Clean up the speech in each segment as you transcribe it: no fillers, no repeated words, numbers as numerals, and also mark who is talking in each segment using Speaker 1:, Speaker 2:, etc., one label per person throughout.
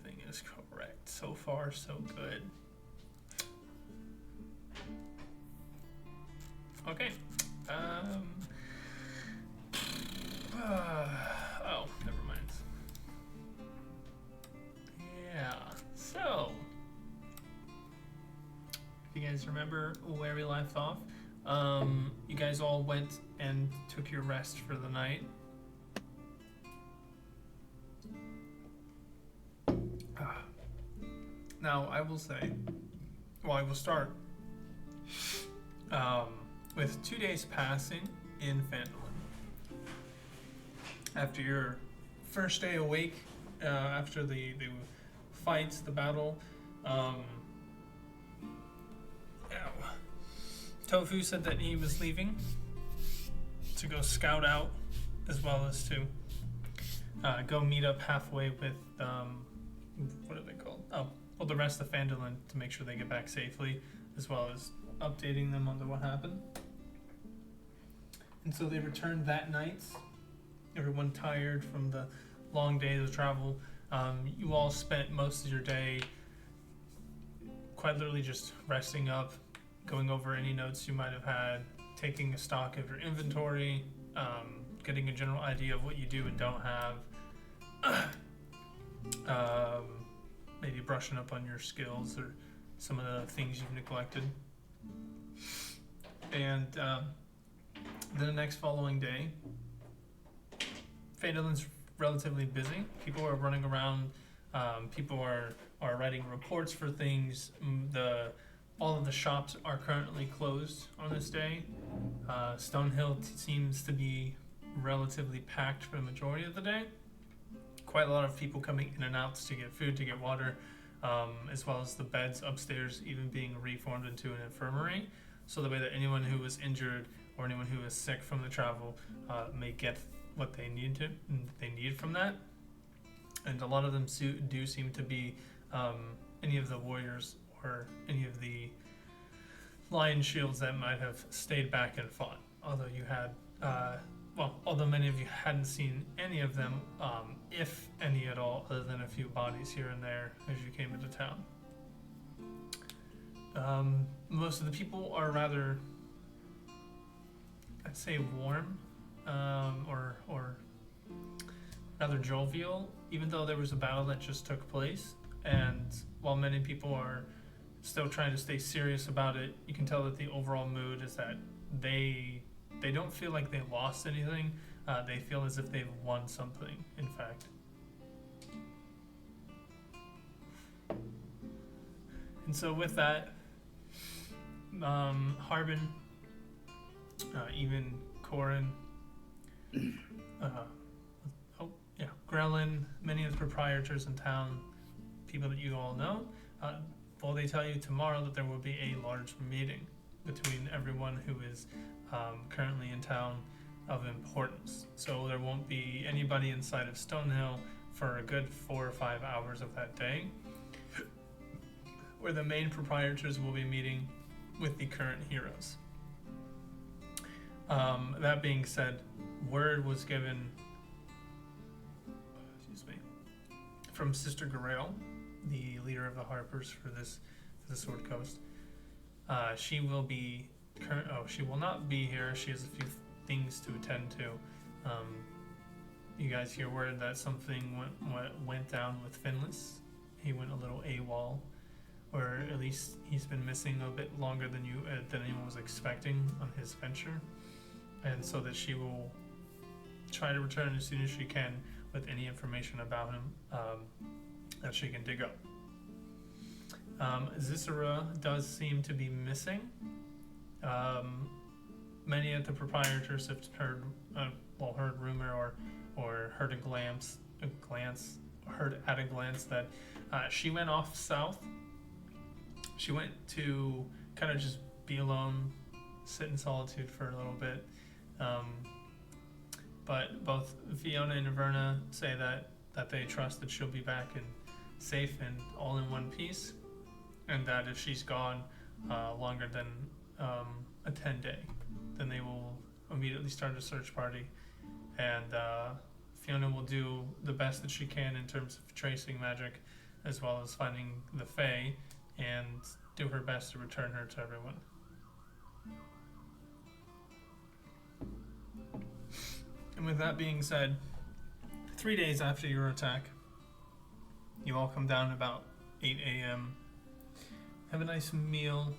Speaker 1: everything is correct. So far, so good. Okay. Oh, never mind. Yeah. So, if you guys remember where we left off, you guys all went and took your rest for the night. Now, I will say, I will start with 2 days passing in Phandalin. After your first day awake, after the fights, the battle, Tofu said that he was leaving to go scout out, as well as to go meet up halfway with, what are they called? The rest of Phandalin to make sure they get back safely, as well as updating them on what happened. And so they returned that night. Everyone tired from the long day of travel. You all spent most of your day quite literally just resting up, going over any notes you might have had, taking a stock of your inventory, getting a general idea of what you do and don't have, maybe brushing up on your skills or some of the things you've neglected. And then the next following day, Phandalin's relatively busy. People are running around. People are writing reports for things. All of the shops are currently closed on this day. Stonehill seems to be relatively packed for the majority of the day. Quite a lot of people coming in and out to get food, to get water, as well as the beds upstairs even being reformed into an infirmary, so the way that anyone who was injured or anyone who is sick from the travel may get what they need from that. And a lot of them do seem to be any of the warriors or any of the lion shields that might have stayed back and fought. Although you had, although many of you hadn't seen any of them, if any at all, other than a few bodies here and there as you came into town. Most of the people are rather, I'd say, warm, or rather jovial, even though there was a battle that just took place. And while many people are still trying to stay serious about it, you can tell that the overall mood is that they don't feel like they lost anything. They feel as if they've won something, in fact. And so with that, Harbin, even Corin, Grellin, many of the proprietors in town, people that you all know, they tell you tomorrow that there will be a large meeting between everyone who is currently in town of importance. So there won't be anybody inside of Stonehill for a good 4 or 5 hours of that day, where the main proprietors will be meeting with the current heroes. That being said, word was given from Sister Garael, the leader of the Harpers for the Sword Coast. She will not be here. She has a few things to attend to. You guys hear word that something went down with Finless. He went a little AWOL, or at least he's been missing a bit longer than anyone was expecting on his venture, and so that she will try to return as soon as she can with any information about him that she can dig up. Zisera does seem to be missing. Many of the proprietors have heard rumor or heard at a glance that she went off south. She went to kind of just be alone, sit in solitude for a little bit. But both Fiona and Averna say that they trust that she'll be back and safe and all in one piece, and that if she's gone longer than a 10-day, then they will immediately start a search party, and Fiona will do the best that she can in terms of tracing magic as well as finding the Fae, and do her best to return her to everyone. And with that being said, 3 days after your attack, you all come down about 8 a.m., have a nice meal,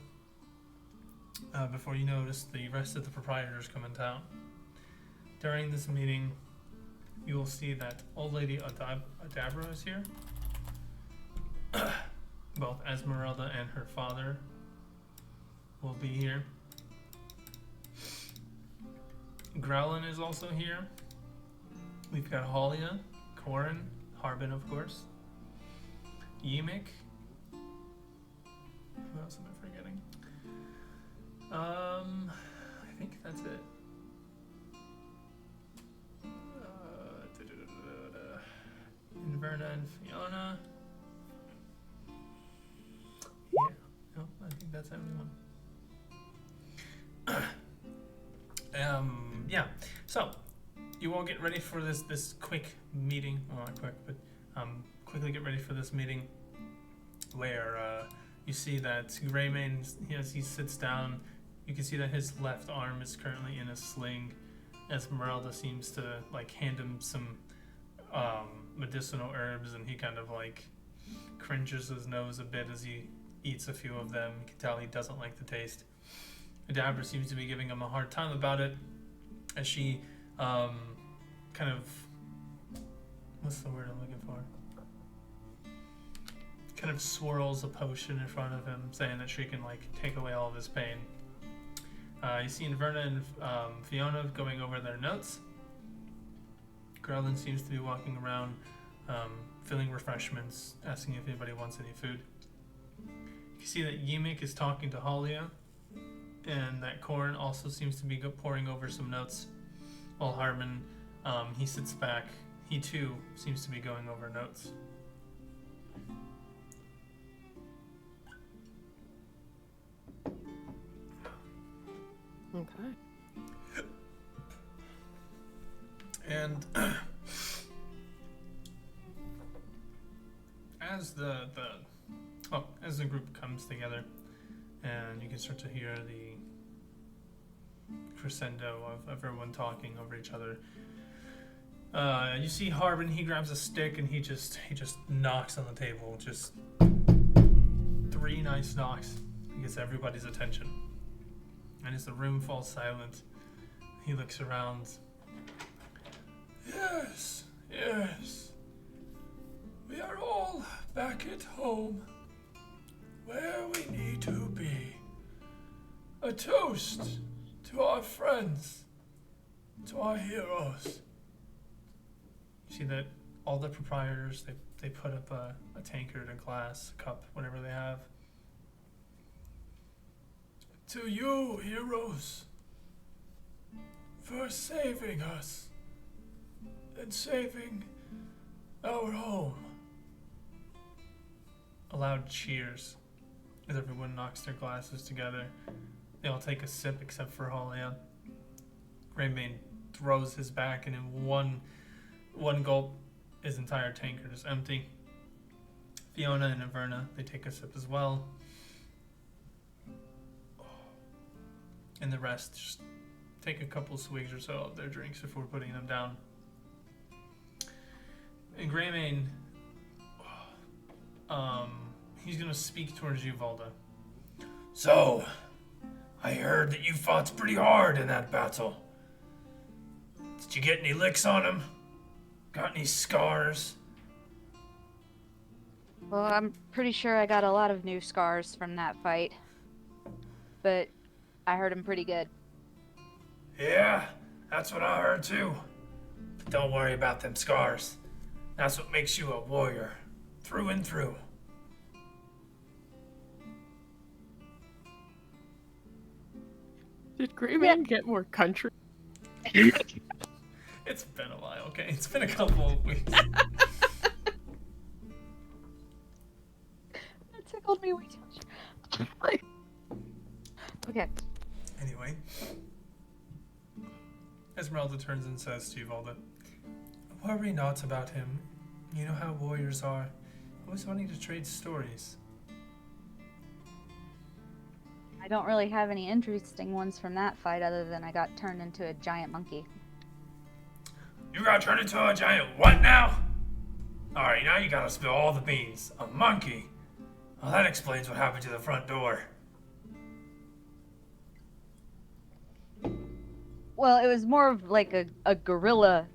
Speaker 1: before you notice the rest of the proprietors come in town. During this meeting, you will see that Old Lady Adabra is here. Both Esmeralda and her father will be here. Growlin is also here. We've got Halia, Corin, Harbin, of course. Yimik. Who else am I forgetting? I think that's it. Inverna and Fiona. Yeah, no, I think that's everyone. Yeah, so you all get ready for this quick meeting. Well, not quick, but quickly get ready for this meeting where you see that Greymane, as he sits down, you can see that his left arm is currently in a sling. Esmeralda seems to like hand him some medicinal herbs, and he kind of like cringes his nose a bit as he eats a few of them. You can tell he doesn't like the taste. Adabra seems to be giving him a hard time about it, as she kind of, what's the word I'm looking for? Kind of swirls a potion in front of him, saying that she can like take away all of his pain. You see Inverna and Fiona going over their notes. Growlin seems to be walking around, filling refreshments, asking if anybody wants any food. You see that Yimik is talking to Halia, and that Corin also seems to be poring over some notes, while Harmon, he sits back. He too seems to be going over notes.
Speaker 2: Okay.
Speaker 1: And as the group comes together, and you can start to hear the crescendo of everyone talking over each other, you see Harbin. He grabs a stick and he just knocks on the table. Just 3 nice knocks. He gets everybody's attention. And as the room falls silent, he looks around. Yes, yes. We are all back at home, where we need to be. A toast to our friends, to our heroes. You see that all the proprietors, they put up a tankard, a glass, a cup, whatever they have. To you, heroes, for saving us and saving our home. A loud cheers as everyone knocks their glasses together. They all take a sip except for Halia. Greymane throws his back, and in one gulp, his entire tankard is empty. Fiona and Inverna, they take a sip as well. And the rest just take a couple swigs or so of their drinks before putting them down. And Greymane, he's gonna speak towards you, Valda. So, I heard that you fought pretty hard in that battle. Did you get any licks on him? Got any scars?
Speaker 3: Well, I'm pretty sure I got a lot of new scars from that fight. But I heard him pretty good.
Speaker 1: Yeah, that's what I heard too. But don't worry about them scars. That's what makes you a warrior, through and through.
Speaker 2: Did Greymane get more country?
Speaker 1: It's been a while, okay? It's been a couple of weeks.
Speaker 3: That tickled me way too much. Okay.
Speaker 1: Anyway, Esmeralda turns and says to you, Valda, worry not about him. You know how warriors are. Always wanting to trade stories.
Speaker 3: I don't really have any interesting ones from that fight other than I got turned into a giant monkey.
Speaker 1: You got turned into a giant what now? Alright, now you gotta spill all the beans. A monkey? Well, that explains what happened to the front door.
Speaker 3: Well, it was more of like a gorilla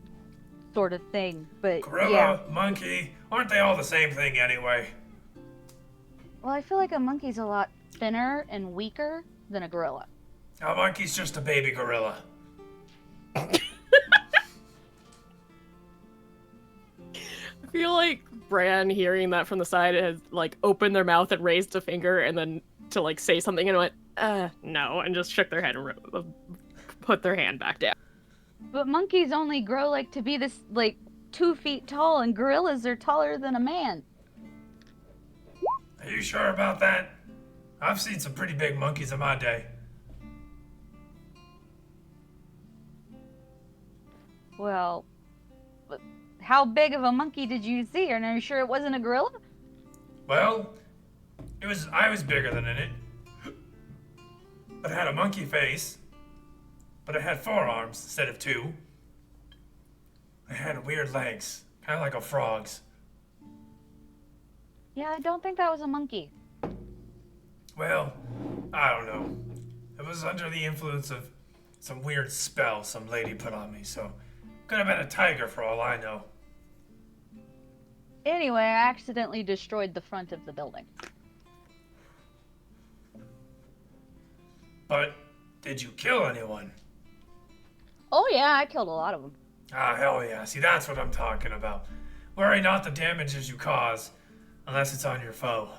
Speaker 3: sort of thing, but
Speaker 1: Gorilla,
Speaker 3: yeah.
Speaker 1: monkey, aren't they all the same thing anyway?
Speaker 3: Well, I feel like a monkey's a lot thinner and weaker than a gorilla.
Speaker 1: A monkey's just a baby gorilla.
Speaker 2: I feel like Bran, hearing that from the side, has like opened their mouth and raised a finger, and then to like say something and went, no, and just shook their head and put their hand back down.
Speaker 3: But monkeys only grow like to be this like 2 feet tall, and gorillas are taller than a man.
Speaker 1: Are you sure about that? I've seen some pretty big monkeys in my day.
Speaker 3: Well, but how big of a monkey did you see? And are you sure it wasn't a gorilla?
Speaker 1: Well, I was bigger than it. But it had a monkey face. But it had 4 arms instead of 2. It had weird legs, kind of like a frog's.
Speaker 3: Yeah, I don't think that was a monkey.
Speaker 1: Well, I don't know. It was under the influence of some weird spell some lady put on me, so could have been a tiger for all I know.
Speaker 3: Anyway, I accidentally destroyed the front of the building.
Speaker 1: But did you kill anyone?
Speaker 3: Oh yeah, I killed a lot of them.
Speaker 1: Ah, hell yeah. See, that's what I'm talking about. Worry not the damages you cause, unless it's on your foe.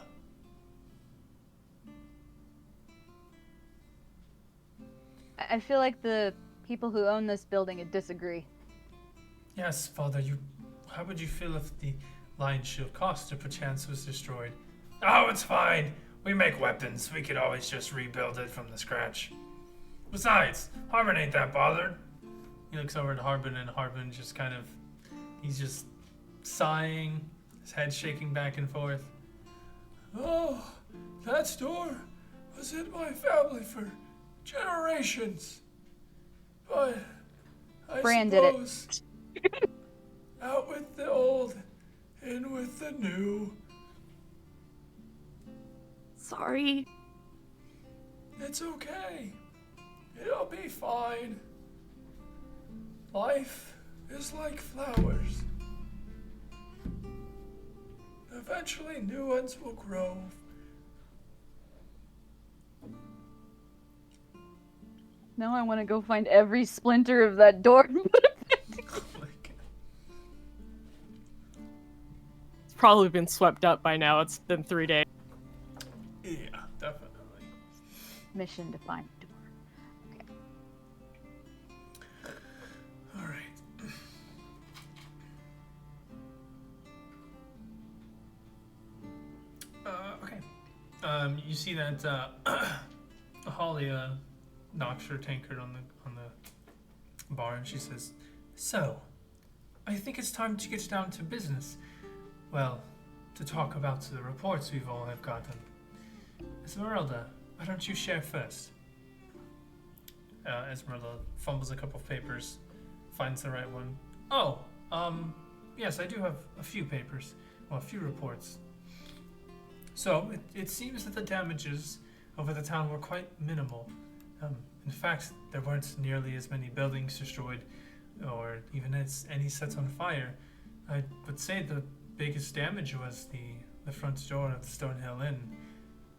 Speaker 3: I feel like the people who own this building disagree.
Speaker 1: Yes, Father, how would you feel if the Lion Shield Costa perchance was destroyed? Oh, it's fine. We make weapons. We could always just rebuild it from the scratch. Besides, Harbin ain't that bothered. He looks over at Harbin, and Harbin just he's just sighing, his head shaking back and forth. Oh, that store was in my family for generations. But I
Speaker 3: Bran did it.
Speaker 1: suppose out with the old, in with the new.
Speaker 2: Sorry.
Speaker 1: It's okay. It'll be fine. Life is like flowers. Eventually new ones will grow.
Speaker 3: Now I want to go find every splinter of that door.
Speaker 2: It's probably been swept up by now. It's been 3 days.
Speaker 1: Yeah, definitely.
Speaker 3: Mission to find door.
Speaker 1: All right. Okay. You see that Holly knocks her tankard on the bar, and she says, "So, I think it's time to get down to business. Well, to talk about the reports we've all have gotten. Esmeralda, why don't you share first?" Esmeralda fumbles a couple of papers, finds the right one. Oh, yes, I do have a few papers, well, a few reports. So, it seems that the damages over the town were quite minimal. In fact, there weren't nearly as many buildings destroyed, or even any sets on fire. I would say the biggest damage was the front door of the Stonehill Inn.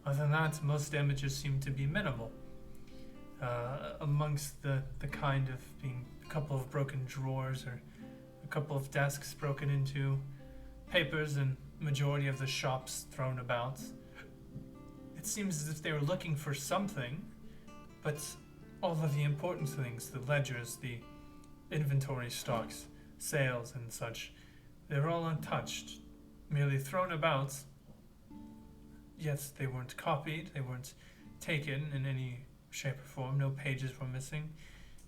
Speaker 1: Other than that, most damages seem to be minimal. Amongst the kind of being a couple of broken drawers or a couple of desks broken into, papers and majority of the shops thrown about. It seems as if they were looking for something, but all of the important things, the ledgers, the inventory stocks, sales and such, they were all untouched, merely thrown about. Yet they weren't copied, they weren't taken in any shape or form, no pages were missing,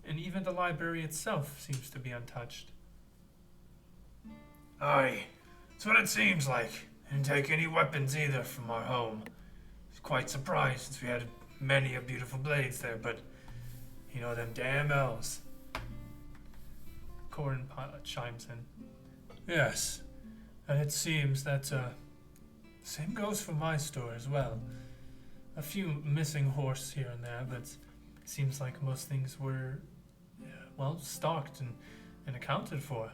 Speaker 1: and even the library itself seems to be untouched. Aye, that's what it seems like. Didn't take any weapons either from our home. I was quite surprised since we had many a beautiful blades there, but you know them damn elves. Corin chimes in. Yes, and it seems that same goes for my store as well. A few missing horse here and there, but it seems like most things were, well, stocked and accounted for.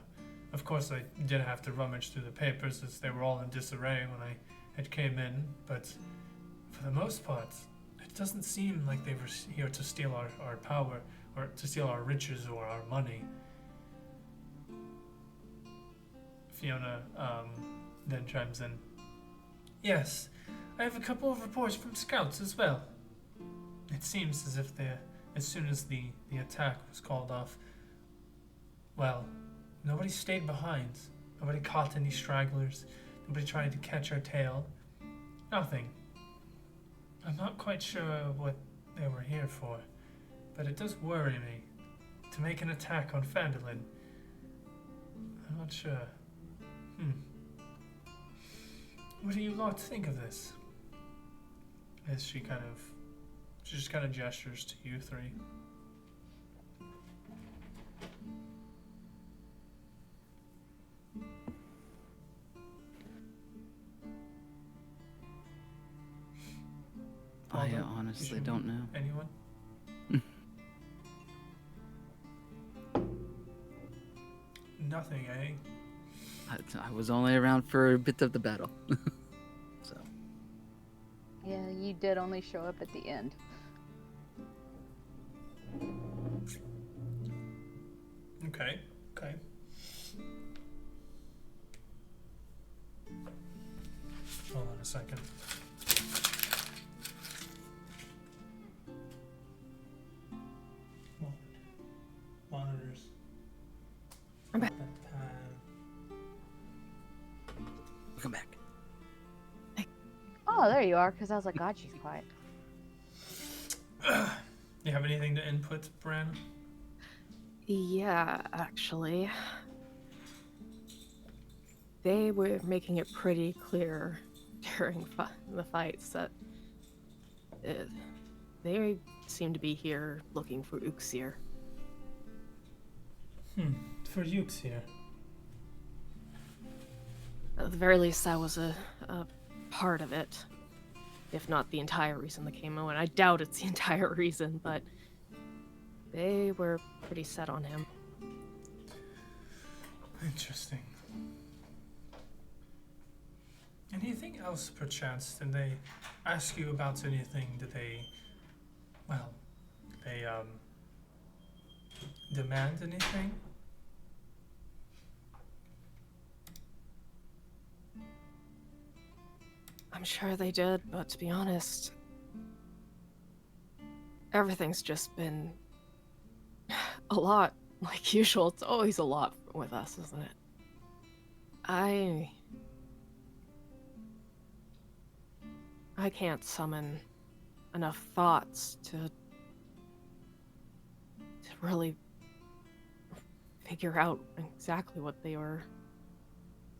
Speaker 1: Of course, I did have to rummage through the papers as they were all in disarray when I had came in, but for the most part, it doesn't seem like they were here to steal our power, or to steal our riches or our money. Fiona then chimes in. Yes, I have a couple of reports from scouts as well. It seems as if as soon as the attack was called off, well, nobody stayed behind. Nobody caught any stragglers. Nobody tried to catch our tail. Nothing. I'm not quite sure what they were here for, but it does worry me to make an attack on Phandalin. I'm not sure. What do you lot think of this? As she just kind of gestures to you three.
Speaker 4: I honestly don't know.
Speaker 1: Anyone? Nothing, eh?
Speaker 4: I was only around for a bit of the battle. So.
Speaker 3: Yeah, you did only show up at the end.
Speaker 1: Okay. Hold on a second. Monitors.
Speaker 2: I'm back.
Speaker 4: Come back.
Speaker 3: Oh, there you are, because I was like, God, she's quiet.
Speaker 1: You have anything to input, Bran?
Speaker 2: Yeah, actually. They were making it pretty clear during the fights that they seem to be here looking for Uxir.
Speaker 1: For Ukes here.
Speaker 2: At the very least, that was a part of it. If not the entire reason they came out. And I doubt it's the entire reason, but they were pretty set on him.
Speaker 1: Interesting. Anything else, perchance? Did they ask you about anything? Did they demand anything?
Speaker 2: I'm sure they did, but to be honest, everything's just been a lot like usual. It's always a lot with us, isn't it? I can't summon enough thoughts to really figure out exactly what they were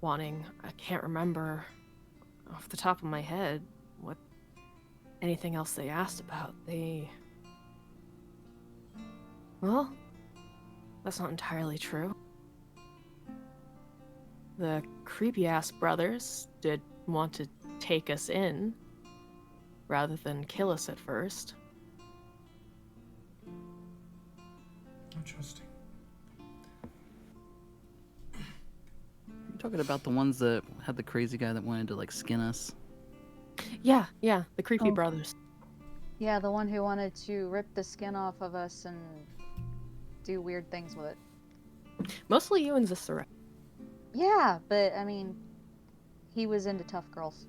Speaker 2: wanting. I can't remember off the top of my head what anything else they asked about. Well, that's not entirely true. The creepy-ass brothers did want to take us in rather than kill us at first.
Speaker 1: Interesting.
Speaker 4: You're talking about the ones that had the crazy guy that wanted to like skin us.
Speaker 2: Yeah, the creepy
Speaker 3: Oh.
Speaker 2: brothers.
Speaker 3: Yeah, the one who wanted to rip the skin off of us and do weird things with it.
Speaker 2: Mostly you and Zissara.
Speaker 3: Yeah, but I mean, he was into tough girls.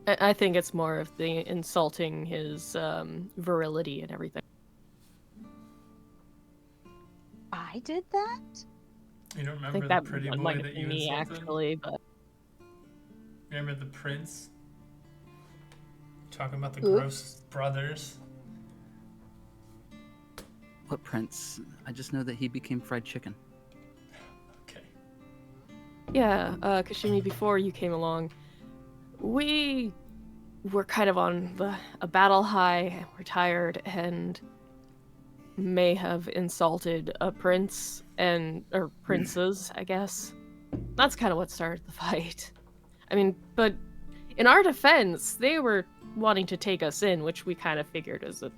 Speaker 2: I think it's more of the insulting his virility and everything.
Speaker 3: I did that?
Speaker 1: You don't
Speaker 2: I
Speaker 1: remember
Speaker 2: think
Speaker 1: the
Speaker 2: that
Speaker 1: pretty
Speaker 2: one
Speaker 1: boy
Speaker 2: might have
Speaker 1: that
Speaker 2: been
Speaker 1: you
Speaker 2: me,
Speaker 1: insulted?
Speaker 2: actually, but
Speaker 1: Remember the prince? Talking about the
Speaker 3: Who?
Speaker 1: gross brothers?
Speaker 4: What prince? I just know that he became fried chicken.
Speaker 1: Okay.
Speaker 2: Yeah, Kashimi, before you came along, we were kind of on a battle high. We're tired and may have insulted a prince or princes, I guess. That's kind of what started the fight. I mean, but in our defense, they were wanting to take us in, which we kind of figured was a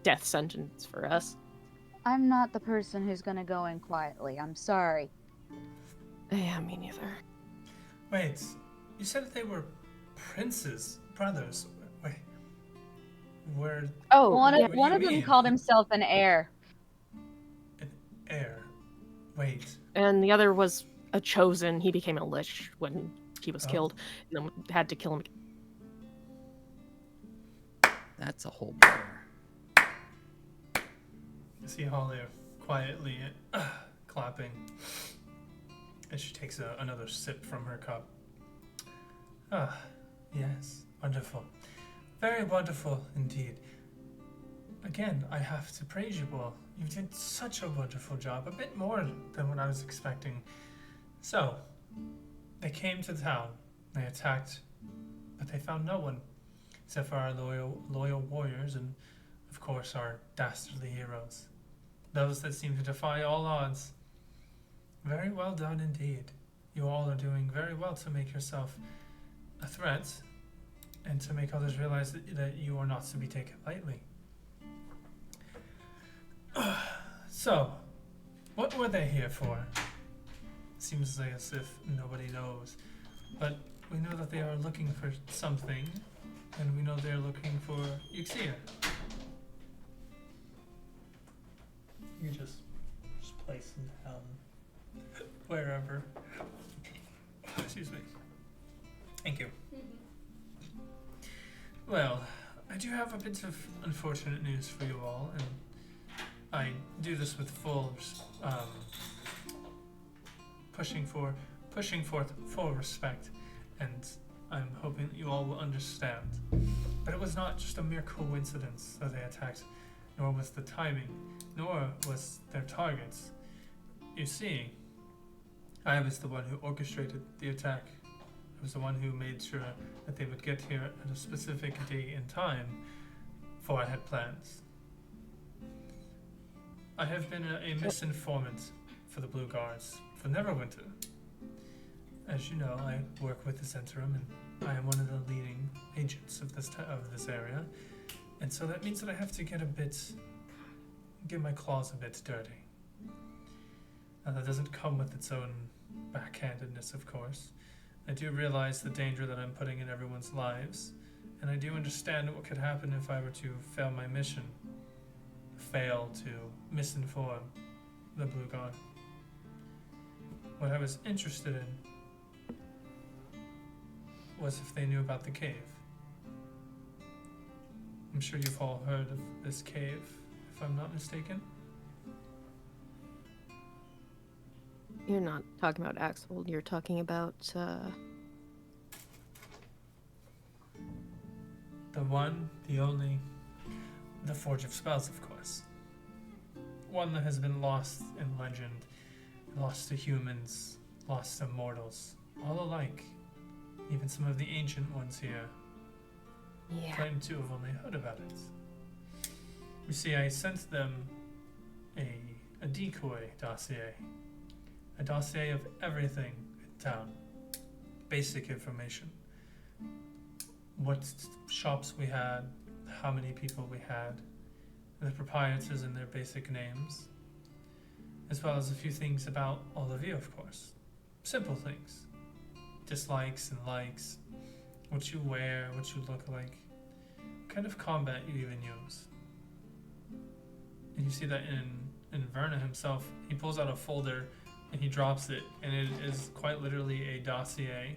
Speaker 2: death sentence for us.
Speaker 3: I'm not the person who's gonna go in quietly. I'm sorry.
Speaker 2: Yeah, me neither.
Speaker 1: Wait, you said that they were princes, brothers. Wait, were
Speaker 2: Oh,
Speaker 3: One
Speaker 2: yeah.
Speaker 3: of, one
Speaker 1: you
Speaker 3: of them
Speaker 1: mean?
Speaker 3: called himself an heir.
Speaker 1: An heir? Wait.
Speaker 2: And the other was a chosen. He became a lich when he was
Speaker 1: Oh.
Speaker 2: killed, and then had to kill him.
Speaker 4: That's a whole bear.
Speaker 1: You see Holly quietly clapping as she takes another sip from her cup. Ah, yes, wonderful. Very wonderful indeed. Again, I have to praise you all. You did such a wonderful job, a bit more than what I was expecting. So, they came to town, they attacked, but they found no one, except for our loyal warriors and, of course, our dastardly heroes. Those that seem to defy all odds. Very well done indeed. You all are doing very well to make yourself a threat, and to make others realize that you are not to be taken lightly. So, what were they here for? Seems like as if nobody knows. But we know that they are looking for something, and we know they're looking for Uxia. You just place them down wherever. Excuse me. Thank you. Well, I do have a bit of unfortunate news for you all, and I do this with full pushing forth full respect, and I'm hoping that you all will understand. But it was not just a mere coincidence that they attacked, nor was the timing, nor was their targets. You see, I was the one who orchestrated the attack. I was the one who made sure that they would get here at a specific day and time, for I had plans. I have been a misinformant for the Blue Guards for Neverwinter. As you know, I work with the Centrum, and I am one of the leading agents of this area, and so that means that I have to get my claws a bit dirty. Now that doesn't come with its own backhandedness, of course. I do realize the danger that I'm putting in everyone's lives, and I do understand what could happen if I were to fail my mission, fail to misinform the Blue Guard. What I was interested in was if they knew about the cave. I'm sure you've all heard of this cave, if I'm not mistaken.
Speaker 2: You're not talking about Axel. You're talking about,
Speaker 1: The one, the only, the Forge of Spells, of course. One that has been lost in legend, lost to humans, lost to mortals, all alike. Even some of the ancient ones here
Speaker 2: Yeah.
Speaker 1: claim to have only heard about it. You see, I sent them a decoy dossier. A dossier of everything in town. Basic information. What shops we had, how many people we had, the proprietors and their basic names, as well as a few things about all of you, of course. Simple things. Dislikes and likes, what you wear, what you look like, what kind of combat you even use. And you see that in Verna himself, he pulls out a folder and he drops it, and it is quite literally a dossier,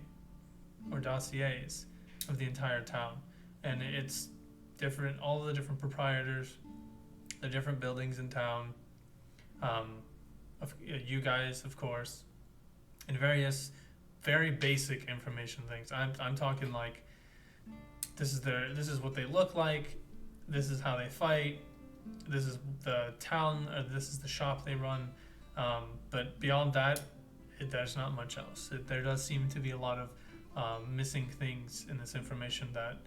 Speaker 1: or dossiers, of the entire town. And it's different, all the different proprietors, the different buildings in town, you guys, of course, and various very basic information things. I'm talking like, this is what they look like, this is how they fight, this is the town, or this is the shop they run. But beyond that, there's not much else. There does seem to be a lot of missing things in this information that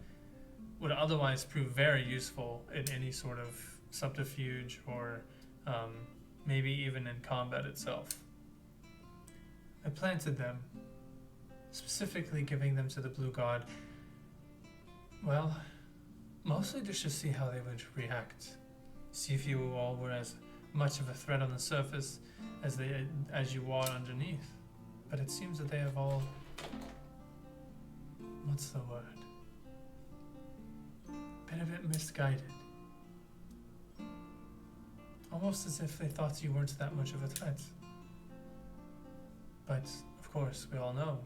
Speaker 1: would otherwise prove very useful in any sort of subterfuge or maybe even in combat itself. I planted them, specifically giving them to the Blue God. Well, mostly just to see how they would react. See if you all were as much of a threat on the surface as you are underneath. But it seems that they have all... what's the word? Been a bit misguided. Almost as if they thought you weren't that much of a threat. But, of course, we all know,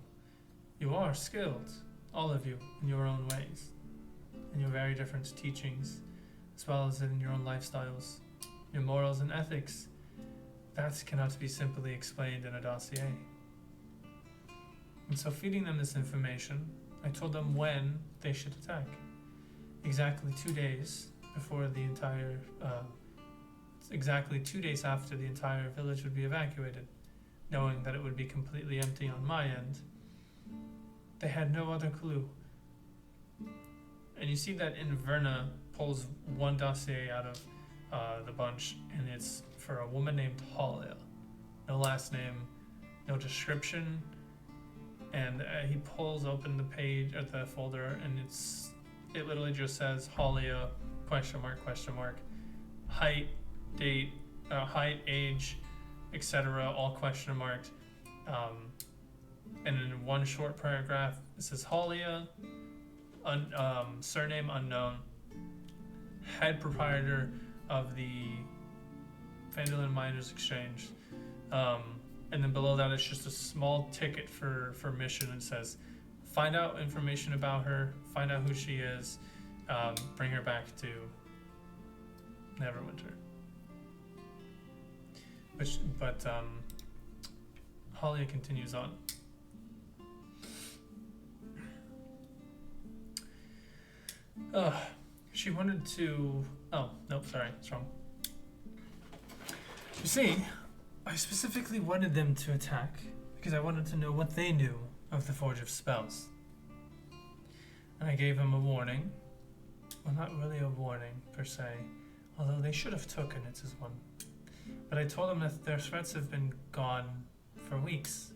Speaker 1: you are skilled, all of you, in your own ways, in your very different teachings, as well as in your own lifestyles, your morals and ethics. That cannot be simply explained in a dossier. And so feeding them this information, I told them when they should attack. Exactly 2 days before the entire, exactly 2 days after the entire village would be evacuated, knowing that it would be completely empty on my end. They had no other clue. And you see that Inverna pulls one dossier out of the bunch, and it's for a woman named Halia. No last name, no description, and he pulls open the page or the folder, and it literally just says Halia question mark height, date, height, age, etc. all question marked, and in one short paragraph it says Halia, surname unknown, head proprietor of the Phandalin Miners Exchange, and then below that it's just a small ticket for mission, and says find out information about her, find out who she is, bring her back to Neverwinter. But Halia continues on. She wanted to... Oh, nope, sorry, it's wrong. You see, I specifically wanted them to attack because I wanted to know what they knew of the Forge of Spells. And I gave them a warning. Well, not really a warning, per se, although they should have taken it as one. But I told them that their threats have been gone for weeks.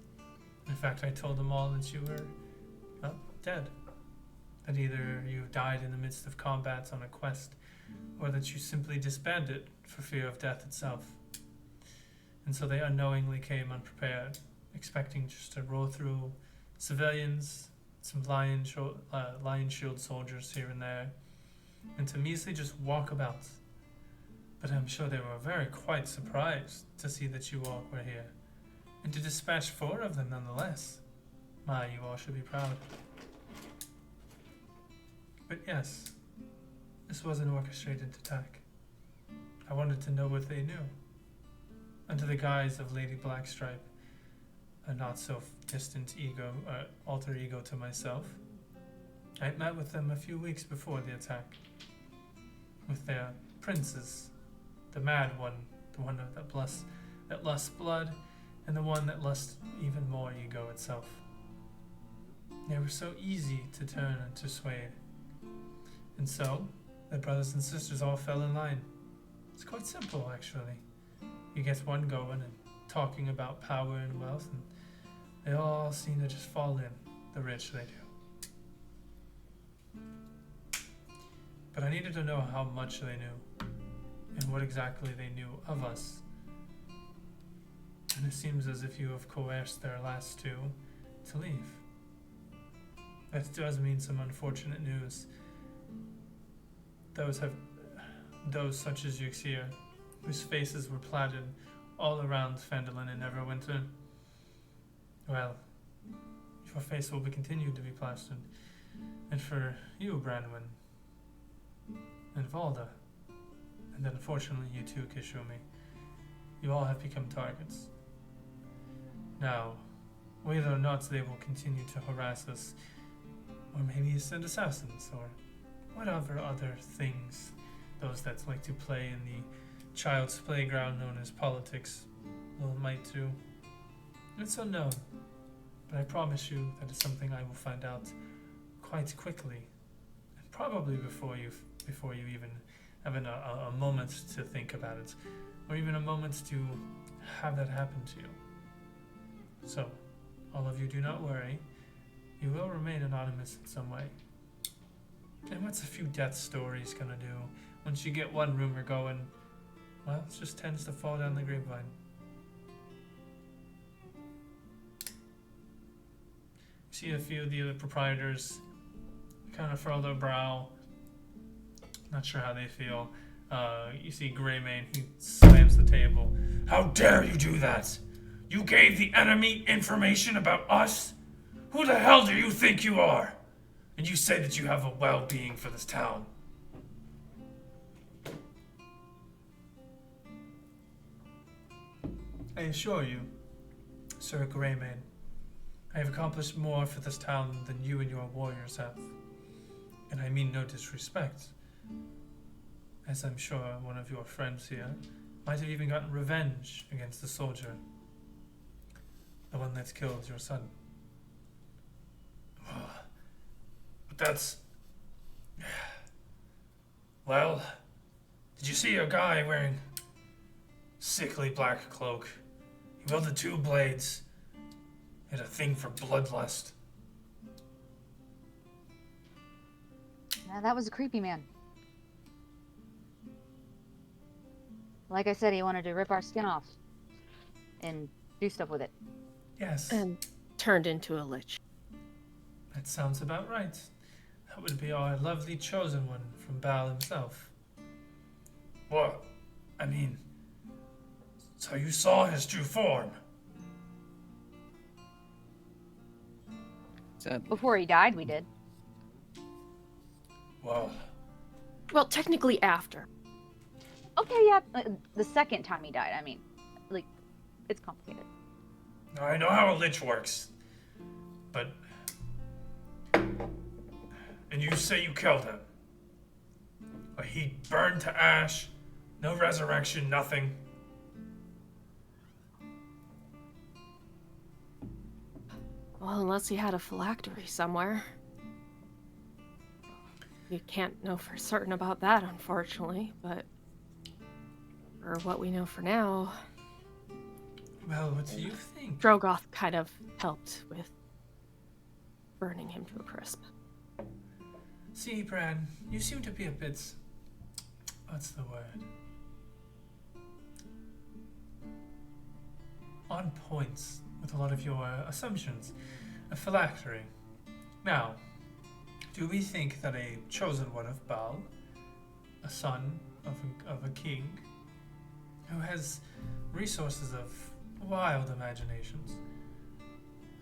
Speaker 1: In fact, I told them all that you were, well, dead. That either you died in the midst of combat on a quest, or that you simply disbanded for fear of death itself. And so they unknowingly came unprepared, expecting just to roll through civilians, some lion shield soldiers here and there, and to measly just walk about. But I'm sure they were quite surprised to see that you all were here, and to dispatch 4 of them nonetheless. My, you all should be proud. But yes, this was an orchestrated attack. I wanted to know what they knew. Under the guise of Lady Blackstripe, a not so distant alter ego to myself, I met with them a few weeks before the attack. With their princes, the mad one, the one that lusts blood, and the one that lusts even more ego itself. They were so easy to turn and to sway. And so, the brothers and sisters all fell in line. It's quite simple, actually. You get one going and talking about power and wealth, and they all seem to just fall in, the rich they do. But I needed to know how much they knew, and what exactly they knew of us. And it seems as if you have coerced their last 2 to leave. That does mean some unfortunate news. Those such as Yuxia, whose faces were platted all around Phandalin and Neverwinter. Well, your face will be continued to be plastered. And for you, Branwen, and Valda, and then unfortunately you too, Kishumi, you all have become targets. Now, whether or not they will continue to harass us, or maybe send assassins, or whatever other things those that like to play in the child's playground known as politics might do, It's unknown, but I promise you that it's something I will find out quite quickly, and probably before you even have a moment to think about it, or even a moment to have that happen to you. So, all of you, do not worry. You will remain anonymous in some way. And what's a few death stories gonna do? Once you get one rumor going, well, it just tends to fall down the grapevine. See a few of the other proprietors kind of furrow their brow. Not sure how they feel. You see Greymane, he slams the table. How dare you do that? You gave the enemy information about us? Who the hell do you think you are? And you say that you have a well-being for this town. I assure you, Sir Greymane, I have accomplished more for this town than you and your warriors have. And I mean no disrespect, as I'm sure one of your friends here might have even gotten revenge against the soldier, the one that's killed your son. But that's... Well, did you see a guy wearing sickly black cloak? He wielded 2 blades. He had a thing for bloodlust.
Speaker 3: Nah, that was a creepy man. Like I said, he wanted to rip our skin off and do stuff with it.
Speaker 1: Yes,
Speaker 2: And turned into a lich.
Speaker 1: that sounds about right. That would be our lovely chosen one from Baal himself. What? I mean, so you saw his true form?
Speaker 4: Sadly.
Speaker 3: Before he died, we did.
Speaker 1: Well,
Speaker 2: Well, technically after.
Speaker 3: Okay, yeah, the second time he died, I mean. Like, it's complicated.
Speaker 1: I know how a lich works, but... And you say you killed him. But he burned to ash, no resurrection, nothing.
Speaker 2: Well, unless he had a phylactery somewhere. You can't know for certain about that, unfortunately, but for what we know for now,
Speaker 1: Well, what do you think?
Speaker 2: Drogoth kind of helped with burning him to a crisp.
Speaker 1: See, Brad, you seem to be a bit... What's the word? On points with a lot of your assumptions. A phylactery. Now, do we think that a chosen one of Baal, a son of a king, who has resources of wild imaginations,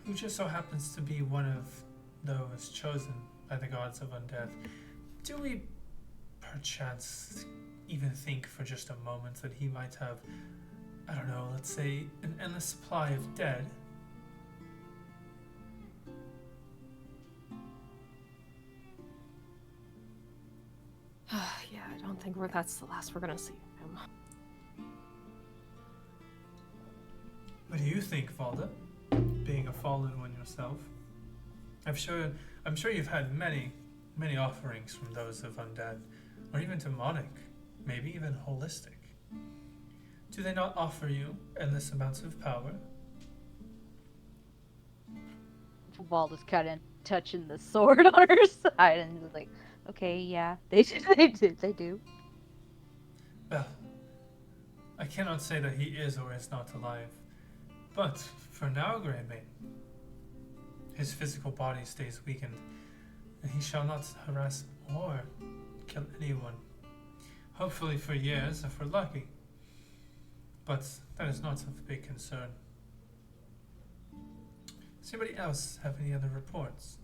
Speaker 1: who just so happens to be one of those chosen by the gods of undeath, do we perchance even think for just a moment that he might have, I don't know, let's say, an endless supply of dead?
Speaker 2: Yeah, I don't think that's the last we're gonna see of him.
Speaker 1: What do you think, Valda? Being a fallen one yourself, I'm sure you've had many offerings from those of undead, or even demonic, maybe even holistic. Do they not offer you endless amounts of power?
Speaker 3: Valda's kind of touching the sword on her side, and he's like, okay, yeah, they do.
Speaker 1: Well, I cannot say that he is or is not alive, but for now, Greymane, his physical body stays weakened, and he shall not harass or kill anyone. Hopefully for years, if we're lucky. But that is not of big concern. Does anybody else have any other reports?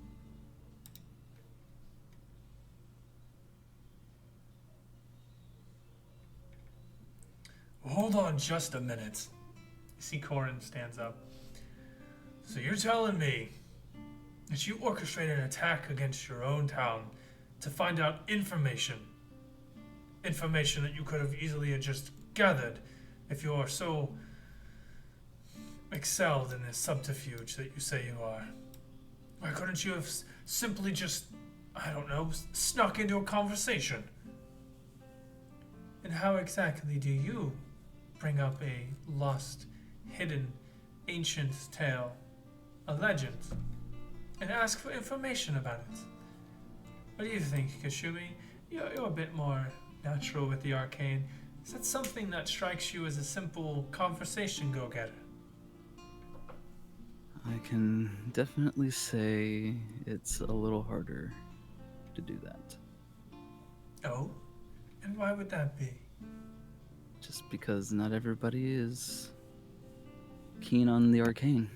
Speaker 1: Hold on just a minute. You see Corin stands up. So you're telling me that you orchestrated an attack against your own town to find out information that you could have easily just gathered if you're so excelled in this subterfuge that you say you are. Why couldn't you have simply just, I don't know, snuck into a conversation? And how exactly do you bring up a lost, hidden, ancient tale, a legend, and ask for information about it? What do you think, Kashumi? You're a bit more natural with the arcane. Is that something that strikes you as a simple conversation go-getter?
Speaker 4: I can definitely say it's a little harder to do that.
Speaker 1: Oh? And why would that be?
Speaker 4: Just because not everybody is keen on the arcane.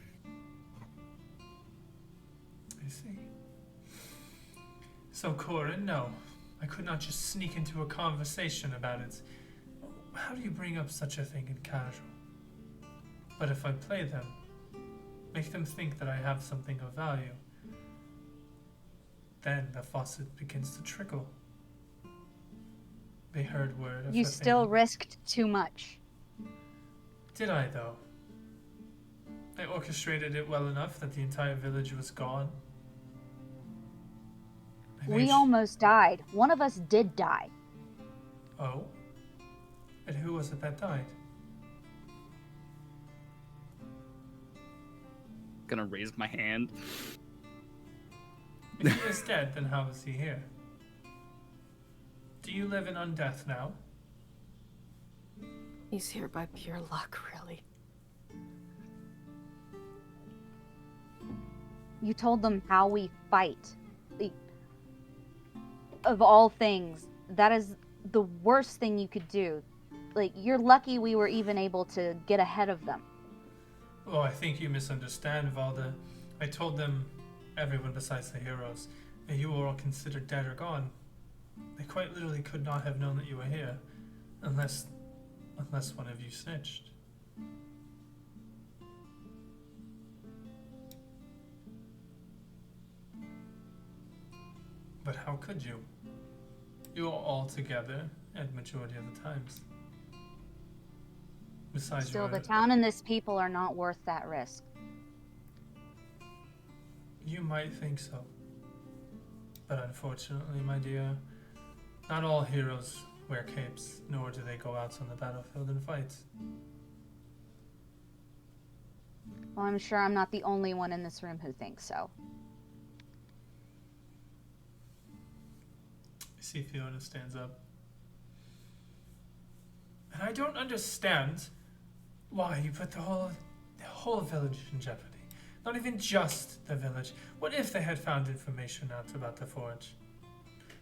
Speaker 1: I see. So, Corin, no. I could not just sneak into a conversation about it. How do you bring up such a thing in casual? But if I play them, make them think that I have something of value, then the faucet begins to trickle. They heard word of
Speaker 3: You
Speaker 1: the
Speaker 3: still
Speaker 1: thing.
Speaker 3: risked too much.
Speaker 1: Did I, though? I orchestrated it well enough that the entire village was gone. I made
Speaker 3: We
Speaker 1: sh-
Speaker 3: almost died. One of us did die.
Speaker 1: Oh? And who was it that died?
Speaker 4: Gonna raise my hand.
Speaker 1: If he is dead, then how is he here? Do you live in Undeath now?
Speaker 2: He's here by pure luck, really.
Speaker 3: You told them how we fight. Like, of all things, that is the worst thing you could do. Like, you're lucky we were even able to get ahead of them.
Speaker 1: Oh, I think you misunderstand, Valda. I told them, everyone besides the heroes, that you were all considered dead or gone. They quite literally could not have known that you were here, unless one of you snitched. But how could you? You are all together at majority of the times. Besides,
Speaker 3: Still,
Speaker 1: your,
Speaker 3: the town and this people are not worth that risk.
Speaker 1: you might think so. But unfortunately, my dear, not all heroes wear capes, nor do they go out on the battlefield and fight.
Speaker 3: Well, I'm sure I'm not the only one in this room who thinks so.
Speaker 1: I see Fiona stands up. And I don't understand why you put the whole village in jeopardy. Not even just the village. What if they had found information out about the forge?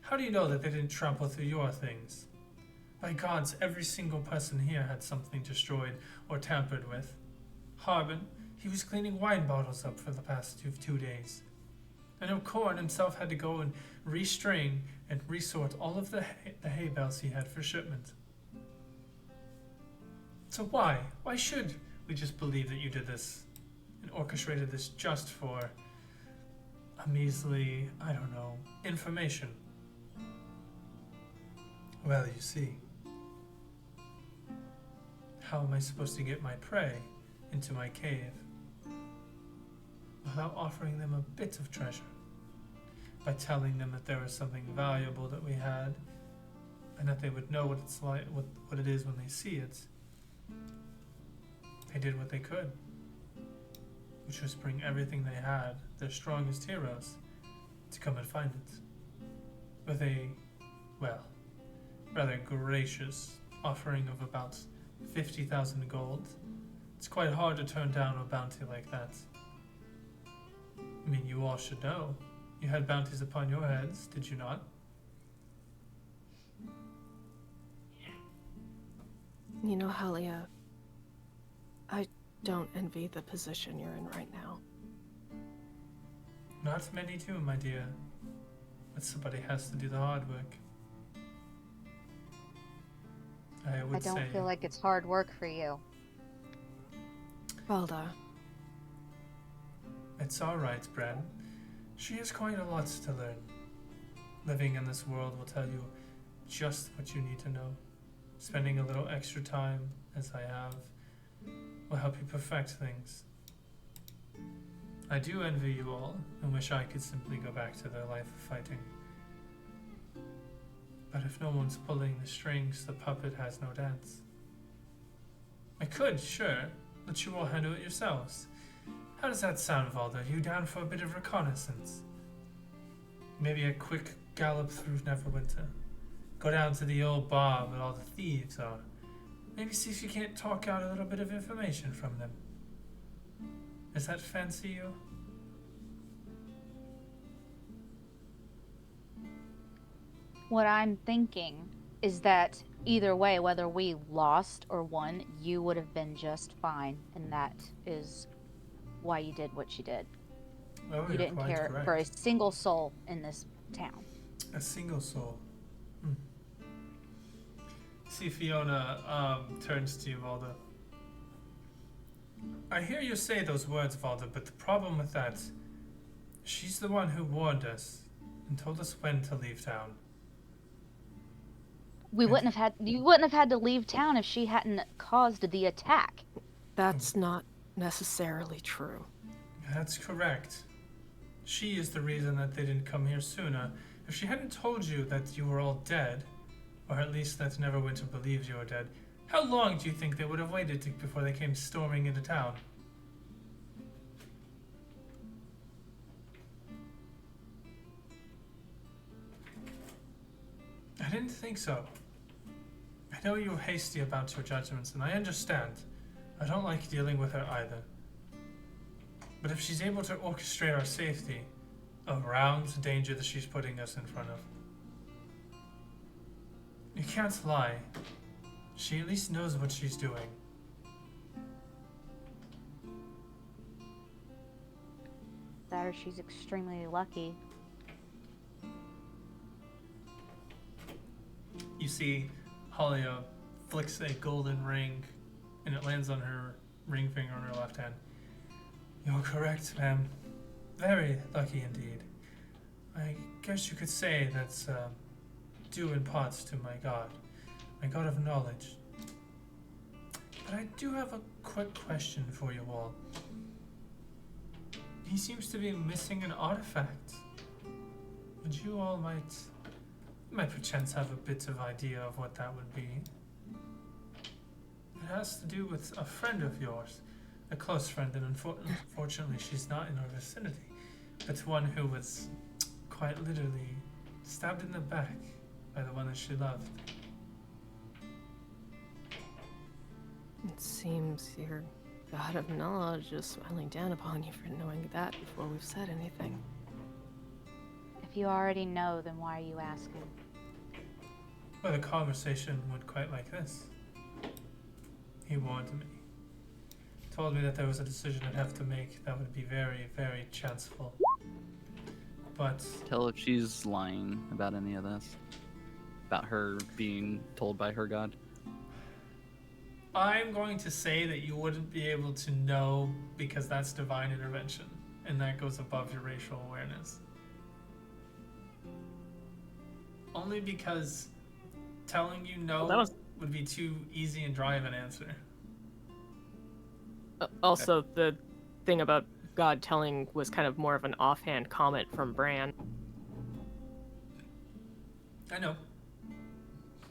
Speaker 1: How do you know that they didn't trample through your things? By gods, every single person here had something destroyed or tampered with. Harbin, he was cleaning wine bottles up for the past two days. I know Korn himself had to go and restring and resort all of the hay bales he had for shipment. So why? Why should we just believe that you did this and orchestrated this just for a measly, I don't know, information? Well, you see, how am I supposed to get my prey into my cave without offering them a bit of treasure? By telling them that there was something valuable that we had, and that they would know what it's like, what it is when they see it. They did what they could, which was bring everything they had, their strongest heroes, to come and find it. With a, well, rather gracious offering of about 50,000 gold. It's quite hard to turn down a bounty like that. I mean, you all should know. You had bounties upon your heads, did you not?
Speaker 2: You know, Halia, I don't envy the position you're in right now.
Speaker 1: Not many do, my dear. But somebody has to do the hard work. I would
Speaker 3: I don't
Speaker 1: say
Speaker 3: feel like it's hard work for you.
Speaker 2: Valda,
Speaker 1: it's alright, Bren. She has quite a lot to learn. Living in this world will tell you just what you need to know. Spending a little extra time, as I have, will help you perfect things. I do envy you all and wish I could simply go back to the life of fighting. But if no one's pulling the strings, the puppet has no dance. I could, sure, let you all handle it yourselves. How does that sound, Valda? You down for a bit of reconnaissance? Maybe a quick gallop through Neverwinter. Go down to the old bar where all the thieves are. Maybe see if you can't talk out a little bit of information from them. Does that fancy you?
Speaker 3: What I'm thinking is that either way, whether we lost or won, you would have been just fine, and that is why you did what you did.
Speaker 1: Oh,
Speaker 3: You
Speaker 1: you're
Speaker 3: didn't
Speaker 1: quite
Speaker 3: care
Speaker 1: correct.
Speaker 3: for a single soul in this town.
Speaker 1: A single soul. See, Fiona turns to you, Valda. I hear you say those words, Valda, but the problem with that, she's the one who warned us and told us when to leave town.
Speaker 3: You wouldn't have had to leave town if she hadn't caused the attack.
Speaker 2: That's not necessarily true.
Speaker 1: That's correct. She is the reason that they didn't come here sooner. If she hadn't told you that you were all dead, or at least that Neverwinter believes you are dead, how long do you think they would have waited before they came storming into town? I didn't think so. I know you're hasty about your judgments, and I understand. I don't like dealing with her either. But if she's able to orchestrate our safety around the danger that she's putting us in front of, you can't lie. She at least knows what she's doing.
Speaker 3: That or she's extremely lucky.
Speaker 1: You see Halia flicks a golden ring, and it lands on her ring finger on her left hand. You're correct, ma'am. Very lucky indeed. I guess you could say that's due in parts to my god of knowledge. But I do have a quick question for you all. He seems to be missing an artifact. And you all might perchance have a bit of idea of what that would be. It has to do with a friend of yours, a close friend, and unfortunately she's not in our vicinity. But one who was quite literally stabbed in the back by the one that she loved.
Speaker 2: It seems your god of knowledge is smiling down upon you for knowing that before we've said anything.
Speaker 3: If you already know, then why are you asking?
Speaker 1: Well, the conversation went quite like this. He warned me. Told me that there was a decision I'd have to make that would be very, very chanceful. But
Speaker 4: Tell if she's lying about any of this. About her being told by her god.
Speaker 1: I'm going to say that you wouldn't be able to know because that's divine intervention, and that goes above your racial awareness. Only because telling you no would be too easy and dry of an answer.
Speaker 2: Also, the thing about God telling was kind of more of an offhand comment from Bran.
Speaker 1: I know.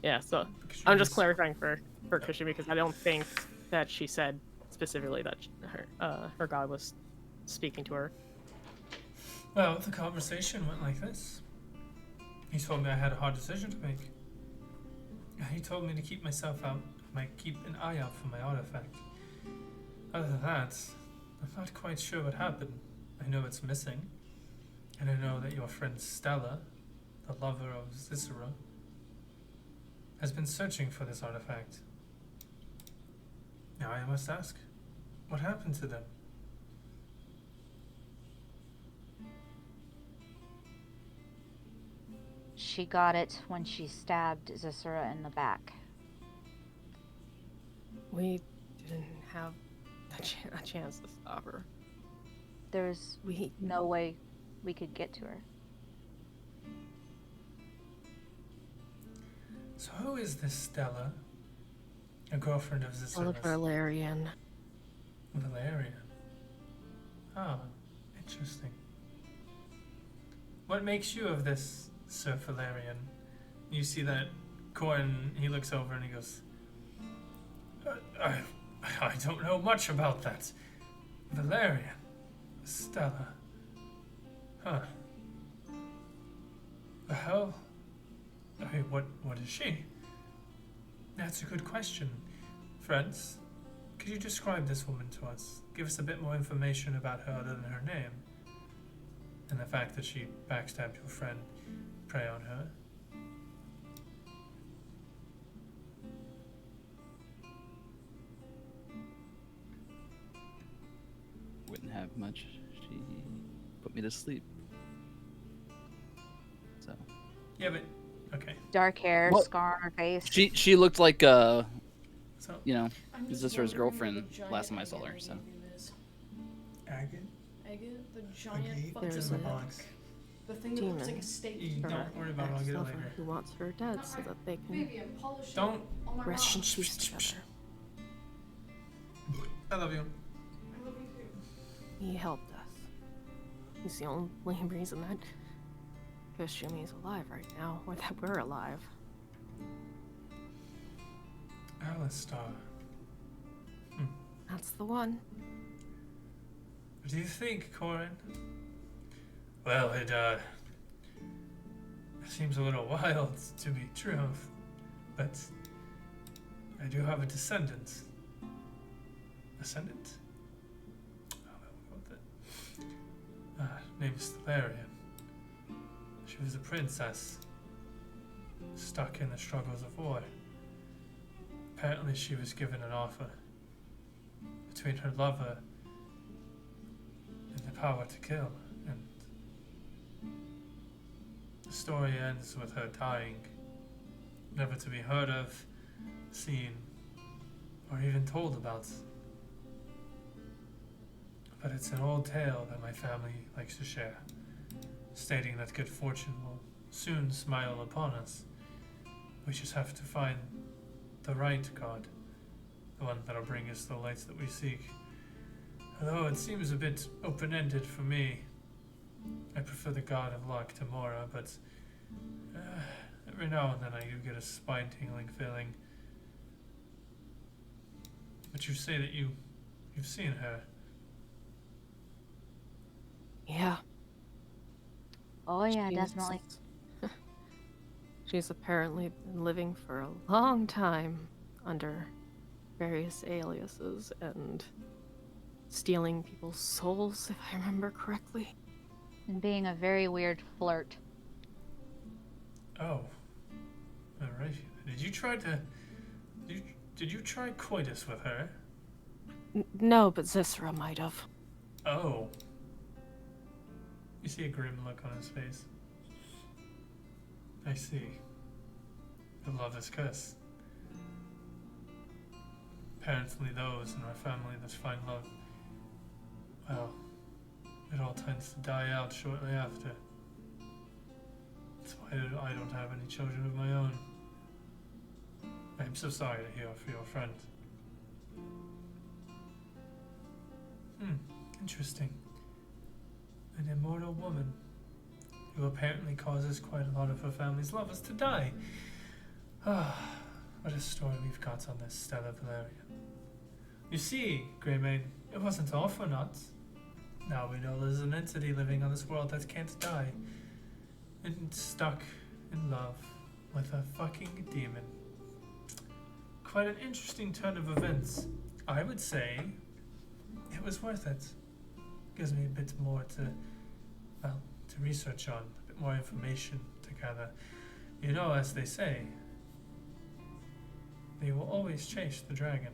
Speaker 2: Yeah, so
Speaker 1: Because
Speaker 2: I'm
Speaker 1: you're
Speaker 2: just clarifying for Christian because I don't think that she said specifically that her God was speaking to her.
Speaker 1: Well, the conversation went like this. He told me I had a hard decision to make. He told me to keep myself out, keep an eye out for my artifact. Other than that, I'm not quite sure what happened. I know it's missing, and I know that your friend Stella, the lover of Zisera, has been searching for this artifact. Now I must ask, what happened to them?
Speaker 3: She got it when she stabbed Zisera in the back.
Speaker 2: We didn't have a chance to stop her.
Speaker 3: There's no way we could get to her.
Speaker 1: So who is this Stella? A girlfriend of Zisera's?
Speaker 2: Valerian.
Speaker 1: Valerian. Ah, interesting. What makes you of this, Sir Valerian? You see that Corin, he looks over and he goes, I don't know much about that. Valerian. Stella. Huh. The hell? I mean, what is she? That's a good question. Friends, could you describe this woman to us? Give us a bit more information about her other than her name. And the fact that she backstabbed your friend. Prey on her.
Speaker 4: Wouldn't have much. She put me to sleep. So
Speaker 1: Yeah, but okay.
Speaker 3: Dark hair,
Speaker 4: What?
Speaker 3: scar on her face.
Speaker 4: she looked like
Speaker 1: So
Speaker 4: you know,
Speaker 5: I'm
Speaker 4: Is
Speaker 5: just
Speaker 4: this her
Speaker 5: wondering
Speaker 4: girlfriend
Speaker 5: what the giant
Speaker 4: last time I saw
Speaker 5: agate
Speaker 4: her, so.
Speaker 5: gave you is.
Speaker 1: agate.
Speaker 5: Agate? The giant
Speaker 1: Agate?
Speaker 5: fucking
Speaker 2: There's
Speaker 1: in the
Speaker 2: a
Speaker 1: box.
Speaker 5: The thing that looks like
Speaker 2: demon.
Speaker 5: a steak.
Speaker 1: You
Speaker 2: Or
Speaker 1: don't worry about it. I'll get it
Speaker 2: ex-lover
Speaker 1: later.
Speaker 2: who wants her dead so that they can
Speaker 5: Vivian, polish it
Speaker 1: Don't.
Speaker 5: on my
Speaker 2: rest in
Speaker 5: rock.
Speaker 2: peace together.
Speaker 1: I love you.
Speaker 5: I love you too.
Speaker 2: He helped us. He's the only reason that Fish Jimmy's alive right now, or that we're alive.
Speaker 1: Alistar.
Speaker 2: That's the one.
Speaker 1: What do you think, Corin? Well, it seems a little wild to be true, but I do have a descendant. Ascendant? Oh, we'll go with it. Name is Valerian. She was a princess, stuck in the struggles of war. Apparently she was given an offer between her lover and the power to kill, and the story ends with her dying, never to be heard of, seen, or even told about. But it's an old tale that my family likes to share, stating that good fortune will soon smile upon us. We just have to find the right God, the one that'll bring us the lights that we seek. Although it seems a bit open-ended for me, I prefer the God of luck to Mora, but every now and then I do get a spine-tingling feeling. But you say that you've seen her.
Speaker 2: Yeah.
Speaker 3: Oh yeah,
Speaker 2: she's-
Speaker 3: definitely.
Speaker 2: She's apparently been living for a long time under various aliases and stealing people's souls, if I remember correctly.
Speaker 3: And being a very weird flirt.
Speaker 1: Oh. Alright. Did you try coitus with her?
Speaker 2: No, but Zisra might have.
Speaker 1: Oh. You see a grim look on his face. I see. The love is cursed. Apparently those in our family that find love, well, it all tends to die out shortly after. That's why I don't have any children of my own. I'm so sorry to hear for your friend. Interesting. An immortal woman who apparently causes quite a lot of her family's lovers to die. Ah, what a story we've got on this Stella Valerian. You see, Greymane, it wasn't all for naught. Now we know there's an entity living on this world that can't die. And stuck in love with a fucking demon. Quite an interesting turn of events. I would say it was worth it. Gives me a bit more to research on, a bit more information to gather. You know, as they say, they will always chase the dragon.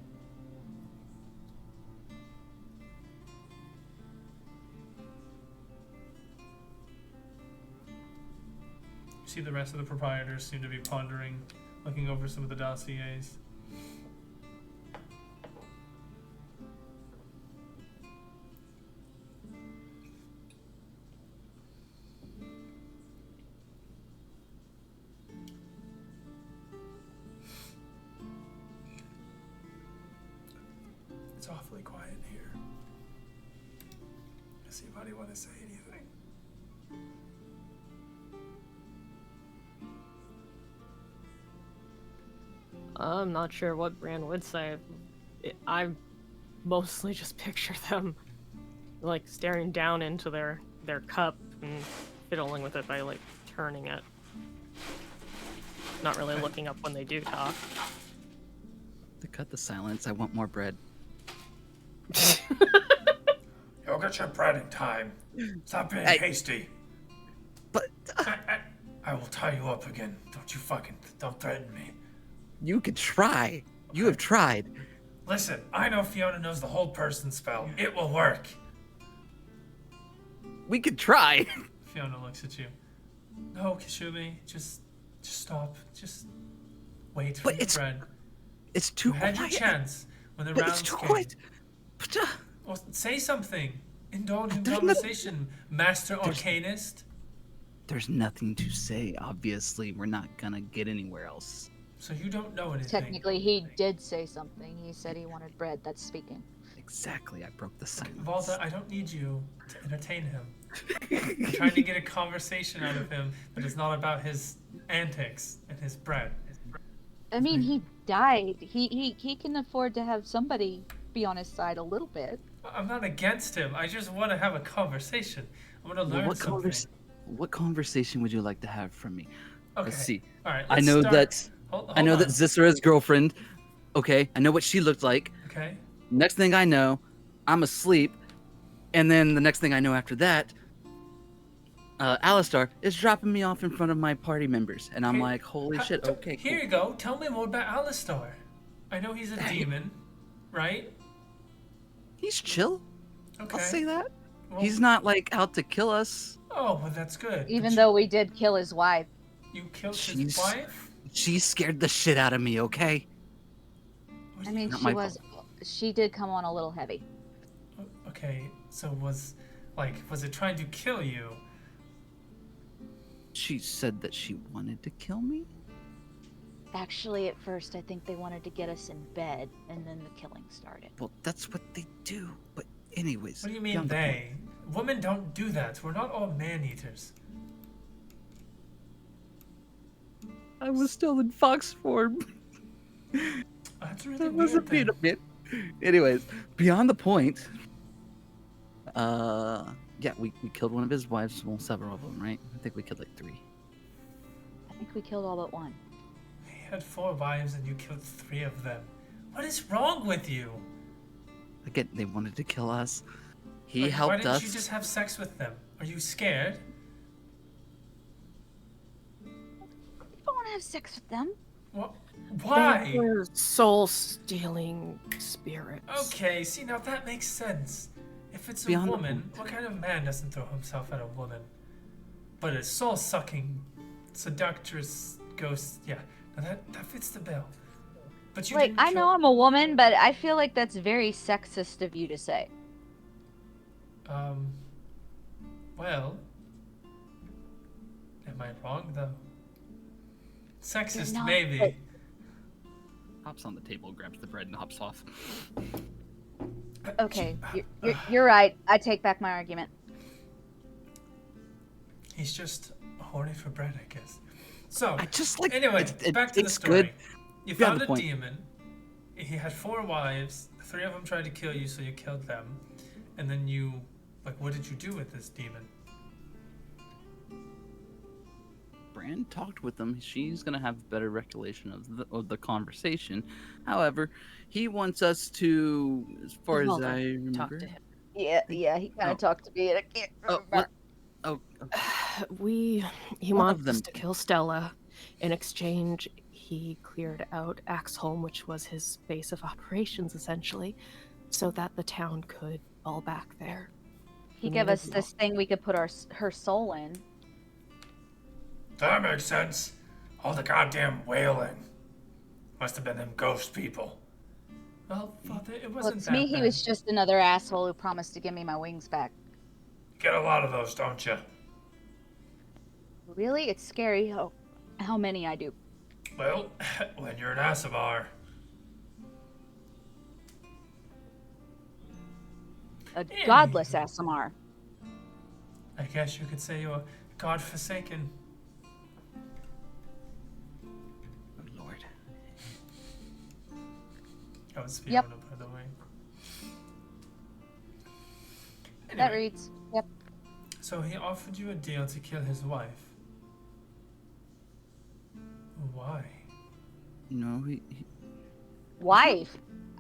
Speaker 1: You see the rest of the proprietors seem to be pondering, looking over some of the dossiers. It's awfully quiet in here. Does anybody want to say anything?
Speaker 2: I'm not sure what Bran would say. I mostly just picture them like staring down into their cup and fiddling with it by like turning it. Not really looking up when they do talk.
Speaker 4: To cut the silence, I want more bread.
Speaker 1: You'll get your bread in time. Stop being
Speaker 4: Hey.
Speaker 1: hasty.
Speaker 4: But
Speaker 1: I will tie you up again. Don't threaten me.
Speaker 4: you could try. You have tried.
Speaker 1: Listen, I know Fiona knows the hold person spell. It will work.
Speaker 4: We could try.
Speaker 1: Fiona looks at you. No, Kishumi, just stop. Just wait for
Speaker 4: But
Speaker 1: your
Speaker 4: it's
Speaker 1: bread.
Speaker 4: It's too
Speaker 1: You had your
Speaker 4: quiet.
Speaker 1: chance when the
Speaker 4: But
Speaker 1: rounds
Speaker 4: it's too
Speaker 1: came.
Speaker 4: quiet. But,
Speaker 1: Well, say something. Indulge in
Speaker 4: There's
Speaker 1: conversation, Master Arcanist.
Speaker 4: there's nothing to say. Obviously, we're not gonna get anywhere else.
Speaker 1: So you don't know anything.
Speaker 3: Technically, he did say something. He said he wanted bread. That's speaking.
Speaker 4: Exactly. I broke the silence.
Speaker 1: Volta, I don't need you to entertain him. I'm trying to get a conversation out of him that is not about his antics and his bread.
Speaker 3: I mean, he died. He can afford to have somebody be on his side a little bit.
Speaker 1: I'm not against him. I just want to have a conversation. I want to learn something.
Speaker 4: What conversation would you like to have from me?
Speaker 1: Okay.
Speaker 4: Let's see.
Speaker 1: All right.
Speaker 4: I
Speaker 1: let's
Speaker 4: know
Speaker 1: start.
Speaker 4: that
Speaker 1: Hold
Speaker 4: I know
Speaker 1: on.
Speaker 4: that Zisra's girlfriend. Okay, I know what she looked like.
Speaker 1: Okay.
Speaker 4: Next thing I know, I'm asleep, and then the next thing I know after that, Alistar is dropping me off in front of my party members, and I'm
Speaker 1: Okay.
Speaker 4: like, holy shit, okay,
Speaker 1: Here
Speaker 4: cool.
Speaker 1: you go. Tell me more about Alistar. I know he's a demon, right?
Speaker 4: He's chill.
Speaker 1: Okay.
Speaker 4: I'll say that.
Speaker 1: Well,
Speaker 4: He's not like out to kill us.
Speaker 1: Oh, well, that's good.
Speaker 3: Even
Speaker 1: But
Speaker 3: though we did kill his wife.
Speaker 1: you killed his
Speaker 4: She's-
Speaker 1: wife.
Speaker 4: She scared the shit out of me, okay?
Speaker 1: What
Speaker 3: I
Speaker 1: do
Speaker 3: mean,
Speaker 4: Not
Speaker 3: she
Speaker 4: my
Speaker 3: was. She did come on a little heavy.
Speaker 1: Okay, so was it trying to kill you?
Speaker 4: She said that she wanted to kill me?
Speaker 3: Actually, at first, I think they wanted to get us in bed, and then the killing started.
Speaker 4: Well, that's what they do. But anyways.
Speaker 1: What do you mean
Speaker 4: beyond the point.
Speaker 1: they? Women don't do that. We're not all man-eaters.
Speaker 4: I was still in fox form.
Speaker 1: That's really
Speaker 4: That
Speaker 1: weird.
Speaker 4: wasn't being
Speaker 1: Then.
Speaker 4: a bit. Anyways, beyond the point. Yeah, we killed one of his wives. Well, several of them, right? I think we killed like 3.
Speaker 3: I think we killed all but one.
Speaker 1: He had 4 wives and you killed 3 of them. What is wrong with you?
Speaker 4: Again, they wanted to kill us. He
Speaker 1: Why
Speaker 4: helped
Speaker 1: didn't
Speaker 4: us.
Speaker 1: you just have sex with them? Are you scared?
Speaker 3: I don't want to have sex with them.
Speaker 1: What? Why?
Speaker 2: They were soul-stealing spirits.
Speaker 1: Okay, see now that makes sense. If it's a
Speaker 4: Beyond the
Speaker 1: woman,
Speaker 4: point.
Speaker 1: what kind of man doesn't throw himself at a woman? But a soul-sucking, seductress ghost, yeah, now that fits the bill. But you
Speaker 3: Like,
Speaker 1: didn't
Speaker 3: I know
Speaker 1: kill-
Speaker 3: I'm a woman, but I feel like that's very sexist of you to say.
Speaker 1: Well, am I wrong though? Sexist,
Speaker 3: not,
Speaker 1: maybe.
Speaker 3: but-
Speaker 4: Hops on the table, grabs the bread, and hops off.
Speaker 3: Okay, you're right. I take back my argument.
Speaker 1: He's just horny for bread, I guess. So,
Speaker 4: I just like.
Speaker 1: anyway, back to the
Speaker 4: it's
Speaker 1: story.
Speaker 4: good.
Speaker 1: You
Speaker 4: Beyond
Speaker 1: found
Speaker 4: the
Speaker 1: a
Speaker 4: point.
Speaker 1: demon. He had 4 wives. 3 of them tried to kill you, so you killed them. And then you, like, what did you do with this demon?
Speaker 4: Bran talked with them. She's gonna have better recollection of the conversation. However, he wants us to, as far as
Speaker 2: Volta
Speaker 4: I
Speaker 2: Talk
Speaker 4: remember.
Speaker 2: to him.
Speaker 3: Yeah, he kind of
Speaker 4: Oh.
Speaker 3: talked to me, and I can't
Speaker 4: Oh,
Speaker 3: remember.
Speaker 4: what? Oh, okay.
Speaker 2: He
Speaker 4: One of
Speaker 2: wants
Speaker 4: them
Speaker 2: us to kill Stella. In exchange, he cleared out Axholm, which was his base of operations, essentially, so that the town could fall back there.
Speaker 3: He gave us this thing we could put her soul in.
Speaker 1: That makes sense. All the goddamn wailing. Must have been them ghost people. Well, Father, it
Speaker 3: Well,
Speaker 1: wasn't
Speaker 3: to
Speaker 1: that
Speaker 3: me, he
Speaker 1: bad.
Speaker 3: was just another asshole who promised to give me my wings back.
Speaker 1: Get a lot of those, don't you?
Speaker 3: Really? It's scary how many I do.
Speaker 1: Well, when you're an Icespire.
Speaker 3: A godless
Speaker 1: Anyway.
Speaker 3: ASMR.
Speaker 1: I guess you could say you're God-forsaken.
Speaker 4: Oh, Lord.
Speaker 1: That was
Speaker 3: Yep.
Speaker 1: Fiona, by the way.
Speaker 3: That
Speaker 1: Anyway,
Speaker 3: reads. Yep.
Speaker 1: so he offered you a deal to kill his wife. Why?
Speaker 4: No,
Speaker 3: Wife.
Speaker 4: he's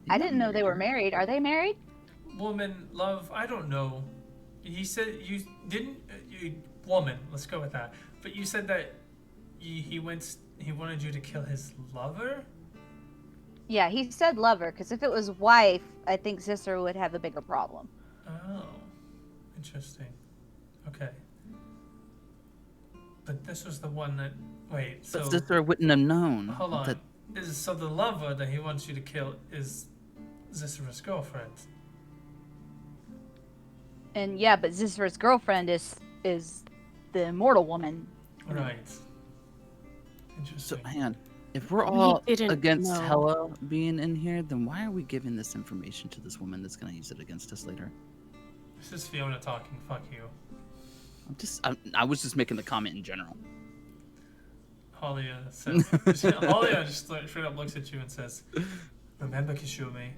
Speaker 3: I
Speaker 4: not
Speaker 3: didn't know they were
Speaker 4: married.
Speaker 3: married. Are they married?
Speaker 1: Woman, love, I don't know. He said you didn't. Woman, let's go with that. But you said that he wanted you to kill his lover.
Speaker 3: Yeah, he said lover, because if it was wife, I think sister would have a bigger problem.
Speaker 1: Oh, interesting. Okay. But this was the one that. Wait, so
Speaker 4: But sister wouldn't have known.
Speaker 1: hold on.
Speaker 4: That,
Speaker 1: So the lover that he wants you to kill is Zisra's girlfriend.
Speaker 3: And yeah, but Zisra's girlfriend is the immortal woman.
Speaker 1: Right.
Speaker 4: so
Speaker 1: Interesting.
Speaker 4: hang on. If we're
Speaker 2: We
Speaker 4: all
Speaker 2: didn't
Speaker 4: against
Speaker 2: know.
Speaker 4: Hella being in here, then why are we giving this information to this woman that's gonna use it against us later?
Speaker 1: This is Fiona talking. Fuck you.
Speaker 4: I was just making the comment in general.
Speaker 1: Halia says. Halia just straight up looks at you and says, "Remember, Kishumi,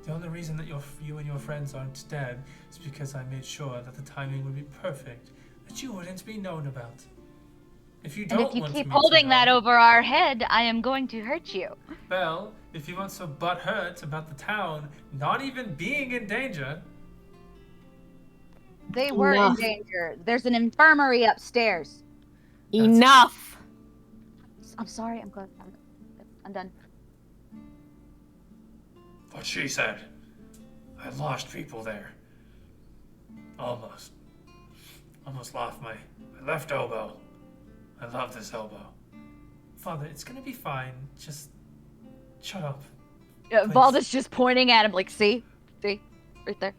Speaker 1: the only reason that you and your friends aren't dead is because I made sure that the timing would be perfect, that you wouldn't be known about. If you don't
Speaker 3: And if you
Speaker 1: want
Speaker 3: keep
Speaker 1: me
Speaker 3: holding
Speaker 1: to
Speaker 3: that
Speaker 1: know,
Speaker 3: over our head, I am going to hurt you.
Speaker 1: well, if you want so butthurt about the town not even being in danger,
Speaker 3: They were
Speaker 2: Enough.
Speaker 3: in danger. There's an infirmary upstairs.
Speaker 2: Enough.
Speaker 3: I'm sorry. I'm good. I'm done.
Speaker 1: what she said, I lost people there. Almost lost my left elbow. I love this elbow. Father, it's gonna be fine. Just shut up. Please.
Speaker 3: Balda's just pointing at him like, see, right there.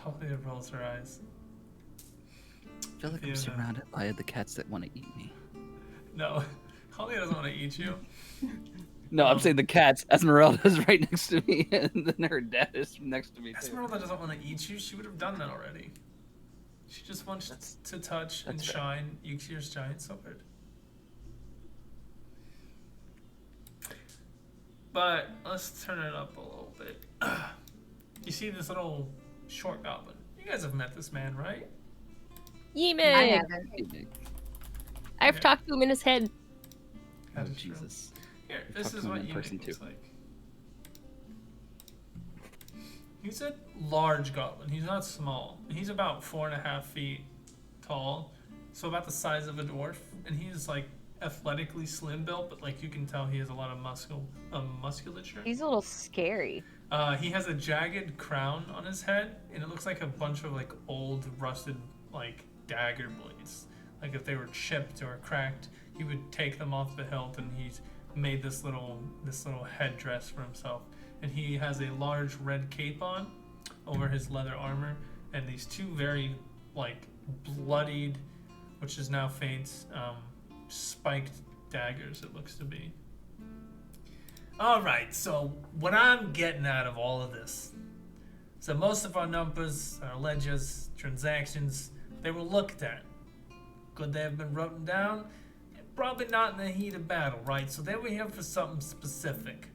Speaker 1: Halia rolls her eyes.
Speaker 4: I feel like I'm
Speaker 1: Fiona.
Speaker 4: surrounded by the cats that want to eat me.
Speaker 1: No, Halia doesn't want to eat you.
Speaker 4: No, I'm saying the cats. Esmeralda's right next to me, and then her dad is next to me too.
Speaker 1: Esmeralda doesn't want to eat you. She would have done that already. She just wants to touch and
Speaker 4: that's fair.
Speaker 1: shine Yukir's giant sword. But let's turn it up a little bit. You see this little short goblin? You guys have met this man, right?
Speaker 3: I
Speaker 2: Yemig.
Speaker 3: haven't.
Speaker 2: I've talked to him in his head.
Speaker 4: Oh,
Speaker 1: That is true.
Speaker 4: Jesus.
Speaker 1: Here,
Speaker 4: I've
Speaker 1: this
Speaker 4: talked
Speaker 1: is
Speaker 4: to him
Speaker 1: what
Speaker 4: in
Speaker 1: you
Speaker 4: person,
Speaker 1: looks
Speaker 4: too.
Speaker 1: like. He's a large goblin. He's not small. He's about 4.5 feet tall, so about the size of a dwarf. And he's like athletically slim built, but like you can tell he has a lot of musculature.
Speaker 3: He's a little scary.
Speaker 1: He has a jagged crown on his head, and it looks like a bunch of like old rusted like dagger blades. Like if they were chipped or cracked, he would take them off the hilt, and he's made this little headdress for himself. And he has a large red cape on over his leather armor, and these two very like bloodied, which is now faint, spiked daggers. It looks to be. All right, so what I'm getting out of all of this, so most of our numbers, our ledgers, transactions, they were looked at. Could they have been written down? Probably not in the heat of battle, right? So they were here for something specific.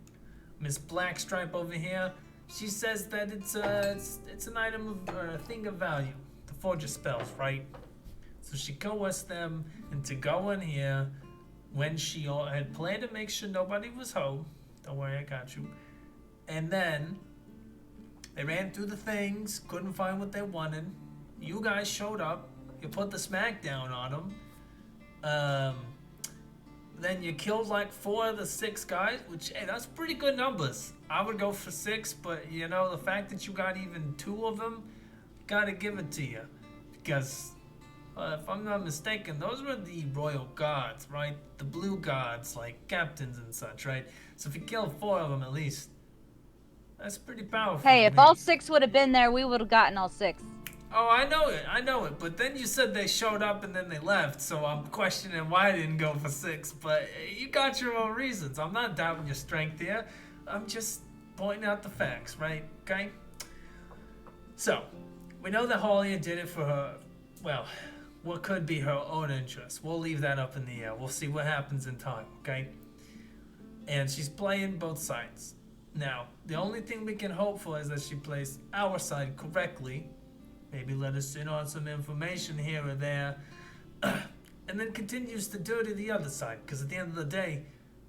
Speaker 1: Miss Blackstripe over here, she says that it's an item of or a thing of value to forge your spells, right? So she coerced them into going here when she had planned to make sure nobody was home. Don't worry, I got you. And then they ran through the things, couldn't find what they wanted. You guys showed up. You put the smack down on them. Then you killed like 4 of the 6 guys, which, hey, that's pretty good numbers. I would go for 6, but you know, the fact that you got even 2 of them, gotta give it to you. Because, if I'm not mistaken, those were the royal guards, right? The blue guards, like captains and such, right? So if you killed 4 of them at least, that's pretty powerful.
Speaker 3: Hey,
Speaker 1: to
Speaker 3: if
Speaker 1: me.
Speaker 3: all 6 would have been there, we would have gotten all 6.
Speaker 1: Oh, I know it. But then you said they showed up and then they left, so I'm questioning why I didn't go for 6. But you got your own reasons. I'm not doubting your strength here. I'm just pointing out the facts, right? Okay? So, we know that Holly did it for her, well, what could be her own interest. We'll leave that up in the air. We'll see what happens in time, okay? And she's playing both sides. Now, the only thing we can hope for is that she plays our side correctly. Maybe let us in on some information here or there. And then continues to dirty the other side. Because at the end of the day,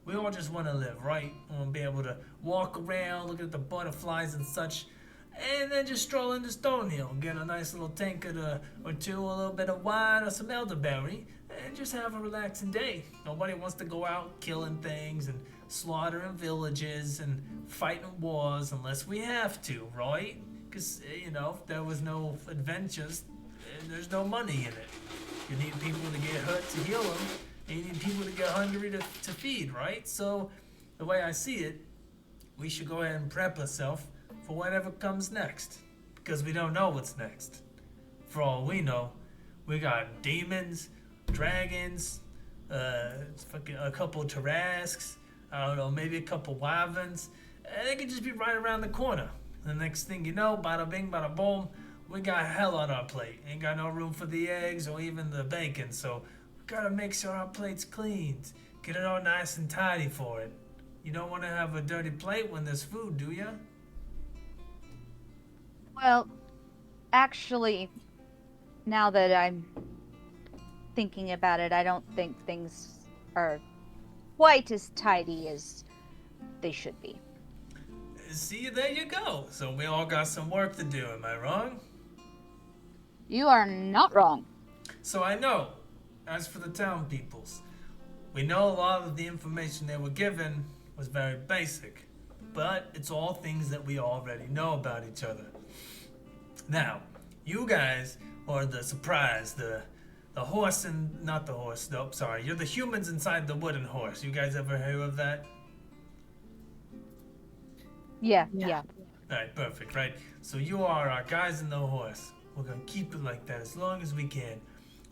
Speaker 1: we all just want to live, right? We want to be able to walk around, look at the butterflies and such. And then just stroll into Stonehill and get a nice little tankard or two, a little bit of wine or some elderberry, and just have a relaxing day. Nobody wants to go out killing things and slaughtering villages and fighting wars unless we have to, right? Because, if there was no adventures, there's no money in it. You need people to get hurt to heal them, and you need people to get hungry to feed, right? So, the way I see it, we should go ahead and prep ourselves for whatever comes next, because we don't know what's next. For all we know, we got demons, dragons, a couple of Tarrasques, I don't know, maybe a couple wyverns, and they could just be right around the corner. The next thing you know, bada bing, bada boom, we got hell on our plate. Ain't got no room for the eggs or even the bacon, so we gotta make sure our plate's cleaned. Get it all nice and tidy for it. You don't want to have a dirty plate when there's food, do ya?
Speaker 3: Well, actually, now that I'm thinking about it, I don't think things are quite as tidy as they should be.
Speaker 1: See, there you go. So we all got some work to do, am I wrong?
Speaker 3: You are not wrong.
Speaker 1: So I know, as for the town peoples, we know a lot of the information they were given was very basic, but it's all things that we already know about each other. Now, you guys are the surprise, the horse and, not the horse, nope, sorry, you're the humans inside the wooden horse. You guys ever hear of that?
Speaker 3: Yeah.
Speaker 1: Alright, perfect, right? So you are our guys in the horse. We're gonna keep it like that as long as we can.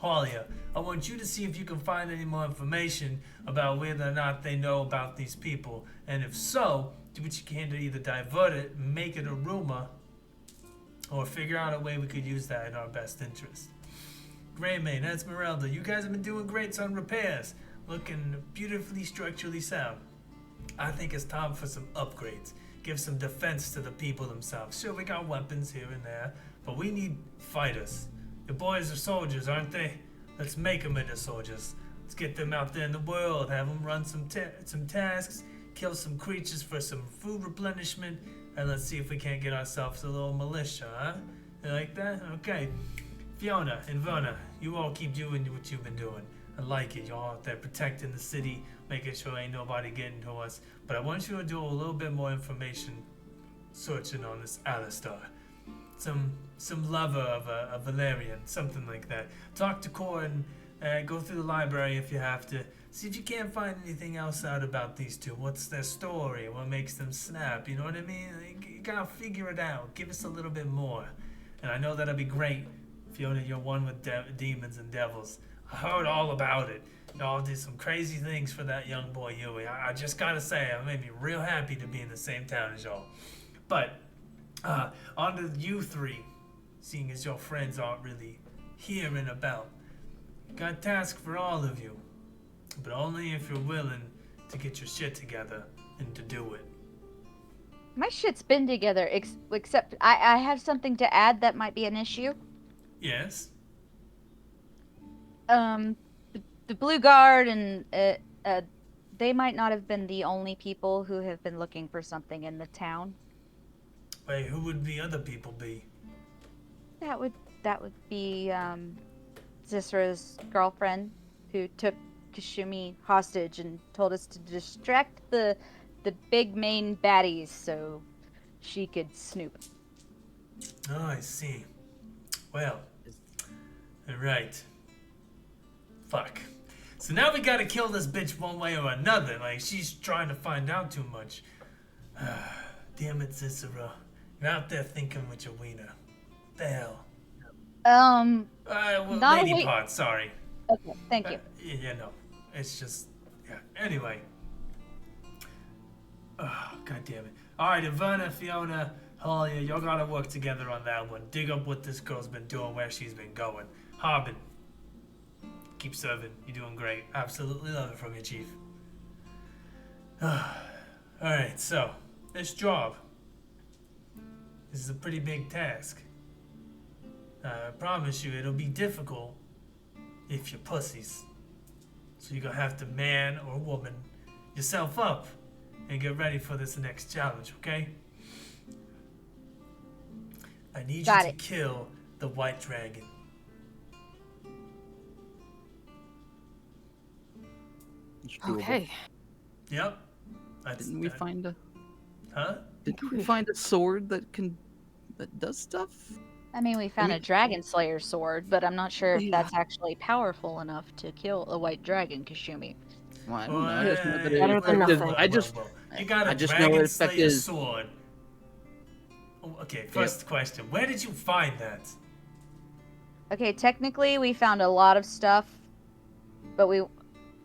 Speaker 1: Halia, I want you to see if you can find any more information about whether or not they know about these people. And if so, do what you can to either divert it, make it a rumor, or figure out a way we could use that in our best interest. Greymane, Esmeralda, you guys have been doing great on repairs. Looking beautifully structurally sound. I think it's time for some upgrades. Give some defense to the people themselves. Sure, we got weapons here and there, but we need fighters. The boys are soldiers, aren't they? Let's make them into soldiers. Let's get them out there in the world, have them run some tasks, kill some creatures for some food replenishment, and let's see if we can't get ourselves a little militia, huh? You like that? Okay. Fiona and Verna, you all keep doing what you've been doing. I like it. You're all out there protecting the city, making sure ain't nobody getting to us. But I want you to do a little bit more information searching on this Icespire. Some lover of a Valerian, something like that. Talk to Corin, go through the library if you have to. See if you can't find anything else out about these two. What's their story? What makes them snap? You know what I mean? You gotta figure it out. Give us a little bit more. And I know that'll be great. Fiona, you're one with demons and devils. I heard all about it. Y'all did some crazy things for that young boy Yui. I just gotta say, it made me real happy to be in the same town as y'all. But, on to you three, seeing as your friends aren't really here and about. Got a task for all of you, but only if you're willing to get your shit together and to do it.
Speaker 3: My shit's been together, except I have something to add that might be an issue.
Speaker 1: Yes?
Speaker 3: The Blue Guard and they might not have been the only people who have been looking for something in the town.
Speaker 1: Wait, who would the other people be?
Speaker 3: That would be Zisra's girlfriend, who took Kashumi hostage and told us to distract the big main baddies so she could snoop.
Speaker 1: Oh, I see. Well, right. Fuck. So now we gotta kill this bitch one way or another. Like, she's trying to find out too much. Damn it, Cicero. You're out there thinking with your wiener. The hell? Well,
Speaker 3: not
Speaker 1: lady
Speaker 3: a wait-
Speaker 1: part, sorry.
Speaker 3: Okay, thank you.
Speaker 1: Yeah, no. It's just, yeah. Anyway. Oh, God damn it. Alright, Ivana, Fiona, Oh yeah, y'all gotta work together on that one. Dig up what this girl's been doing, where she's been going. Harbin, keep serving. You're doing great. Absolutely love it from you, Chief. Alright, so, this job. This is a pretty big task. I promise you it'll be difficult if you're pussies. So you're gonna have to man or woman yourself up and get ready for this next challenge, okay? I need
Speaker 3: Got
Speaker 1: you
Speaker 3: it.
Speaker 1: to kill the white dragon.
Speaker 4: It's doable.
Speaker 2: Okay.
Speaker 1: Yep.
Speaker 4: Didn't we find a
Speaker 1: Huh?
Speaker 4: Didn't we find a sword that does stuff?
Speaker 3: I mean, we found a dragon slayer sword, but I'm not sure if
Speaker 4: Yeah.
Speaker 3: that's actually powerful enough to kill a white dragon, Kashumi.
Speaker 4: Well, I don't know. I just know that
Speaker 2: Better than
Speaker 4: effective.
Speaker 2: nothing.
Speaker 1: You got a
Speaker 4: I just know
Speaker 1: dragon
Speaker 4: it
Speaker 1: slayer
Speaker 4: effective.
Speaker 1: sword. Oh, okay, first question. Where did you find that?
Speaker 3: Okay, technically we found a lot of stuff, but we
Speaker 1: I'm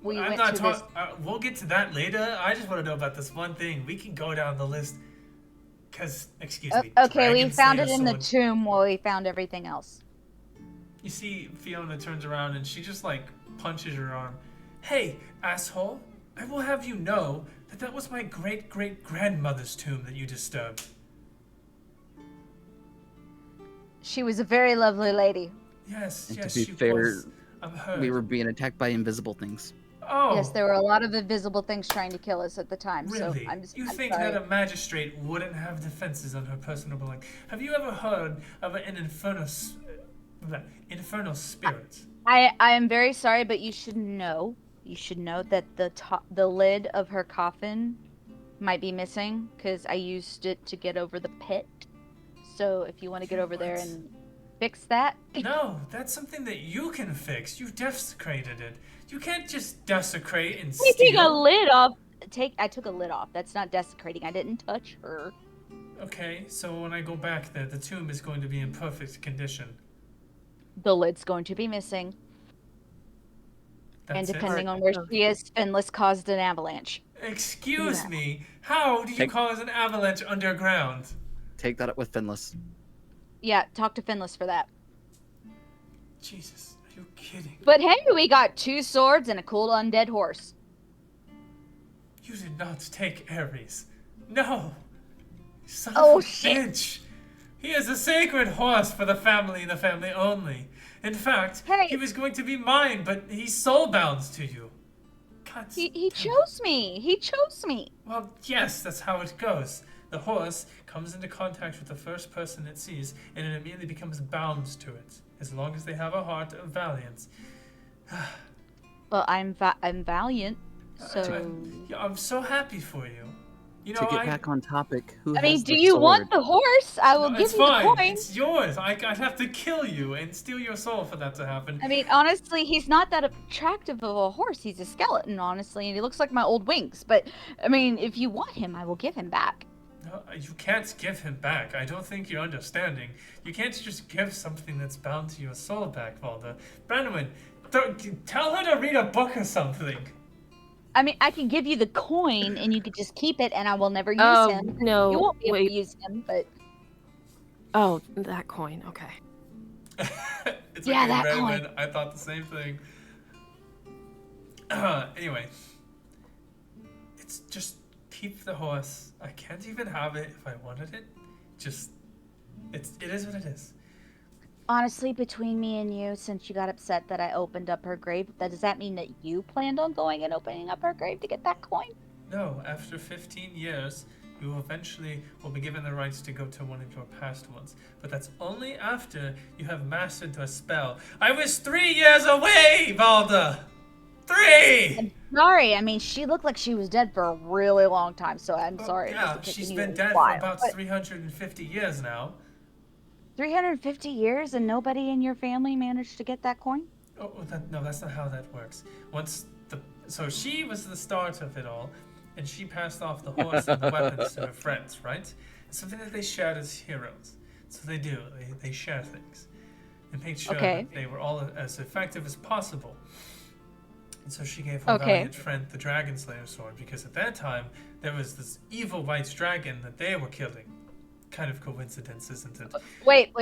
Speaker 3: went
Speaker 1: not
Speaker 3: to this.
Speaker 1: talking. We'll get to that later. I just want to know about this one thing. We can go down the list. Cause, excuse me.
Speaker 3: Okay, we
Speaker 1: dragon
Speaker 3: found
Speaker 1: slayer
Speaker 3: it in the
Speaker 1: sword.
Speaker 3: tomb while we found everything else.
Speaker 1: You see, Fiona turns around and she just like punches your arm. Hey, asshole! I will have you know that that was my great-great-grandmother's tomb that you disturbed.
Speaker 3: She was a very lovely lady.
Speaker 1: Yes,
Speaker 4: And
Speaker 1: yes,
Speaker 4: to be
Speaker 1: she
Speaker 4: fair,
Speaker 1: was. I've heard.
Speaker 4: we were being attacked by invisible things.
Speaker 1: Oh.
Speaker 3: Yes, there were a lot of invisible things trying to kill us at the time.
Speaker 1: Really?
Speaker 3: So I'm
Speaker 1: think
Speaker 3: sorry.
Speaker 1: that a magistrate wouldn't have defenses on her personal belongings? Have you ever heard of an infernal spirit?
Speaker 3: I am very sorry, but you should know. You should know that the lid of her coffin might be missing because I used it to get over the pit. So if you want to get over there
Speaker 1: What?
Speaker 3: and fix that,
Speaker 1: No, that's something that you can fix. You desecrated it. You can't just desecrate and
Speaker 3: taking a
Speaker 1: steal.
Speaker 3: lid off. I took a lid off. That's not desecrating. I didn't touch her.
Speaker 1: Okay, so when I go back there, the tomb is going to be in perfect condition.
Speaker 3: The lid's going to be missing, and
Speaker 1: That's it?
Speaker 3: depending on where she is, Finless caused an avalanche.
Speaker 1: Excuse
Speaker 3: Yeah.
Speaker 1: me. How do you
Speaker 4: Take-
Speaker 1: cause an avalanche underground?
Speaker 4: Take that up with Finless.
Speaker 3: Yeah, talk to Finless for that.
Speaker 1: Jesus, are you kidding?
Speaker 3: But hey, we got 2 swords and a cool undead horse.
Speaker 1: You did not take Ares. No. Son
Speaker 3: Oh,
Speaker 1: of a
Speaker 3: shit.
Speaker 1: bitch. He is a sacred horse for the family and the family only. In fact,
Speaker 3: Hey.
Speaker 1: he was going to be mine, but he's soulbound to you. God
Speaker 3: He
Speaker 1: damn it.
Speaker 3: chose me. He chose me.
Speaker 1: Well, yes, that's how it goes. The horse comes into contact with the first person it sees, and it immediately becomes bound to it, as long as they have a heart of valiance.
Speaker 3: Well, I'm valiant, so.
Speaker 1: I'm so happy for you. You know,
Speaker 4: To get back on topic, who
Speaker 3: I mean,
Speaker 4: has
Speaker 3: do
Speaker 4: the
Speaker 3: you
Speaker 4: sword?
Speaker 3: want the horse? I will
Speaker 1: No,
Speaker 3: give
Speaker 1: it's
Speaker 3: you
Speaker 1: fine.
Speaker 3: the coin.
Speaker 1: It's yours. I'd have to kill you and steal your soul for that to happen.
Speaker 3: I mean, honestly, he's not that attractive of a horse. He's a skeleton, honestly, and he looks like my old wings. But, I mean, if you want him, I will give him back.
Speaker 1: No, you can't give him back. I don't think you're understanding. You can't just give something that's bound to your soul back, Valda. Branwyn, tell her to read a book or something.
Speaker 3: I mean, I can give you the coin, and you could just keep it, and I will never use him.
Speaker 2: No,
Speaker 3: You won't be able
Speaker 2: wait.
Speaker 3: to use him, but
Speaker 2: Oh, that coin. Okay.
Speaker 1: It's
Speaker 3: Yeah,
Speaker 1: okay,
Speaker 3: that
Speaker 1: Branwyn.
Speaker 3: coin.
Speaker 1: I thought the same thing. Anyway. It's just keep the horse. I can't even have it if I wanted it. Just, it is what it is.
Speaker 3: honestly, between me and you, since you got upset that I opened up her grave, does that mean that you planned on going and opening up her grave to get that coin?
Speaker 1: No, after 15 years, you eventually will be given the rights to go to one of your past ones. But that's only after you have mastered a spell. I was 3 years away, Valda! 3!
Speaker 3: I'm sorry. I mean, she looked like she was dead for a really long time, so I'm
Speaker 1: Well,
Speaker 3: sorry.
Speaker 1: Yeah,
Speaker 3: It's
Speaker 1: she's
Speaker 3: taken
Speaker 1: been
Speaker 3: you a
Speaker 1: dead for
Speaker 3: while,
Speaker 1: about
Speaker 3: but
Speaker 1: 350 years now.
Speaker 3: 350 years and nobody in your family managed to get that coin?
Speaker 1: Oh, no, that's not how that works. So she was the start of it all, and she passed off the horse and the weapons to her friends, right? It's something that they shared as heroes. So they do. They share things and make sure
Speaker 3: Okay.
Speaker 1: that they were all as effective as possible. And so she gave her
Speaker 3: Okay.
Speaker 1: valiant friend the Dragon Slayer sword, because at that time there was this evil white dragon that they were killing. kind of coincidence, isn't it?
Speaker 3: Wait.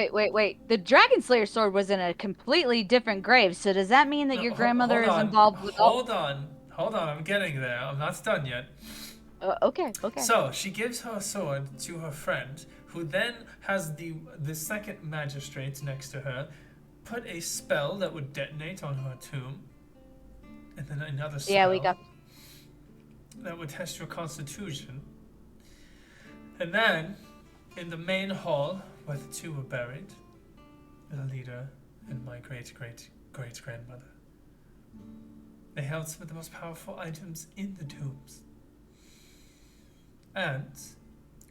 Speaker 3: The Dragon Slayer sword was in a completely different grave, so does that mean that
Speaker 1: No,
Speaker 3: your grandmother
Speaker 1: hold
Speaker 3: is
Speaker 1: on,
Speaker 3: involved with all...
Speaker 1: hold on, I'm getting there. I'm not done yet.
Speaker 3: Okay.
Speaker 1: So she gives her sword to her friend, who then has the second magistrate next to her put a spell that would detonate on her tomb, and then another spell
Speaker 3: Yeah, we got...
Speaker 1: that would test your constitution. And then, in the main hall where the two were buried, the leader and my great-great-great-grandmother, they held some of the most powerful items in the tombs. And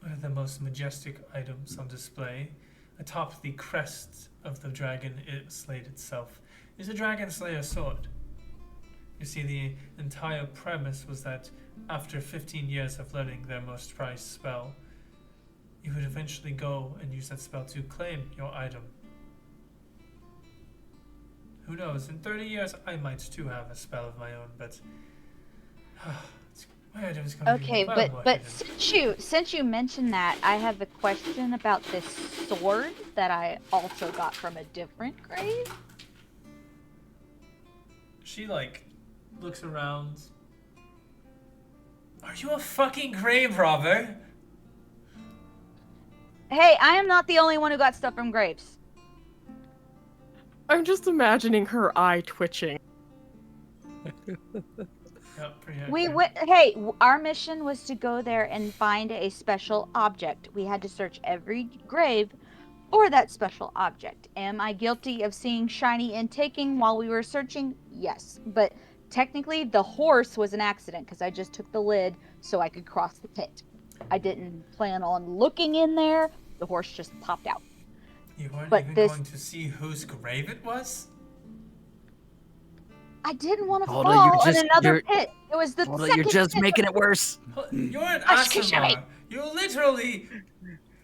Speaker 1: one of the most majestic items on display, atop the crest of the dragon slate itself, is a Dragon Slayer sword. You see, the entire premise was that after 15 years of learning their most prized spell, you would eventually go and use that spell to claim your item. Who knows, in 30 years I might too have a spell of my own, but my item is going to
Speaker 3: Okay,
Speaker 1: be far more
Speaker 3: but
Speaker 1: hidden.
Speaker 3: since you mentioned that, I have a question about this sword that I also got from a different grave.
Speaker 1: She looks around. Are you a fucking grave robber?
Speaker 3: Hey, I am not the only one who got stuff from graves.
Speaker 2: I'm just imagining her eye twitching.
Speaker 1: Yep, pretty
Speaker 3: We
Speaker 1: accurate.
Speaker 3: went. Hey, our mission was to go there and find a special object. We had to search every grave for that special object. Am I guilty of seeing shiny and taking while we were searching? Yes, but technically the horse was an accident because I just took the lid so I could cross the pit. I didn't plan on looking in there. The horse just popped out.
Speaker 1: You weren't
Speaker 3: But
Speaker 1: even
Speaker 3: this-
Speaker 1: going to see whose grave it was?
Speaker 3: I didn't want to
Speaker 4: Hold
Speaker 3: fall
Speaker 4: on,
Speaker 3: in another pit. It was the
Speaker 4: Hold on,
Speaker 3: second
Speaker 4: you're just
Speaker 3: pit.
Speaker 4: making it worse.
Speaker 1: You're an
Speaker 3: Hush, hush, hush.
Speaker 1: Icespire. You literally...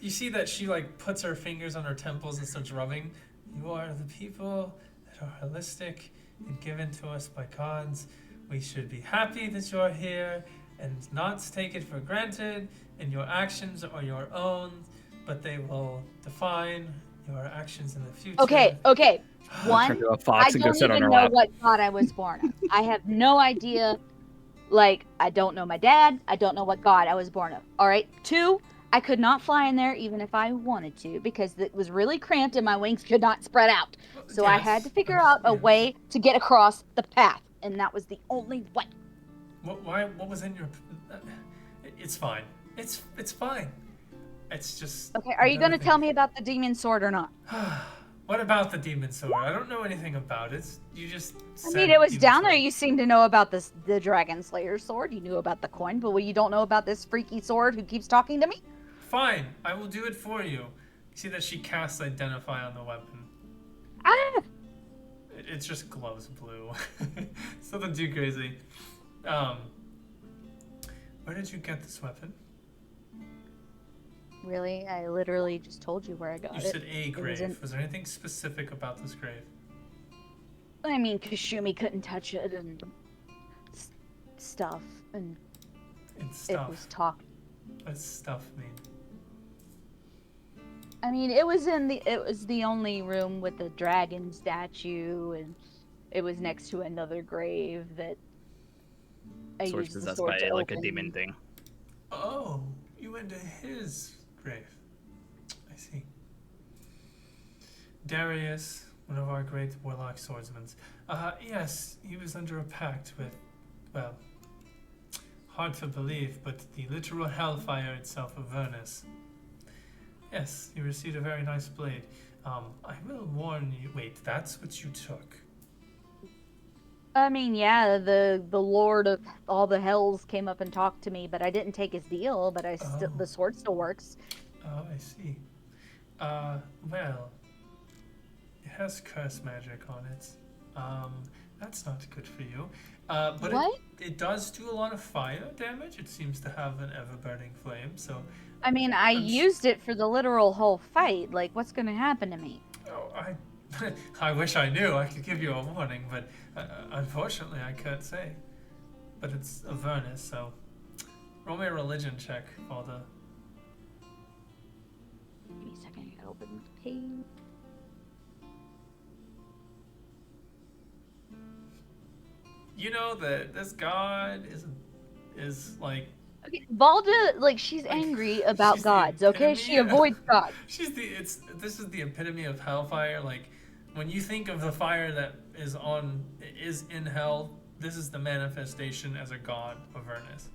Speaker 1: You see that she puts her fingers on her temples and starts rubbing? You are the people that are holistic and given to us by gods. We should be happy that you're here and not take it for granted, and your actions are your own, but they will define your actions in the future.
Speaker 3: Okay.
Speaker 4: Turn
Speaker 3: One,
Speaker 4: to a
Speaker 3: I
Speaker 4: fox and go
Speaker 3: don't
Speaker 4: sit on
Speaker 3: even
Speaker 4: her
Speaker 3: know
Speaker 4: lap.
Speaker 3: what god I was born of. I have no idea. I don't know my dad. I don't know what god I was born of. All right. Two, I could not fly in there even if I wanted to because it was really cramped and my wings could not spread out. So I had to figure out a way to get across the path, and that was the only way.
Speaker 1: What was in your... It's fine. It's fine. It's just...
Speaker 3: Okay, are you going to
Speaker 1: another
Speaker 3: tell me about the demon sword or not?
Speaker 1: thing. What about the demon sword? I don't know anything about it. You just
Speaker 3: I
Speaker 1: said
Speaker 3: mean, it was
Speaker 1: demon
Speaker 3: down there.
Speaker 1: sword.
Speaker 3: You seem to know about the Dragon Slayer sword. You knew about the coin, but what you don't know about this freaky sword who keeps talking to me?
Speaker 1: Fine, I will do it for you. You see that she casts Identify on the weapon.
Speaker 3: Ah!
Speaker 1: It just glows blue. It's nothing too crazy. Where did you get this weapon?
Speaker 3: Really? I literally just told you where I got
Speaker 1: You
Speaker 3: it.
Speaker 1: said a
Speaker 3: was
Speaker 1: grave.
Speaker 3: in-
Speaker 1: Was there anything specific about this grave?
Speaker 3: I mean, Kashumi couldn't touch it and stuff, and
Speaker 1: It's stuff.
Speaker 3: it was talk.
Speaker 1: What's stuff mean?
Speaker 3: I mean, it was the only room with the dragon statue, and it was next to another grave that I
Speaker 4: Source
Speaker 3: used the
Speaker 4: possessed
Speaker 3: sword
Speaker 4: by
Speaker 3: to
Speaker 4: like a
Speaker 3: open.
Speaker 4: demon thing.
Speaker 1: Oh, you went to his grave. I see. Darius, one of our great warlock swordsmen. Yes, he was under a pact with, well, hard to believe, but the literal hellfire itself, Avernus. Yes, he received a very nice blade. I will warn you. Wait, that's what you took.
Speaker 3: I mean, yeah, the Lord of all the hells came up and talked to me, but I didn't take his deal. But
Speaker 1: Oh.
Speaker 3: the sword still works.
Speaker 1: Oh, I see. Well, it has curse magic on it. That's not good for you. But
Speaker 3: What?
Speaker 1: it does do a lot of fire damage. It seems to have an ever-burning flame, so...
Speaker 3: I mean, I
Speaker 1: I'm s-
Speaker 3: used it for the literal whole fight. Like, what's gonna happen to me?
Speaker 1: Oh, I wish I knew. I could give you a warning, but unfortunately I can't say. But it's Avernus, so... Roll me a religion check for the...
Speaker 3: open the page.
Speaker 1: You know that this god is like
Speaker 3: Okay, Valda, like, she's angry about
Speaker 1: she's the
Speaker 3: gods, okay? She
Speaker 1: epitome of-
Speaker 3: avoids gods.
Speaker 1: this is the epitome of hellfire. Like when you think of the fire that is in hell, this is the manifestation as a god of Avernus,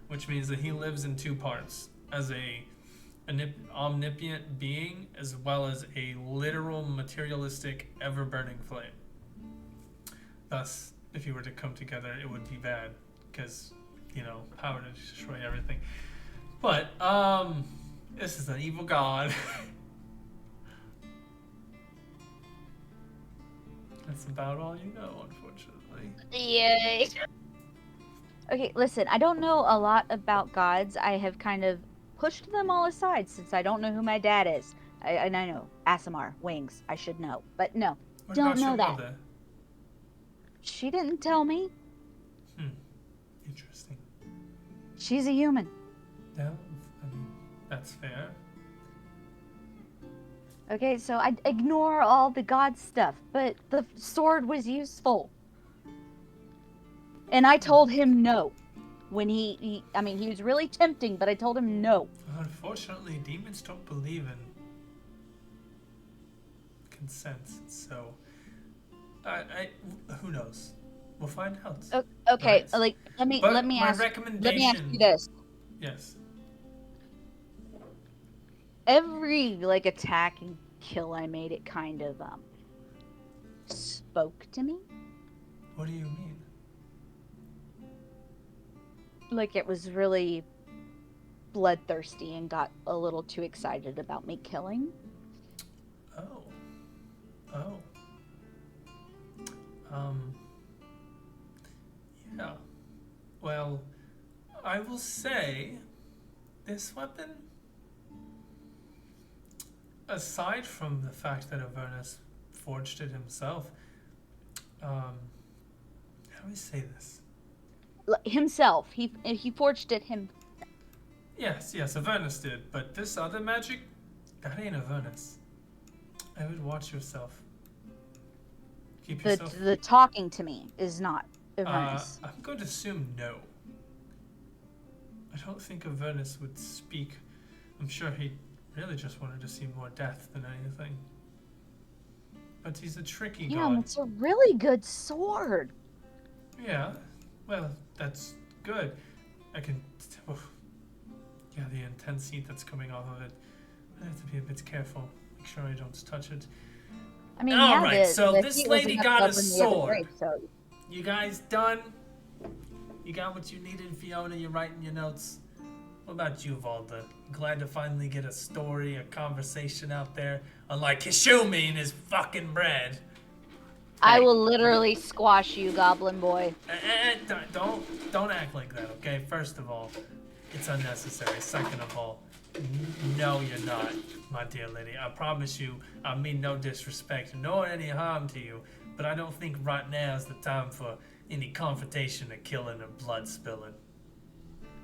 Speaker 1: which means that he lives in two parts as an omnipotent being as well as a literal materialistic ever burning flame. Thus, if you were to come together, it would be bad because, you know, power to destroy everything. But this is an evil god. That's about all you know, unfortunately.
Speaker 3: Yay. Okay, listen, I don't know a lot about gods. I have kind of pushed them all aside since I don't know who my dad is. And I know, Asimar, wings, I should know. But no,
Speaker 1: What
Speaker 3: don't
Speaker 1: about your
Speaker 3: know that.
Speaker 1: mother?
Speaker 3: She didn't tell me.
Speaker 1: Interesting.
Speaker 3: She's a human.
Speaker 1: Yeah, I mean, that's fair.
Speaker 3: Okay, so I ignore all the god stuff, but the sword was useful. And I told him no. When he was really tempting, but I told him no.
Speaker 1: Unfortunately, demons don't believe in consent, so who knows? We'll find out.
Speaker 3: Okay,
Speaker 1: Right.
Speaker 3: like let me
Speaker 1: But my
Speaker 3: ask
Speaker 1: recommendation.
Speaker 3: you this.
Speaker 1: Yes.
Speaker 3: Every like attack and kill I made, it kind of spoke to me.
Speaker 1: What do you mean?
Speaker 3: Like it was really bloodthirsty and got a little too excited about me killing.
Speaker 1: Oh. Oh. Yeah. Well, I will say this weapon, aside from the fact that Avernus forged it himself, how do we say this?
Speaker 3: Himself, he forged it him.
Speaker 1: Yes, Avernus did, but this other magic, that ain't Avernus. I would watch yourself. Keep yourself.
Speaker 3: The talking to me is not Avernus.
Speaker 1: I'm going to assume no. I don't think Avernus would speak. I'm sure he really just wanted to see more death than anything. But he's a tricky
Speaker 3: Damn,
Speaker 1: god.
Speaker 3: it's a really good sword.
Speaker 1: Yeah, well, that's good. I can. Yeah, the intense heat that's coming off of it. I have to be a bit careful. Make sure I don't touch it.
Speaker 3: I mean,
Speaker 1: All
Speaker 3: yeah,
Speaker 1: right,
Speaker 3: the
Speaker 1: so
Speaker 3: heat
Speaker 1: this
Speaker 3: was
Speaker 1: lady
Speaker 3: enough
Speaker 1: got
Speaker 3: to
Speaker 1: a
Speaker 3: open the other
Speaker 1: sword.
Speaker 3: grave, so
Speaker 1: You guys done? You got what you needed, Fiona? You're writing your notes. What about you, Valda? Glad to finally get a story, a conversation out there, unlike Hishumi and his fucking bread.
Speaker 3: I will literally squash you, Goblin Boy.
Speaker 1: Don't act like that, okay? First of all, it's unnecessary. Second of all, no, you're not, my dear lady. I promise you, I mean no disrespect, nor any harm to you, but I don't think right now is the time for any confrontation or killing or blood spilling.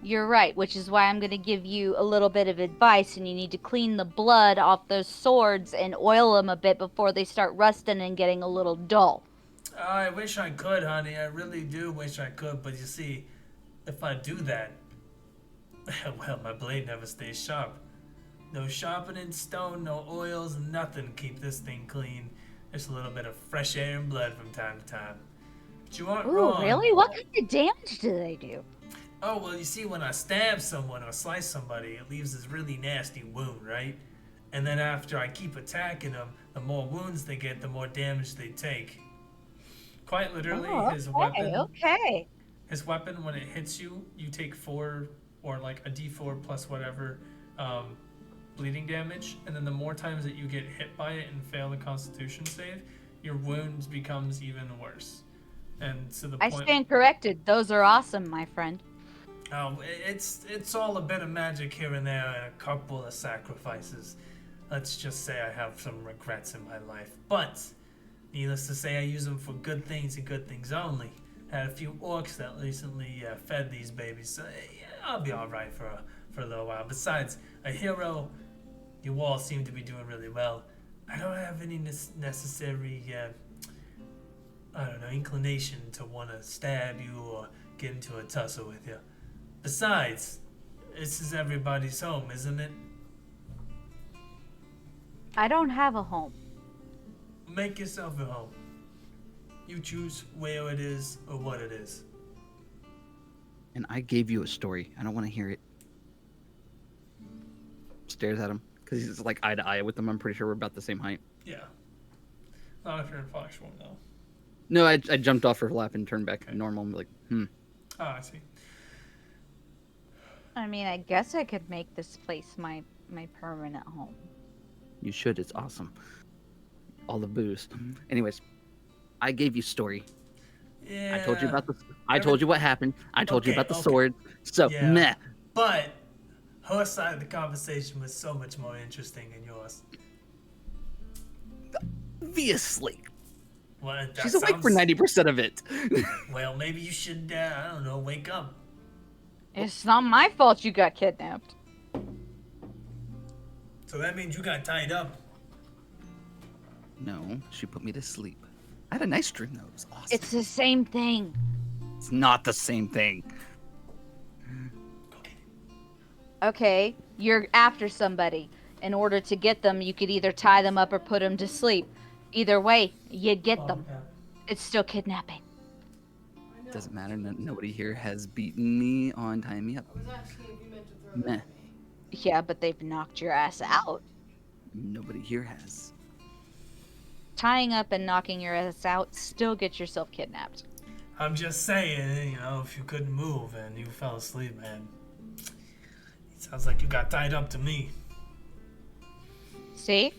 Speaker 3: You're right, which is why I'm going to give you a little bit of advice, and you need to clean the blood off those swords and oil them a bit before they start rusting and getting a little dull.
Speaker 1: I wish I could, honey. I really do wish I could, but you see, if I do that, well, my blade never stays sharp. No sharpening stone, no oils, nothing keep this thing clean. Just a little bit of fresh air and blood from time to time. But you aren't
Speaker 3: Ooh,
Speaker 1: wrong.
Speaker 3: really? What kind of damage do they do?
Speaker 1: Oh, well, you see, when I stab someone or slice somebody, it leaves this really nasty wound, right? And then after I keep attacking them, the more wounds they get, the more damage they take. Quite literally, his weapon...
Speaker 3: Okay.
Speaker 1: His weapon, when it hits you, you take 4 or like a d4 plus whatever bleeding damage, and then the more times that you get hit by it and fail the Constitution save, your wound becomes even worse. And to the
Speaker 3: I
Speaker 1: point.
Speaker 3: stand corrected. Those are awesome, my friend.
Speaker 1: It's all a bit of magic here and there, and a couple of sacrifices. Let's just say I have some regrets in my life, but needless to say, I use them for good things and good things only. Had a few orcs that recently fed these babies, so yeah, I'll be all right for a little while. Besides, a hero, you all seem to be doing really well. I don't have any necessary, I don't know, inclination to want to stab you or get into a tussle with you. Besides, this is everybody's home, isn't it?
Speaker 3: I don't have a home.
Speaker 1: Make yourself at home. You choose where it is or what it is.
Speaker 4: And I gave you a story. I don't want to hear it. Stares at him because he's like eye to eye with him. I'm pretty sure we're about the same height.
Speaker 1: Yeah. Not if you're in fox form, though.
Speaker 4: No, I jumped off her lap and turned back normal. I'm like,
Speaker 1: Oh, I see.
Speaker 3: I mean, I guess I could make this place my permanent home.
Speaker 4: you should. It's awesome. All the booze. Anyways, I gave you story.
Speaker 1: Yeah.
Speaker 4: I told you about the. I told you what happened. I told you
Speaker 1: Okay,
Speaker 4: about the
Speaker 1: okay.
Speaker 4: sword. So
Speaker 1: Yeah.
Speaker 4: meh.
Speaker 1: But her side of the conversation was so much more interesting than yours.
Speaker 4: Obviously,
Speaker 1: Well, that
Speaker 4: she's awake for
Speaker 1: sounds-
Speaker 4: 90% of it.
Speaker 1: Well, maybe you should, I don't know, wake up.
Speaker 3: It's not my fault you got kidnapped.
Speaker 1: So that means you got tied up.
Speaker 4: No, she put me to sleep. I had a nice dream though. It was awesome.
Speaker 3: It's the same thing.
Speaker 4: It's not the same thing.
Speaker 1: Go get it.
Speaker 3: Okay, you're after somebody. In order to get them, you could either tie them up or put them to sleep. Either way, you get them.
Speaker 1: Yeah.
Speaker 3: It's still kidnapping.
Speaker 5: I know.
Speaker 4: Doesn't matter. Nobody here has beaten me on tying me up.
Speaker 5: I was asking if you meant to throw that
Speaker 4: Meh.
Speaker 5: at me.
Speaker 3: Yeah, but they've knocked your ass out.
Speaker 4: Nobody here has.
Speaker 3: Tying up and knocking your ass out still gets yourself kidnapped.
Speaker 1: I'm just saying, you know, if you couldn't move and you fell asleep, man. It sounds like you got tied up to me.
Speaker 3: See?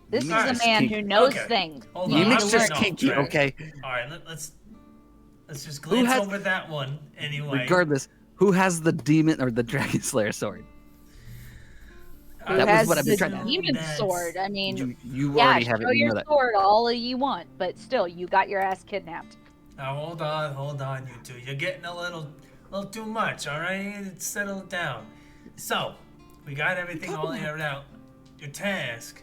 Speaker 3: This is
Speaker 1: Nice.
Speaker 3: a man who knows
Speaker 1: Okay.
Speaker 3: things.
Speaker 1: Hold
Speaker 3: You
Speaker 1: on,
Speaker 3: need
Speaker 1: I'm
Speaker 3: to
Speaker 4: Mimics
Speaker 3: learn.
Speaker 4: just
Speaker 1: just
Speaker 4: kinky,
Speaker 1: track.
Speaker 4: okay?
Speaker 1: All right, let's just glance
Speaker 4: has-
Speaker 1: over that one anyway.
Speaker 4: Regardless, who has the demon or the dragon slayer sword?
Speaker 3: Who
Speaker 4: That was
Speaker 3: has
Speaker 4: what I've been
Speaker 3: the
Speaker 4: trying to-
Speaker 3: demon
Speaker 1: That's-
Speaker 3: sword? I mean,
Speaker 4: You
Speaker 3: yeah,
Speaker 4: already have it.
Speaker 3: show
Speaker 4: You
Speaker 3: your
Speaker 4: know that.
Speaker 3: sword all you want, but still, you got your ass kidnapped.
Speaker 1: Now hold on, you two. You're getting a little too much. All right, settle it down. So, we got everything all aired out. Your task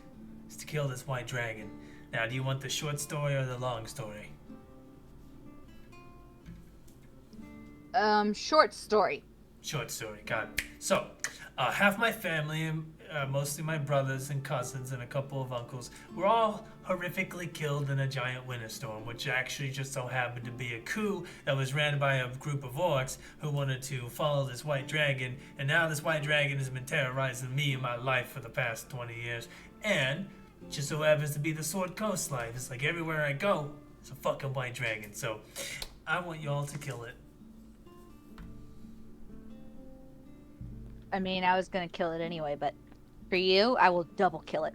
Speaker 1: is to kill this white dragon. Now, do you want the short story or the long story?
Speaker 3: Short story.
Speaker 1: Short story, got it. So, half my family, mostly my brothers and cousins and a couple of uncles, were all horrifically killed in a giant winter storm, which actually just so happened to be a coup that was ran by a group of orcs who wanted to follow this white dragon, and now this white dragon has been terrorizing me and my life for the past 20 years, and just so happens to be the Sword Coast life. It's like everywhere I go, it's a fucking white dragon, so I want you all to kill it.
Speaker 3: I mean, I was gonna kill it anyway, but for you, I will double kill it.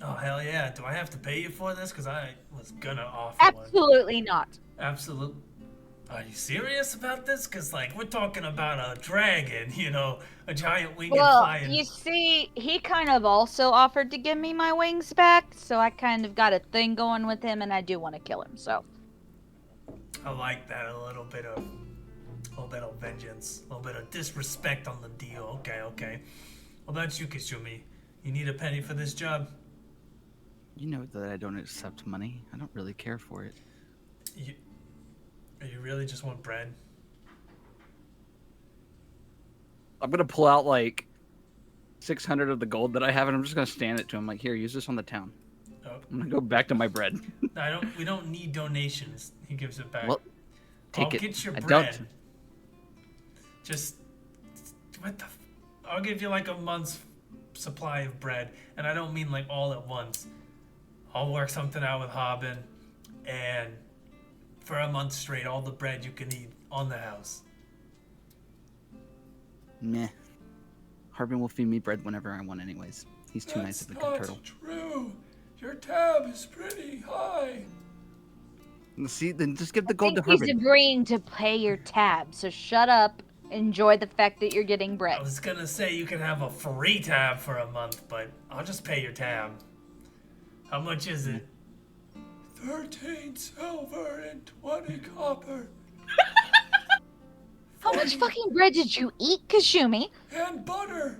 Speaker 1: Oh, hell yeah. Do I have to pay you for this? Because I was gonna offer one.
Speaker 3: Absolutely not.
Speaker 1: Absolute. Are you serious about this? Because, like, we're talking about a dragon, you know, a giant winged
Speaker 3: Well,
Speaker 1: flying.
Speaker 3: you see, he kind of also offered to give me my wings back, so I kind of got a thing going with him, and I do want to kill him. So
Speaker 1: I like that. A little bit of vengeance. A little bit of disrespect on the deal. Okay. Well, that's you, Kishumi. You need a penny for this job?
Speaker 4: You know that I don't accept money. I don't really care for it.
Speaker 1: You really just want bread?
Speaker 4: I'm gonna pull out like 600 of the gold that I have, and I'm just gonna stand it to him. Like, here, use this on the town.
Speaker 1: Oh,
Speaker 4: I'm gonna go back to my bread.
Speaker 1: we don't need donations. He gives it back.
Speaker 4: Well, take
Speaker 1: I'll
Speaker 4: it.
Speaker 1: get your
Speaker 4: I
Speaker 1: bread.
Speaker 4: don't.
Speaker 1: Just what the? I'll give you like a month's supply of bread, and I don't mean like all at once. I'll work something out with Harbin, and for a month straight, all the bread you can eat on the house.
Speaker 4: Meh. Harbin will feed me bread whenever I want, anyways. He's too nice of a good turtle.
Speaker 1: True. Your tab is pretty high.
Speaker 4: See, then just give the
Speaker 3: I
Speaker 4: gold to
Speaker 3: think he's
Speaker 4: Harbin.
Speaker 3: agreeing to pay your tab. So shut up. Enjoy the fact that you're getting
Speaker 1: I
Speaker 3: bread.
Speaker 1: was gonna say you can have a free tab for a month, but I'll just pay your tab. How much is it? 13 silver and 20 copper.
Speaker 3: How much fucking bread did you eat, Kashumi?
Speaker 1: And butter.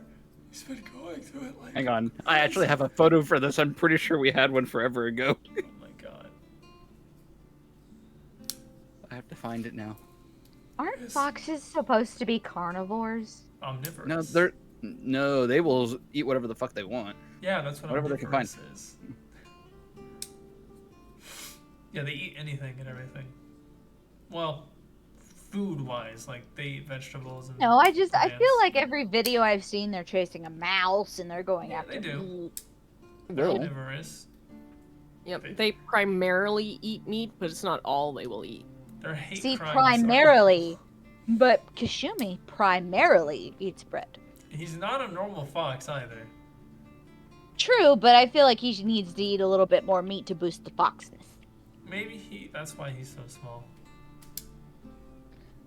Speaker 1: He's been going through it like.
Speaker 4: Hang on. I actually have a photo for this. I'm pretty sure we had one forever ago.
Speaker 1: Oh my god.
Speaker 4: I have to find it now.
Speaker 3: Aren't
Speaker 1: Yes.
Speaker 3: foxes supposed to be carnivores?
Speaker 1: Omnivorous.
Speaker 4: No, they will eat whatever the fuck they want.
Speaker 1: Yeah, that's what
Speaker 4: Whatever they can find.
Speaker 1: omnivorous is. Yeah, they eat anything and everything. Well, food-wise, like they eat vegetables and.
Speaker 3: No, I feel
Speaker 1: plants.
Speaker 3: like every video I've seen, they're chasing a mouse and they're going
Speaker 1: Yeah,
Speaker 3: after
Speaker 1: they do.
Speaker 3: meat.
Speaker 4: They're all-
Speaker 1: Omnivorous.
Speaker 2: Yep, they primarily eat meat, but it's not all they will eat.
Speaker 1: Their hate
Speaker 3: See,
Speaker 1: crimes
Speaker 3: primarily, but Kashumi primarily eats bread.
Speaker 1: He's not a normal fox either.
Speaker 3: True, but I feel like he needs to eat a little bit more meat to boost the foxness.
Speaker 1: Maybe that's why he's so small.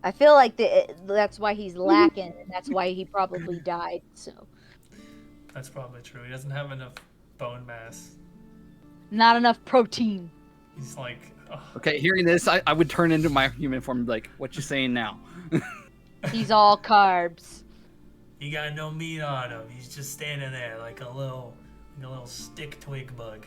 Speaker 3: I feel like that's why he's lacking, and that's why he probably died. So,
Speaker 1: That's probably true. He doesn't have enough bone mass.
Speaker 3: not enough protein.
Speaker 1: He's like, ugh.
Speaker 4: Okay, hearing this, I would turn into my human form and be like, what you saying now?
Speaker 3: He's all carbs.
Speaker 1: He got no meat on him. He's just standing there like a little stick twig bug.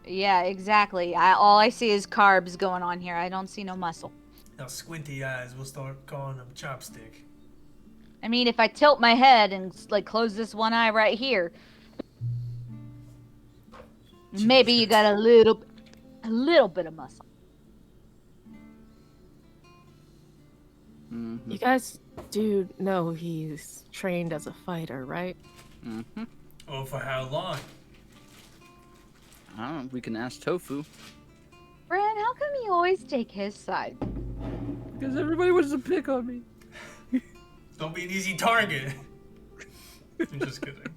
Speaker 3: Yeah, exactly. All I see is carbs going on here. I don't see no muscle.
Speaker 1: Now squinty eyes, we'll start calling him Chopstick.
Speaker 3: I mean, if I tilt my head and like close this one eye right here, maybe you got a little bit of muscle.
Speaker 4: Mm-hmm.
Speaker 2: You guys do know he's trained as a fighter, right?
Speaker 4: Mm-hmm.
Speaker 1: Oh, for how long?
Speaker 4: I don't know. We can ask Tofu.
Speaker 3: Bran, how come you always take his side?
Speaker 4: Because everybody wants to pick on me.
Speaker 1: Don't be an easy target. I'm just kidding.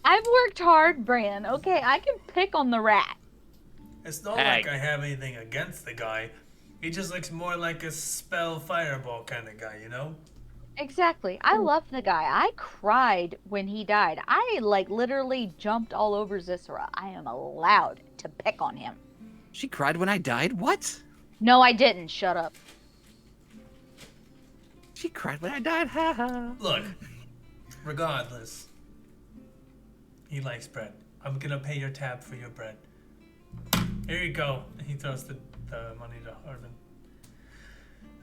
Speaker 3: I've worked hard, Bran. Okay, I can pick on the rat.
Speaker 1: It's not
Speaker 4: Hey.
Speaker 1: like I have anything against the guy. He just looks more like a spell fireball kind of guy, you know?
Speaker 3: Exactly. I love the guy. I cried when he died. I like literally jumped all over Zisra. I am allowed to pick on him.
Speaker 4: She cried when I died? What?
Speaker 3: No, I didn't. Shut up.
Speaker 4: She cried when I died? Ha ha.
Speaker 1: Look, regardless, he likes bread. I'm gonna pay your tab for your bread. Here you go. He throws the money to Harbin.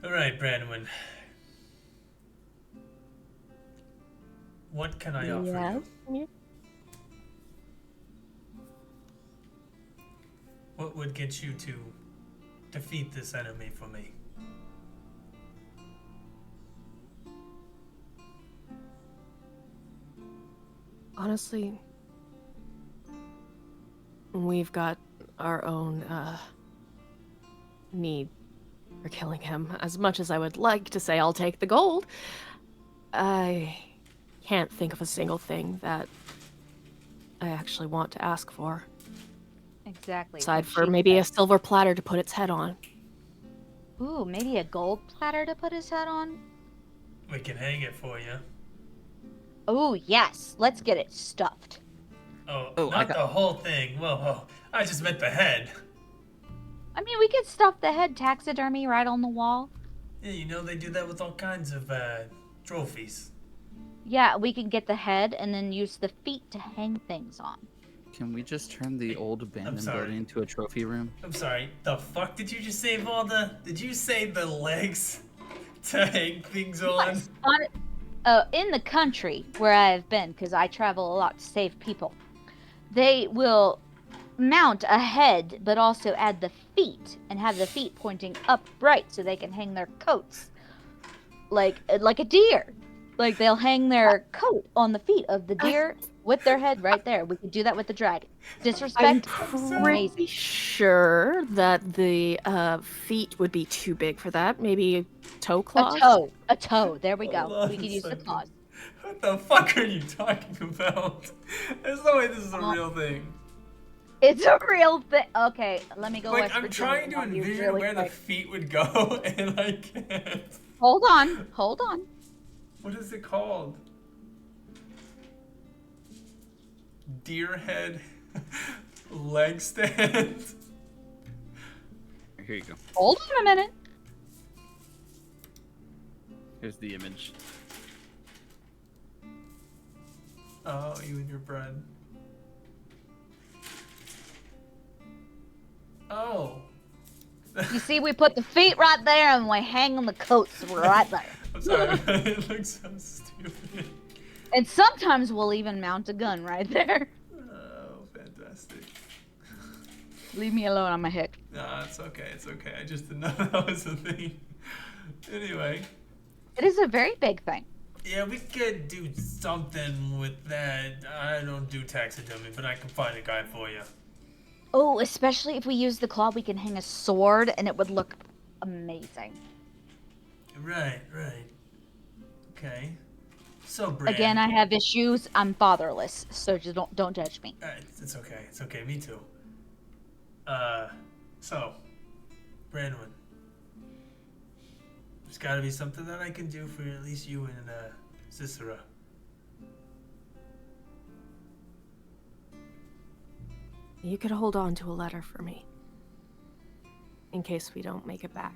Speaker 1: Alright, Branwyn. What can I offer you? What would get you to defeat this enemy for me?
Speaker 2: Honestly, we've got our own need for killing him. As much as I would like to say I'll take the gold, I can't think of a single thing that I actually want to ask for.
Speaker 3: Exactly.
Speaker 2: Aside
Speaker 3: what
Speaker 2: for
Speaker 3: she
Speaker 2: maybe a
Speaker 3: said.
Speaker 2: silver platter to put its head on.
Speaker 3: Ooh, maybe a gold platter to put his head on?
Speaker 1: We can hang it for you.
Speaker 3: Oh, yes. Let's get it stuffed.
Speaker 1: Oh, not the whole thing. Whoa, I just meant the head.
Speaker 3: I mean, we could stuff the head taxidermy right on the wall.
Speaker 1: Yeah, you know they do that with all kinds of trophies.
Speaker 3: Yeah, we could get the head and then use the feet to hang things on.
Speaker 4: Can we just turn the old abandoned
Speaker 1: sorry.
Speaker 4: building into a trophy room?
Speaker 1: I'm sorry. The fuck did you just save all the? Did you save the legs to hang things on?
Speaker 3: In the country where I have been, because I travel a lot to save people, they will mount a head, but also add the feet and have the feet pointing upright so they can hang their coats, like a deer. Like they'll hang their coat on the feet of the deer with their head right there. We could do that with the dragon.
Speaker 2: I'm
Speaker 3: Disrespect?
Speaker 2: pretty
Speaker 3: Amazing.
Speaker 2: sure that the feet would be too big for that. Maybe toe claws?
Speaker 3: A toe. There we go.
Speaker 1: Hold on
Speaker 3: We could
Speaker 1: a
Speaker 3: use the
Speaker 1: second.
Speaker 3: claws.
Speaker 1: What the fuck are you talking about? There's no way this is a real thing.
Speaker 3: It's a real thing. Okay, let me go.
Speaker 1: Like
Speaker 3: West
Speaker 1: I'm
Speaker 3: Virginia
Speaker 1: trying to
Speaker 3: on you
Speaker 1: envision
Speaker 3: really
Speaker 1: where the
Speaker 3: quick.
Speaker 1: feet would go, and I can't.
Speaker 3: Hold on.
Speaker 1: What is it called? Deer head leg stand.
Speaker 4: Here you go.
Speaker 3: Hold on a minute.
Speaker 4: Here's the image.
Speaker 1: Oh, you and your bread. Oh.
Speaker 3: You see, we put the feet right there and we hang on the coats right there.
Speaker 1: I'm sorry. It looks so stupid.
Speaker 3: And sometimes we'll even mount a gun right there.
Speaker 1: Oh, fantastic.
Speaker 3: Leave me alone, I'm a hick.
Speaker 1: Nah, it's okay. It's okay. I just didn't know that was a thing. Anyway.
Speaker 3: It is a very big thing.
Speaker 1: Yeah, we could do something with that. I don't do taxidermy, but I can find a guy for you.
Speaker 3: Oh, especially if we use the claw, we can hang a sword and it would look amazing.
Speaker 1: Right. Okay. So, Brand.
Speaker 3: Again, I have issues. I'm fatherless, so just don't judge me.
Speaker 1: It's okay. It's okay. Me too. So, Brandon. There's got to be something that I can do for at least you and Cicera.
Speaker 2: You could hold on to a letter for me. In case we don't make it back.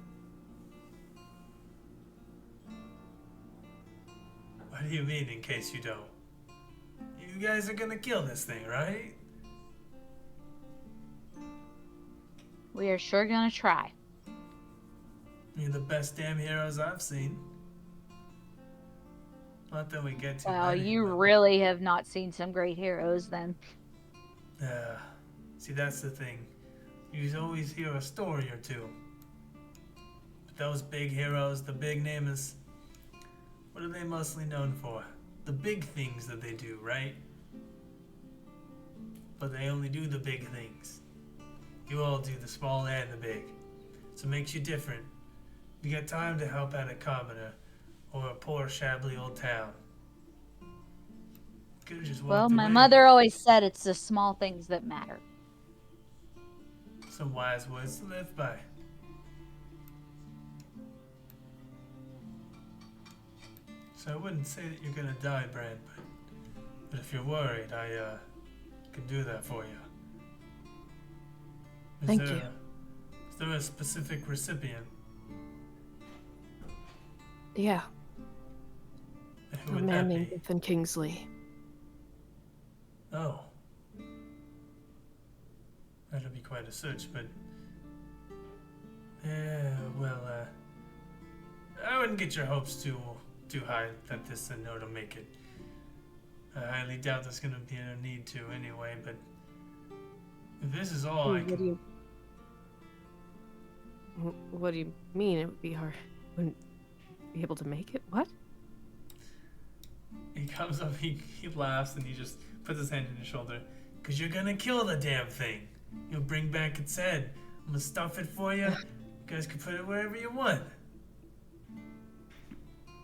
Speaker 1: What do you mean, in case you don't? You guys are gonna kill this thing, right?
Speaker 3: We are sure gonna try.
Speaker 1: You're the best damn heroes I've seen. Not that we get too
Speaker 3: Well,
Speaker 1: many,
Speaker 3: you
Speaker 1: but-
Speaker 3: really have not seen some great heroes then.
Speaker 1: See, that's the thing. You always hear a story or two. But those big heroes, the big namers, what are they mostly known for? The big things that they do, right? But they only do the big things. You all do the small and the big. So it makes you different. You got time to help out a commoner or a poor, shabbily old town. Could've just walked
Speaker 3: Well, my
Speaker 1: away.
Speaker 3: mother always said it's the small things that matter.
Speaker 1: Some wise words to live by. So I wouldn't say that you're gonna die, Brand, but if you're worried, I can do that for you.
Speaker 2: Thank you.
Speaker 1: Is there a specific recipient?
Speaker 2: Yeah,
Speaker 1: And who
Speaker 2: a
Speaker 1: would
Speaker 2: man
Speaker 1: that
Speaker 2: named
Speaker 1: be?
Speaker 2: Ethan Kingsley.
Speaker 1: Oh. That'll be quite a search, but... I wouldn't get your hopes too high that this note will make it. I highly doubt there's gonna be no need to anyway, but... If this is all I can...
Speaker 2: What do you mean it would be hard? Wouldn't be able to make it? What?
Speaker 1: He comes up, he laughs, and he just puts his hand on your shoulder. Cause you're gonna kill the damn thing. You'll bring back its head. I'm gonna stuff it for you. You guys can put it wherever you want.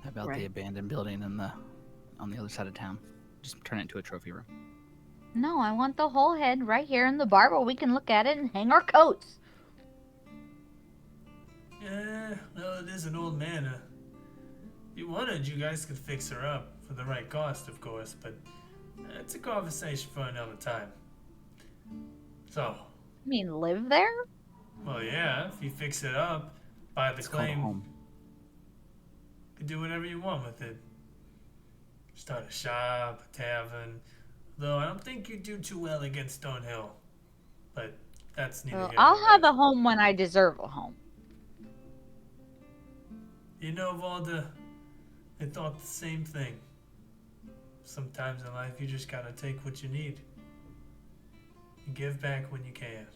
Speaker 4: How about the
Speaker 2: Right.
Speaker 4: abandoned building on the other side of town? Just turn it into a trophy room.
Speaker 3: No, I want the whole head right here in the bar where we can look at it and hang our coats.
Speaker 1: Yeah, well, it is an old man. If you wanted, you guys could fix her up for the right cost, of course, but it's a conversation for another time. So,
Speaker 3: I mean, live there?
Speaker 1: well, yeah, if you fix it up, buy the
Speaker 4: It's called a
Speaker 1: claim,
Speaker 4: home.
Speaker 1: you can do whatever you want with it. Start a shop, a tavern. Though I don't think you do too well against Stonehill. But that's neither
Speaker 3: Well,
Speaker 1: here nor
Speaker 3: I'll have
Speaker 1: there.
Speaker 3: a home when I deserve a home.
Speaker 1: You know, Valda, I thought the same thing. Sometimes in life you just gotta take what you need. And give back when you can.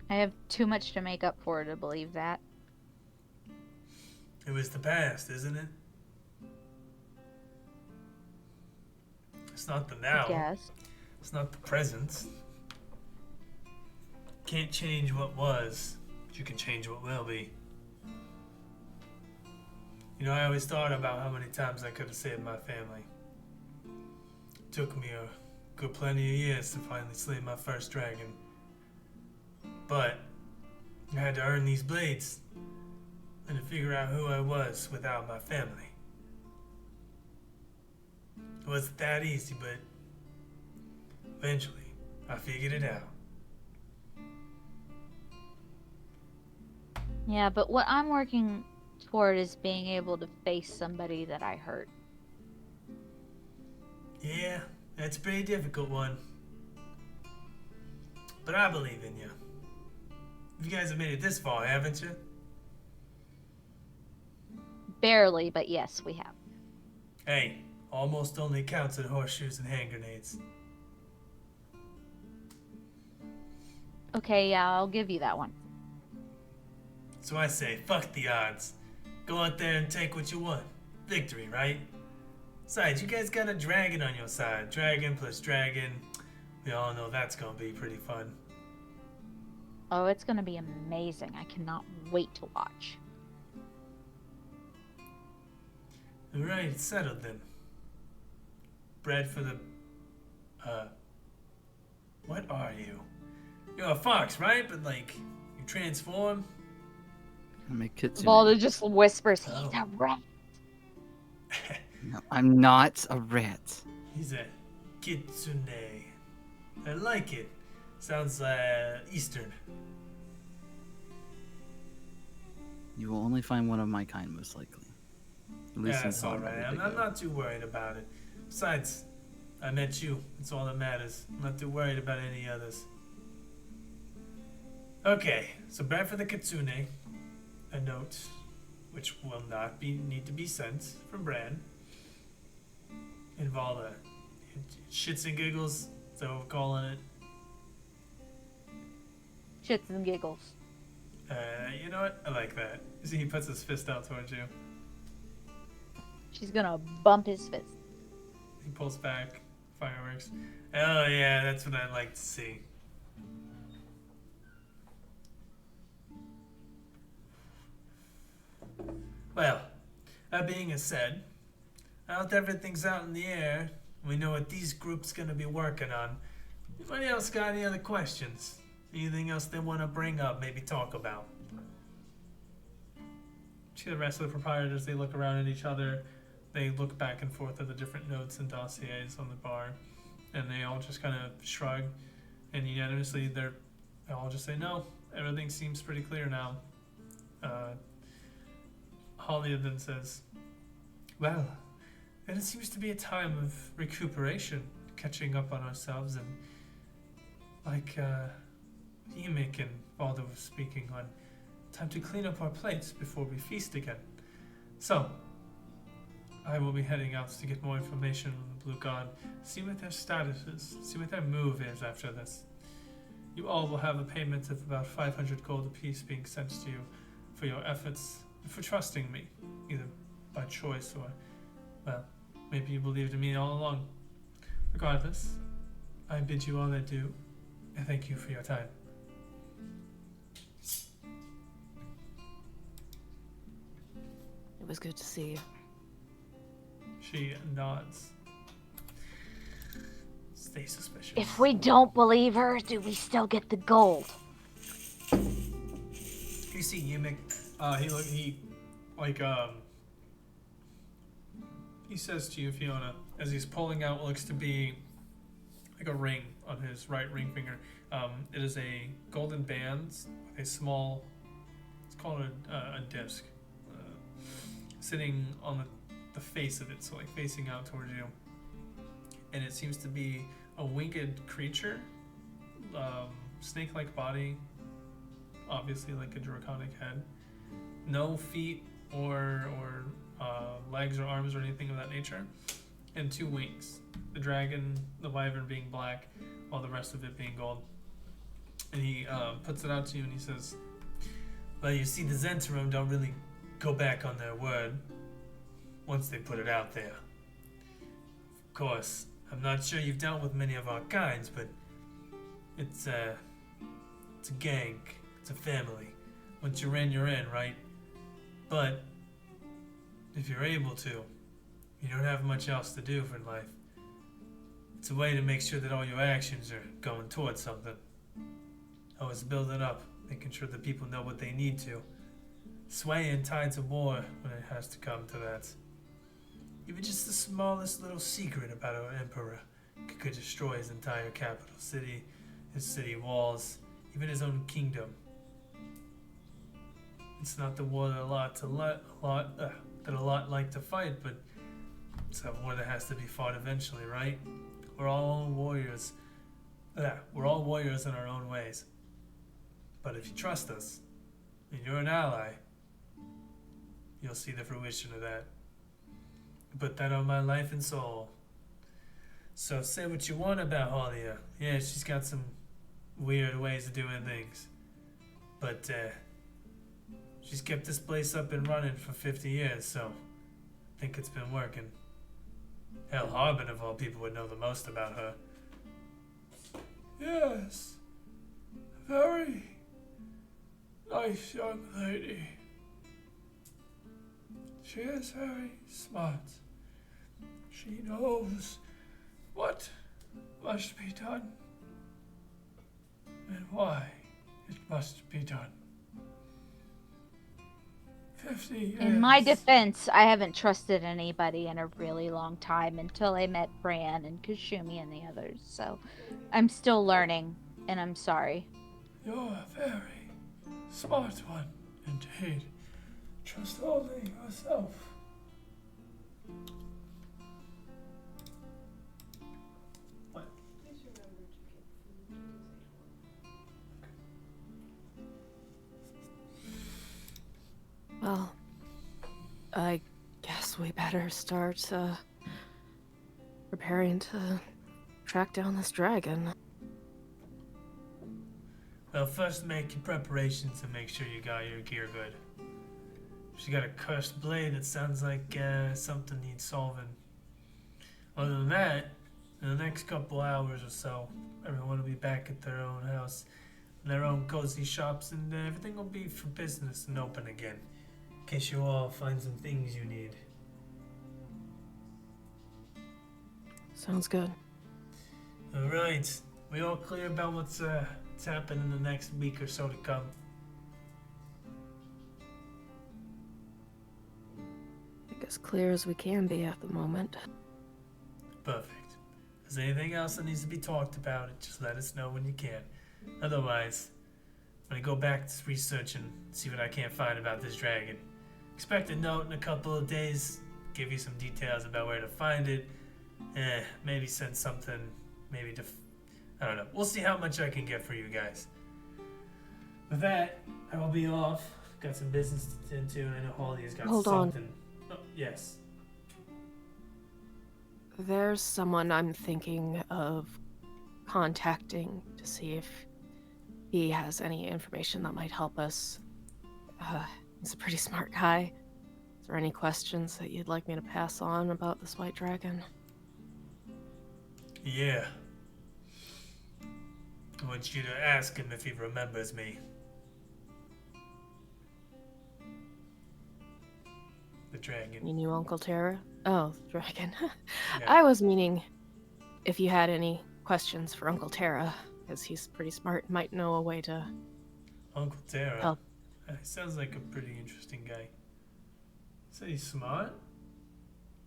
Speaker 3: I have too much to make up for to believe that.
Speaker 1: It was the past, isn't it? It's not the now.
Speaker 3: I guess.
Speaker 1: It's not the present. Can't change what was, but you can change what will be. You know, I always thought about how many times I could have saved my family. It took me a good plenty of years to finally slay my first dragon. But I had to earn these blades and to figure out who I was without my family. It wasn't that easy, but eventually I figured it out.
Speaker 3: Yeah, but what I'm working toward is being able to face somebody that I hurt.
Speaker 6: Yeah, that's a pretty difficult one. But I believe in you. You guys have made it this far, haven't you?
Speaker 3: Barely, but yes, we have.
Speaker 6: Hey, almost only counts at horseshoes and hand grenades.
Speaker 3: Okay, yeah, I'll give you that one.
Speaker 6: So I say, fuck the odds. Go out there and take what you want. Victory, right? Besides, you guys got a dragon on your side. Dragon plus dragon. We all know that's gonna be pretty fun.
Speaker 3: Oh, it's gonna be amazing. I cannot wait to watch.
Speaker 6: Alright, it's settled then. Bread for the... What are you? You're a fox, right? But, like, you transform?
Speaker 4: I make Kitsune.
Speaker 3: Valda just whispers,
Speaker 6: Oh.
Speaker 3: he's a rat.
Speaker 4: No, I'm not a rat.
Speaker 6: He's a kitsune. I like it. Sounds, Eastern.
Speaker 4: You will only find one of my kind, most likely. At least
Speaker 6: Yeah, that's
Speaker 4: until I'm
Speaker 6: alright.
Speaker 4: ready
Speaker 6: I'm,
Speaker 4: to
Speaker 6: I'm
Speaker 4: go.
Speaker 6: not too worried about it. Besides, I met you. That's all that matters. I'm not too worried about any others. Okay, so bread for the kitsune. A note, which will not need to be sent from Bran. And Valda. Shits and giggles, is that what we're calling it?
Speaker 3: Shits and giggles.
Speaker 6: You know what? I like that. You see, he puts his fist out towards you.
Speaker 3: She's gonna bump his fist.
Speaker 6: He pulls back. Fireworks. Oh yeah, that's what I'd like to see. Well, that being said, now that everything's out in the air, we know what these groups gonna be working on. Anybody else got any other questions? Anything else they want to bring up, maybe talk about? See the rest of the proprietors, they look around at each other. They look back and forth at the different notes and dossiers on the bar, and they all just kind of shrug, and unanimously they all just say, no, everything seems pretty clear now. Holly then says, well, then it seems to be a time of recuperation, catching up on ourselves, and like Emic and Valda was speaking on, time to clean up our plates before we feast again. So, I will be heading out to get more information on the Blue God, see what their status is, see what their move is after this. You all will have a payment of about 500 gold apiece being sent to you for your efforts and for trusting me, either by choice or, well, maybe you believed in me all along. Regardless, I bid you all adieu, and thank you for your time.
Speaker 2: It was good to see you.
Speaker 6: She nods. Stay suspicious.
Speaker 3: If we don't believe her, do we still get the gold?
Speaker 6: You see Yimik, he says to you, Fiona, as he's pulling out what looks to be like a ring on his right ring finger. It is a golden band, with a small, it's called a disc, sitting on the face of it, so like facing out towards you. And it seems to be a winged creature, snake-like body, obviously like a draconic head. No feet or legs or arms or anything of that nature. And 2 wings. The dragon, the wyvern being black, while the rest of it being gold. And he puts it out to you and he says, well, you see, the Zentarum don't really go back on their word once they put it out there. Of course, I'm not sure you've dealt with many of our kinds, but it's a gang, it's a family. Once you're in, right? But if you're able to, you don't have much else to do for life. It's a way to make sure that all your actions are going towards something. Always build it up, making sure that people know what they need to. Swaying tides of war when it has to come to that. Even just the smallest little secret about our emperor could destroy his entire capital city, his city walls, even his own kingdom. It's not the war that a lot like to fight, but it's a war that has to be fought eventually, right? We're all warriors. Yeah, we're all warriors in our own ways. But if you trust us, and you're an ally, you'll see the fruition of that. Put that on my life and soul. So say what you want about Halia. Yeah, she's got some weird ways of doing things. But she's kept this place up and running for 50 years, so I think it's been working. Hell, Harbin of all people would know the most about her. Yes. Very nice young lady. She is very smart. She knows what must be done and why it must be done. 50 years.
Speaker 3: In my defense, I haven't trusted anybody in a really long time until I met Bran and Kashumi and the others. So I'm still learning, and I'm sorry.
Speaker 6: You're a very smart one, indeed. Trust only yourself. What?
Speaker 5: Please remember to get food to the safe one.
Speaker 2: Well, I guess we better start preparing to track down this dragon.
Speaker 6: Well, first make your preparations and make sure you got your gear good. She got a cursed blade that sounds like something needs solving. Other than that, in the next couple hours or so, everyone will be back at their own house, in their own cozy shops, and everything will be for business and open again. In case you all find some things you need.
Speaker 2: Sounds good.
Speaker 6: Alright, we all clear about what's happening in the next week or so to come?
Speaker 2: I think as clear as we can be at the moment.
Speaker 6: Perfect. If there's anything else that needs to be talked about, just let us know when you can. Otherwise, I'm gonna go back to research and see what I can't find about this dragon. Expect a note in a couple of days, give you some details about where to find it. Maybe send something, I don't know. We'll see how much I can get for you guys. With that, I will be off. Got some business to tend to, and I know Holly's got
Speaker 2: Hold on.
Speaker 6: something. Oh, yes.
Speaker 2: There's someone I'm thinking of contacting to see if he has any information that might help us. He's a pretty smart guy. Is there any questions that you'd like me to pass on about this white dragon?
Speaker 6: Yeah. I want you to ask him if he remembers me. The dragon.
Speaker 2: You knew Uncle Terra? Oh, the dragon.
Speaker 6: Yeah.
Speaker 2: I was meaning if you had any questions for Uncle Terra, because he's pretty smart and might know a way to
Speaker 6: Uncle Terra.
Speaker 2: help.
Speaker 6: He sounds like a pretty interesting guy. Say he's smart?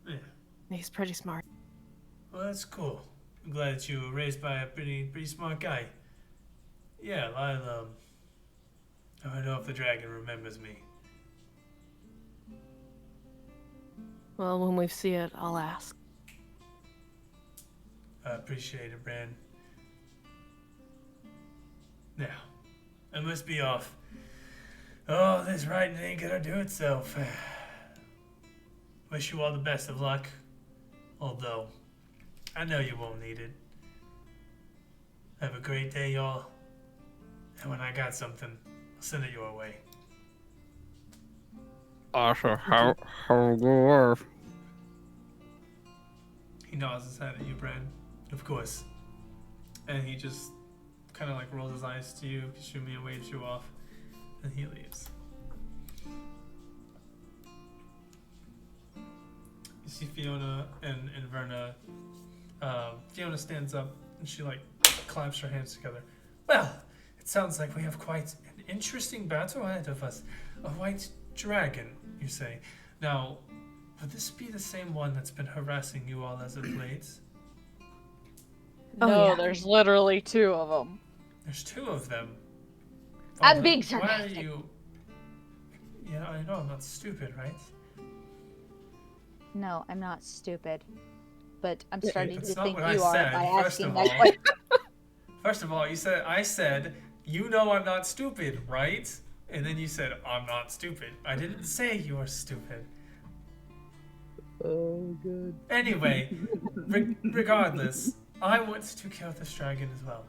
Speaker 6: Yeah.
Speaker 2: He's pretty smart.
Speaker 6: Well, that's cool. I'm glad that you were raised by a pretty smart guy. Yeah, I don't know if the dragon remembers me.
Speaker 2: Well, when we see it, I'll ask.
Speaker 6: I appreciate it, Bran. Now, I must be off. Oh, this writing ain't gonna do itself. Wish you all the best of luck. Although, I know you won't need it. Have a great day, y'all. And when I got something, I'll send it your way.
Speaker 4: Also, how good.
Speaker 6: He nods his head at you, Bran. Of course. And he just kind of like rolls his eyes to you, Kashumi, and waves you off. And he leaves. You see Fiona and Verna. Fiona stands up and she like claps her hands together. Well, it sounds like we have quite an interesting battle ahead of us. A white dragon, you say. Now, would this be the same one that's been harassing you all as of late?
Speaker 2: Oh,
Speaker 3: No,
Speaker 2: yeah.
Speaker 3: there's literally two of them.
Speaker 6: There's two of them.
Speaker 3: I'm
Speaker 6: Father,
Speaker 3: being
Speaker 6: Why are
Speaker 3: sarcastic.
Speaker 6: you... Yeah, I know I'm not stupid, right?
Speaker 3: No, I'm not stupid. But I'm
Speaker 2: Yeah,
Speaker 3: starting
Speaker 6: That's
Speaker 3: to
Speaker 6: not
Speaker 3: think
Speaker 6: what I
Speaker 3: you are
Speaker 6: said,
Speaker 3: by
Speaker 6: first
Speaker 3: asking
Speaker 6: of
Speaker 3: that
Speaker 6: all.
Speaker 3: question.
Speaker 6: First of all, I said, you know I'm not stupid, right? And then you said, I'm not stupid. I didn't say you are stupid.
Speaker 4: Oh, good.
Speaker 6: Anyway, regardless, I want to kill this dragon as well.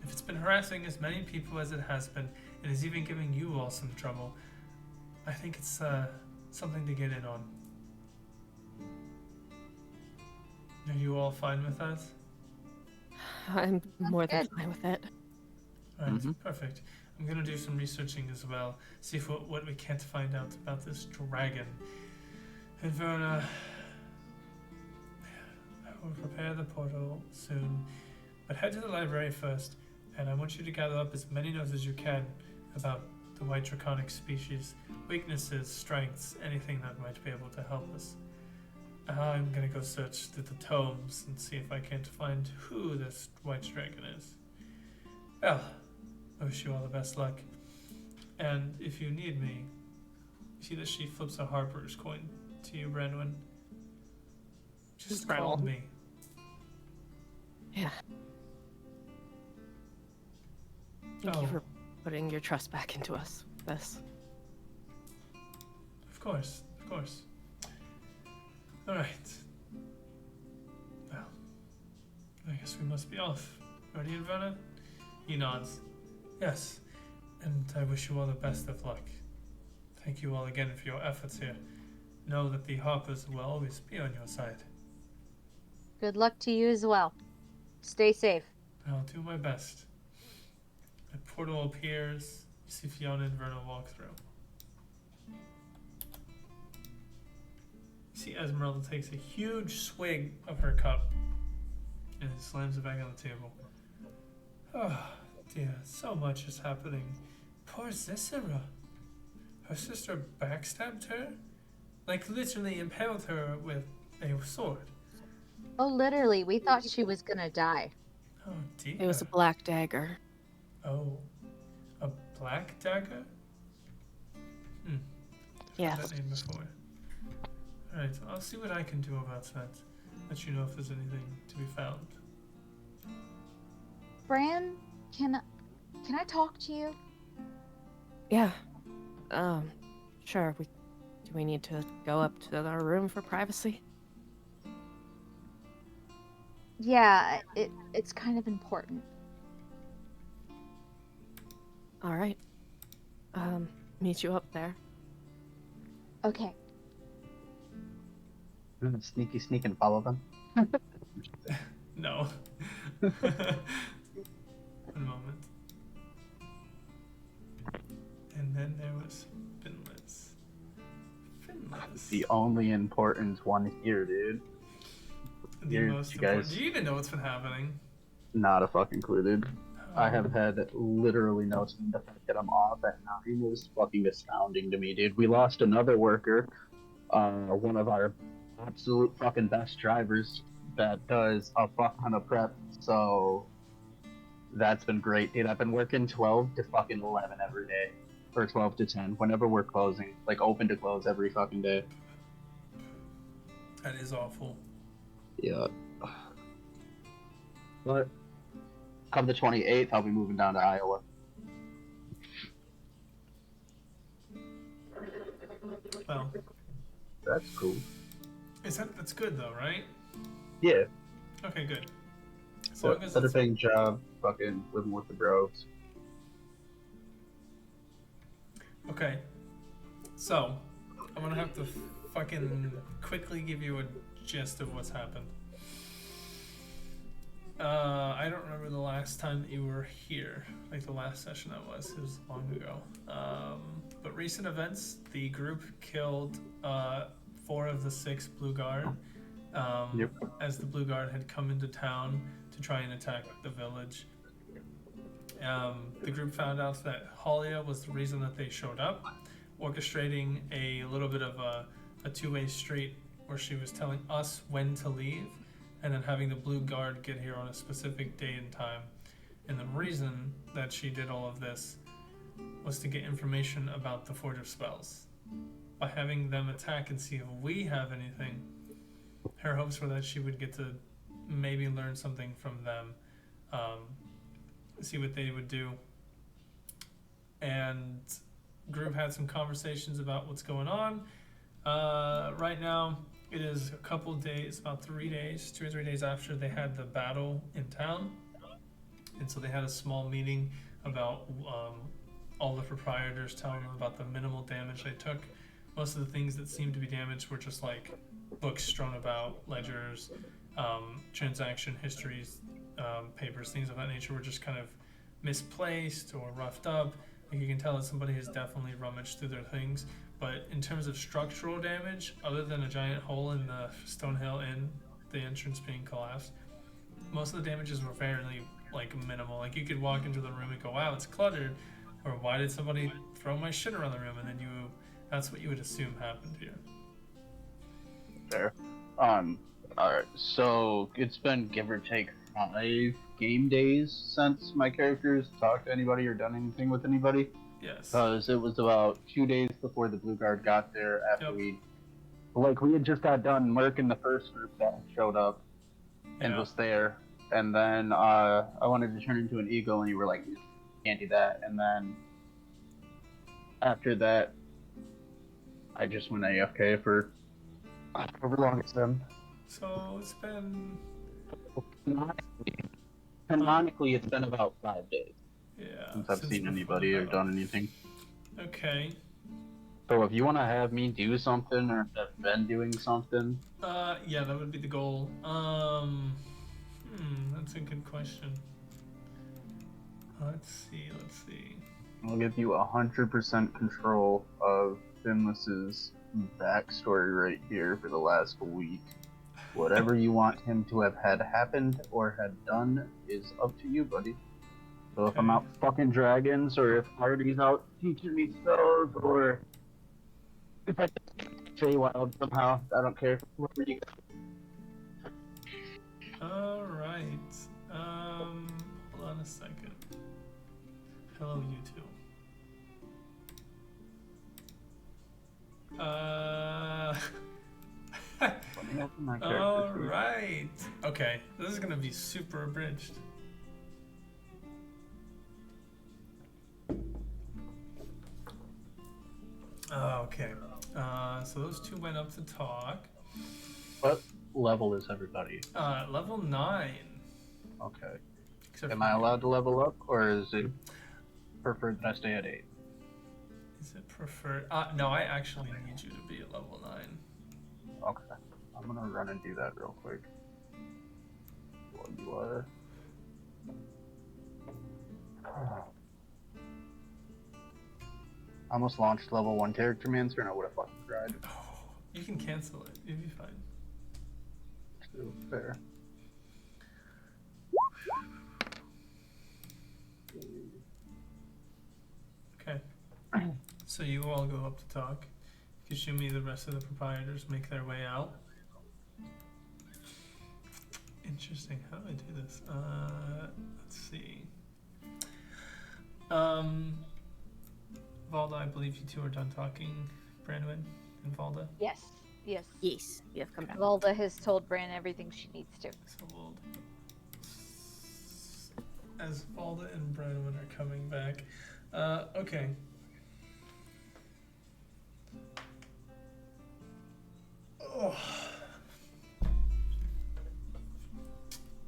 Speaker 6: If it's been harassing as many people as it has been, and is even giving you all some trouble, I think it's something to get in on. Are you all fine with that?
Speaker 2: I'm more than
Speaker 3: good.
Speaker 2: fine with it.
Speaker 6: Alright,
Speaker 4: Mhm.
Speaker 6: perfect. I'm gonna do some researching as well, see if what we can't find out about this dragon. And Verna, I will prepare the portal soon, but head to the library first, and I want you to gather up as many notes as you can about the white draconic species, weaknesses, strengths, anything that might be able to help us. I'm gonna go search through the tomes and see if I can't find who this white dragon is. Well, I wish you all the best luck. And if you need me, you see that she flips a Harper's coin to you, Brenwyn. Just call
Speaker 2: Brenwyn.
Speaker 6: me.
Speaker 2: Yeah. Thank
Speaker 6: Oh.
Speaker 2: you for putting your trust back into us. This.
Speaker 6: Of course, of course. Alright. Well, I guess we must be off. Ready, Inverna? He nods. Yes, and I wish you all the best of luck. Thank you all again for your efforts here. Know that the Harpers will always be on your side.
Speaker 3: Good luck to you as well. Stay safe.
Speaker 6: I'll do my best. A portal appears. You see Fiona and Verna walk through. You see Esmeralda takes a huge swig of her cup and slams it back on the table. Oh dear, so much is happening. Poor Zissera. Her sister backstabbed her? Like literally impaled her with a sword.
Speaker 3: Oh, literally, we thought she was gonna die.
Speaker 6: Oh dear.
Speaker 2: It was a black dagger.
Speaker 6: Oh. A black dagger?
Speaker 2: Yes.
Speaker 6: Heard that name before. Alright, I'll see what I can do about that. Let you know if there's anything to be found.
Speaker 3: Bran, can I talk to you?
Speaker 2: Yeah. Sure. Do we need to go up to our room for privacy?
Speaker 3: Yeah, it's kind of important.
Speaker 2: All right. Meet you up there.
Speaker 3: Okay.
Speaker 7: I'm gonna sneaky sneak and follow them.
Speaker 6: No. One moment. And then there was Finless. Finless.
Speaker 7: The only important one here, dude.
Speaker 6: The
Speaker 7: Here,
Speaker 6: most
Speaker 7: you
Speaker 6: important.
Speaker 7: guys-
Speaker 6: Do you even know what's been happening?
Speaker 7: Not a fucking clue, dude. I
Speaker 6: Oh,
Speaker 7: have had literally no time. The fact that I'm off at 9 is fucking astounding to me, dude. We lost another worker, one of our absolute fucking best drivers that does a fuck ton of prep, so that's been great, dude. I've been working 12 to fucking 11 every day, or 12 to 10, whenever we're closing, like open to close every fucking day.
Speaker 6: that is awful.
Speaker 7: Yeah. But come the 28th, I'll be moving down to Iowa.
Speaker 6: Well,
Speaker 7: That's cool.
Speaker 6: that's good though, right?
Speaker 7: Yeah.
Speaker 6: Okay, good. As
Speaker 7: So,
Speaker 6: long as
Speaker 7: better
Speaker 6: it's
Speaker 7: paying job, fucking living with the bros.
Speaker 6: okay. So, I'm gonna have to fucking quickly give you a gist of what's happened. I don't remember the last time that you were here, like the last session that was. It was long ago. But recent events, the group killed 4 of the 6 Blue Guard.
Speaker 7: Yep.
Speaker 6: As the Blue Guard had come into town to try and attack the village. The group found out that Halia was the reason that they showed up, orchestrating a little bit of a two-way street where she was telling us when to leave and then having the Blue Guard get here on a specific day and time. And the reason that she did all of this was to get information about the Forge of Spells. By having them attack and see if we have anything, her hopes were that she would get to maybe learn something from them, see what they would do. And group had some conversations about what's going on. Right now, it is a couple days, about 3 days, 2 or 3 days after they had the battle in town. And so they had a small meeting about all the proprietors telling them about the minimal damage they took. Most of the things that seemed to be damaged were just like books strewn about, ledgers, transaction histories, papers, things of that nature were just kind of misplaced or roughed up. Like you can tell that somebody has definitely rummaged through their things. But in terms of structural damage, other than a giant hole in the Stonehill Inn, the entrance being collapsed, most of the damages were fairly like minimal. Like you could walk into the room and go, wow, it's cluttered, or why did somebody throw my shit around the room? And then that's what you would assume happened here.
Speaker 7: Fair. Alright, so it's been give or take 5 game days since my characters talked to anybody or done anything with anybody.
Speaker 6: Yes.
Speaker 7: Because it was about 2 days before the Blue Guard got there after
Speaker 6: Yep.
Speaker 7: we had just got done murking the first group that showed up and
Speaker 6: Yeah.
Speaker 7: was there. And then I wanted to turn into an eagle and you were like, you can't do that. And then after that, I just went AFK for however long it's been.
Speaker 6: So it's been
Speaker 7: Canonically, it's been about 5 days since I've
Speaker 6: since
Speaker 7: seen
Speaker 6: before
Speaker 7: anybody
Speaker 6: the
Speaker 7: or
Speaker 6: battle.
Speaker 7: done anything.
Speaker 6: Okay.
Speaker 7: So if you want to have me do something or have been doing something,
Speaker 6: Yeah, that would be the goal. That's a good question. Let's see.
Speaker 7: I'll give you 100% control of Finless's backstory right here for the last week. Whatever you want him to have had happened or had done is up to you, buddy. So if I'm
Speaker 6: Okay.
Speaker 7: out fucking dragons, or if Hardy's out teaching me spells, or if I stay wild somehow, I don't care. Whatever you
Speaker 6: All right. Hold on a second. Hello, you two.
Speaker 7: Let me open my character
Speaker 6: All
Speaker 7: sheet.
Speaker 6: right. Okay, this is gonna be super abridged. Okay. So those two went up to talk.
Speaker 7: What level is everybody?
Speaker 6: Level 9.
Speaker 7: Okay.
Speaker 6: Except
Speaker 7: Am
Speaker 6: for
Speaker 7: I
Speaker 6: me.
Speaker 7: allowed to level up, or is it preferred that I stay at 8?
Speaker 6: Is it preferred? No, I actually need you to be at level 9.
Speaker 7: Okay. I'm gonna run and do that real quick. What you are. I almost launched level 1 character mancer and I would have fucking cried.
Speaker 6: You can cancel it. You'll be fine.
Speaker 7: Too fair.
Speaker 6: Okay. So you all go up to talk. Kishumi, the rest of the proprietors make their way out. Interesting. How do I do this? Let's see. Valda, I believe you two are done talking. Branwyn and Valda.
Speaker 3: Yes. Yes.
Speaker 2: Yes, we have come back.
Speaker 3: Valda has told Bran everything she needs to.
Speaker 6: So we'll, as Valda and Branwyn are coming back. Okay. Oh.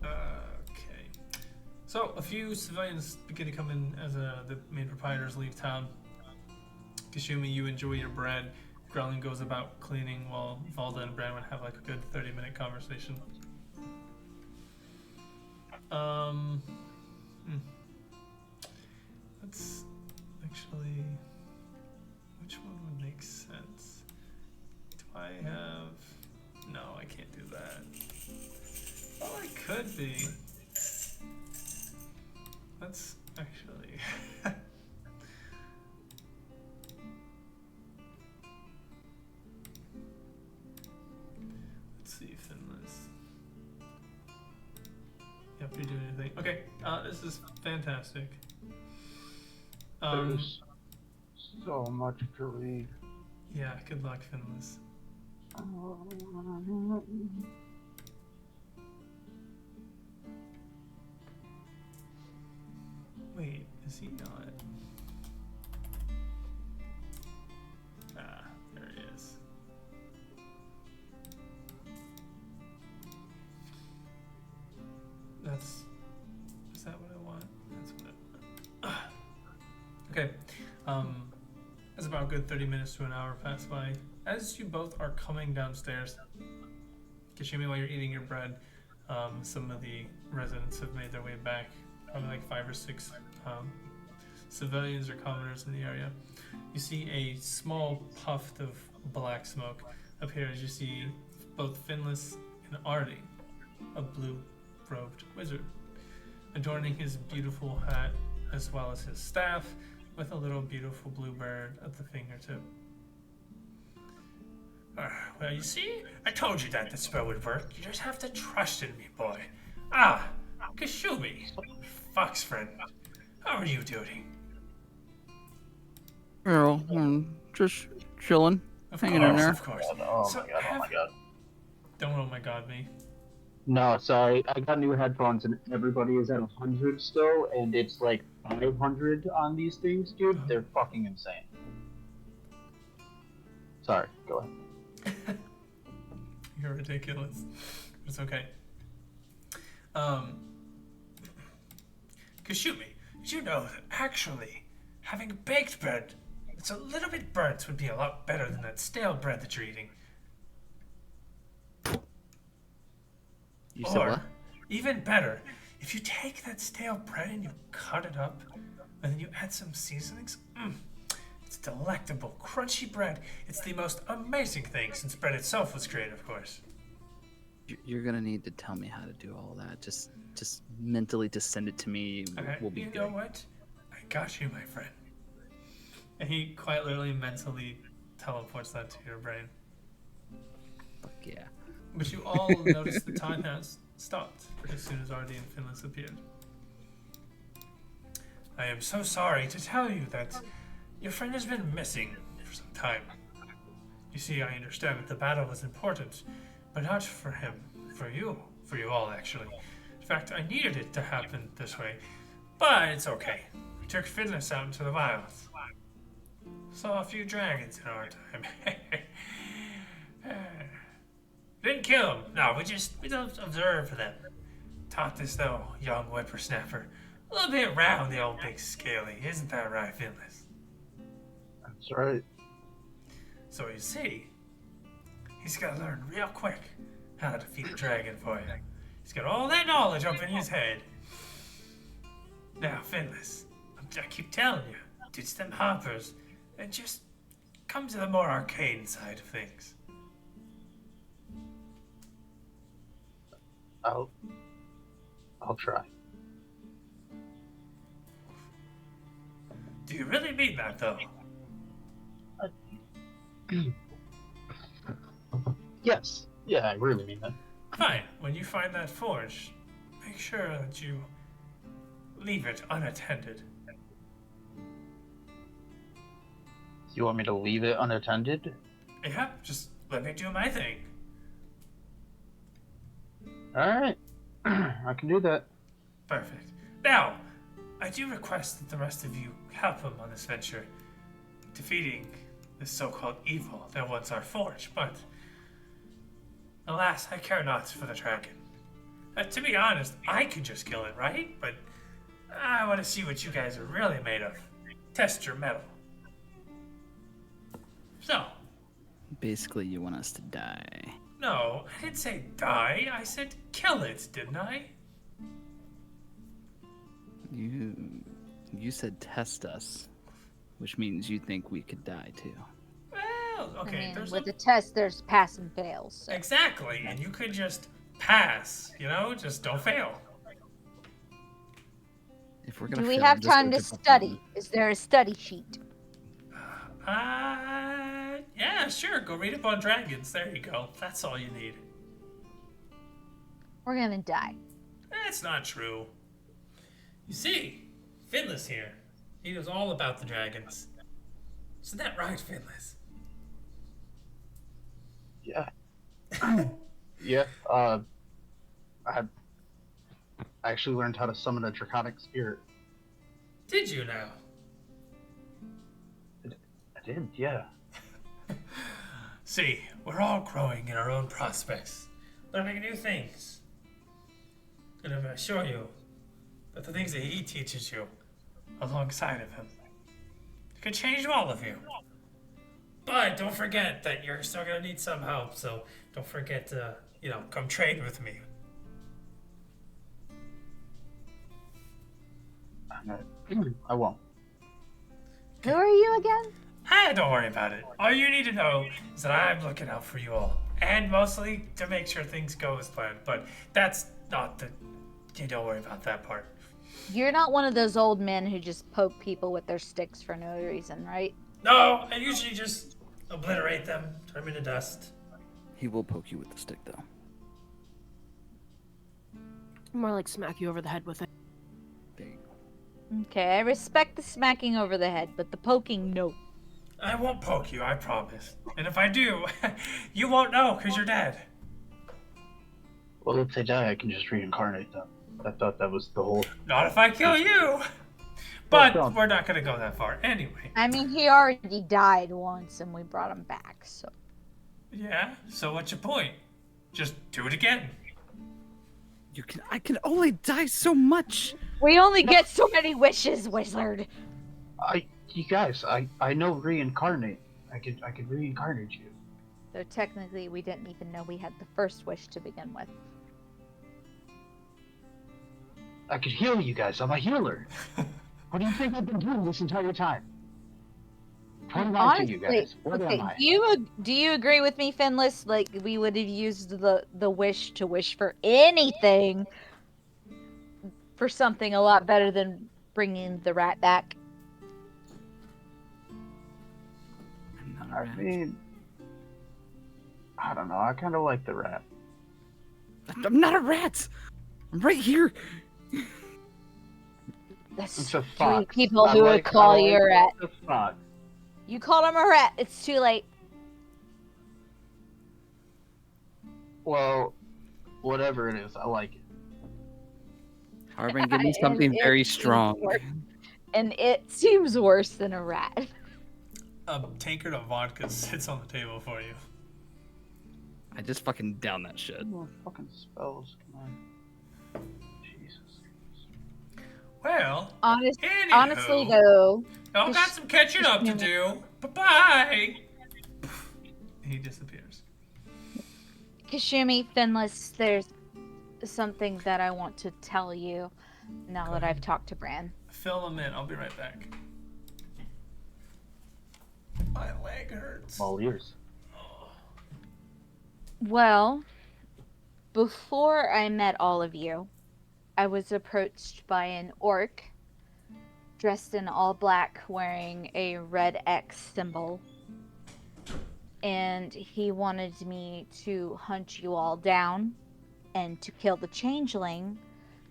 Speaker 6: Okay. So a few civilians begin to come in as the main proprietors leave town. Kishumi, you enjoy your bread. Growling goes about cleaning while Valda and Branwyn have like a good 30-minute conversation. Let's actually, which one would make sense? Do I have, no, I can't do that. Well, I could be. Let's actually, let's see, Finless. Yep, you're doing your thing. Okay, this is fantastic.
Speaker 7: There's so much to read.
Speaker 6: Yeah, good luck, Finless. Wait, is he not? Ah, there he is. Is that what I want? That's what I want. Okay. As about a good 30 minutes to an hour pass by. As you both are coming downstairs, Kashimi, while you're eating your bread, some of the residents have made their way back. Probably like 5 or 6 civilians or commoners in the area. You see a small puff of black smoke appear as you see both Finless and Artie, a blue-robed wizard, adorning his beautiful hat as well as his staff with a little beautiful blue bird at the fingertip. Well, you see? I told you that the spell would work. You just have to trust in me, boy. Ah, Kashumi, Fox friend. How are you doing?
Speaker 4: Girl, just chilling,
Speaker 6: Of
Speaker 4: hanging
Speaker 6: course,
Speaker 4: in there.
Speaker 6: of course.
Speaker 7: Oh
Speaker 6: So
Speaker 7: my god, oh my god.
Speaker 6: Don't oh my god me.
Speaker 7: No, sorry, I got new headphones and everybody is at 100 still, and it's like 500 on these things, dude. They're fucking insane. Sorry, go ahead.
Speaker 6: You're ridiculous. It's okay. Kashumi, did you know that actually having baked bread that's a little bit burnt would be a lot better than that stale bread that you're eating?
Speaker 4: You said
Speaker 6: Or,
Speaker 4: what?
Speaker 6: even better, if you take that stale bread and you cut it up, and then you add some seasonings, it's delectable, crunchy bread. It's the most amazing thing since bread itself was created, of course.
Speaker 4: You're gonna need to tell me how to do all that. Just mentally to send it to me.
Speaker 6: Okay,
Speaker 4: We'll be
Speaker 6: you
Speaker 4: good.
Speaker 6: know what? I got you, my friend. And he quite literally mentally teleports that to your brain.
Speaker 4: Fuck yeah.
Speaker 6: But you all notice the time has stopped as soon as Artie and Finless appeared. I am so sorry to tell you that your friend has been missing for some time. You see, I understand that the battle was important, but not for him, for you all actually. In fact, I needed it to happen this way, but it's okay. We took Finless out into the wilds. Saw a few dragons in our time. Didn't kill them. No, we just observed them. Taught this though young whippersnapper a little bit round the old big scaly. Isn't that right, Finless?
Speaker 7: That's right.
Speaker 6: So you see, he's got to learn real quick how to defeat a dragon for you. He's got all that knowledge up in his head. Now, Finless, I keep telling you, ditch them hoppers and just come to the more arcane side of things.
Speaker 7: I'll try.
Speaker 6: Do you really mean that, though?
Speaker 7: Yes. Yeah, I really mean that.
Speaker 6: Fine. When you find that forge, make sure that you leave it unattended.
Speaker 7: You want me to leave it unattended?
Speaker 6: Yep, just let me do my thing.
Speaker 7: Alright. I can do that.
Speaker 6: Perfect. Now, I do request that the rest of you help him on this venture, defeating this so-called evil that wants our forge, but alas, I care not for the dragon. To be honest, I could just kill it, right? But I want to see what you guys are really made of. Test your mettle. So,
Speaker 4: Basically, you want us to die.
Speaker 6: no, I didn't say die. I said kill it, didn't I?
Speaker 4: You said test us, which means you think we could die too.
Speaker 6: Well, okay,
Speaker 3: I mean,
Speaker 6: there's
Speaker 3: with
Speaker 6: a...
Speaker 3: the test, there's pass and fails. So.
Speaker 6: Exactly, and you could just pass, just don't fail.
Speaker 4: If we're gonna
Speaker 3: Do we
Speaker 4: fail,
Speaker 3: have
Speaker 4: just
Speaker 3: time
Speaker 4: go
Speaker 3: to
Speaker 4: the
Speaker 3: study? Is there a study sheet?
Speaker 6: Yeah, sure, go read up on dragons. There you go. That's all you need.
Speaker 3: We're gonna die.
Speaker 6: That's not true. You see, Finless here, He knows all about the dragons. Isn't that right, Finless?
Speaker 7: Yeah. Yeah. I actually learned how to summon a draconic spirit.
Speaker 6: Did you now?
Speaker 7: I did, yeah.
Speaker 6: See, we're all growing in our own prospects, learning new things. And I assure you that the things that he teaches you alongside of him could change all of you. But don't forget that you're still gonna need some help, so don't forget to, come trade with me.
Speaker 7: I won't.
Speaker 3: Who are you again?
Speaker 6: Don't worry about it. All you need to know is that I'm looking out for you all. And mostly to make sure things go as planned. But that's not the... You don't worry about that part.
Speaker 3: You're not one of those old men who just poke people with their sticks for no reason, right?
Speaker 6: No, I usually just obliterate them, turn them into dust.
Speaker 4: He will poke you with the stick, though.
Speaker 2: More like smack you over the head with it.
Speaker 4: There you go.
Speaker 3: Okay, I respect the smacking over the head, but the poking, no.
Speaker 6: I won't poke you, I promise. And if I do, you won't know because you're dead.
Speaker 7: Well, if they die, I can just reincarnate them. I thought that was the whole...
Speaker 6: Not if I kill you. But
Speaker 7: don't.
Speaker 6: we're not going to go that far. Anyway.
Speaker 3: I mean, he already died once and we brought him back, so.
Speaker 6: Yeah, so what's your point? Just do it again.
Speaker 4: I can only die so much.
Speaker 3: We only get so many wishes, wizard.
Speaker 7: You guys, I know reincarnate. I could reincarnate you.
Speaker 3: Though technically, we didn't even know we had the first wish to begin with.
Speaker 7: I could heal you guys. I'm a healer. What do you think I've been doing this entire time? What am I to you guys? What am I?
Speaker 3: Do you agree with me, Finless? Like, we would have used the wish to wish for anything for something a lot better than bringing the rat back.
Speaker 4: I'm not a
Speaker 7: I
Speaker 4: rat.
Speaker 7: mean, I don't know. I kind of like the rat.
Speaker 4: I'm not a rat. I'm right here.
Speaker 3: That's
Speaker 7: It's a
Speaker 3: three
Speaker 7: fox.
Speaker 3: people
Speaker 7: I
Speaker 3: who
Speaker 7: like-
Speaker 3: would call
Speaker 7: I
Speaker 3: you a
Speaker 7: like
Speaker 3: rat.
Speaker 7: the fox.
Speaker 3: You called him a rat. It's too late.
Speaker 7: Well, whatever it is, I like it.
Speaker 4: Harbin, give me
Speaker 3: And
Speaker 4: something
Speaker 3: it
Speaker 4: very
Speaker 3: seems
Speaker 4: strong.
Speaker 3: worse. And it seems worse than a rat.
Speaker 6: A tankard of vodka sits on the table for you.
Speaker 4: I just fucking down that shit.
Speaker 7: Oh, fucking spells. Come on. Jesus.
Speaker 6: Well,
Speaker 3: Honestly,
Speaker 6: anywho,
Speaker 3: though,
Speaker 6: I've got some catching up to do. Bye-bye. He disappears.
Speaker 3: Kashumi, Finless, there's something that I want to tell you now that I've talked to Bran.
Speaker 6: Fill him in. I'll be right back. My leg hurts.
Speaker 7: All ears.
Speaker 3: Well, before I met all of you, I was approached by an orc dressed in all black wearing a red X symbol. And he wanted me to hunt you all down and to kill the changeling,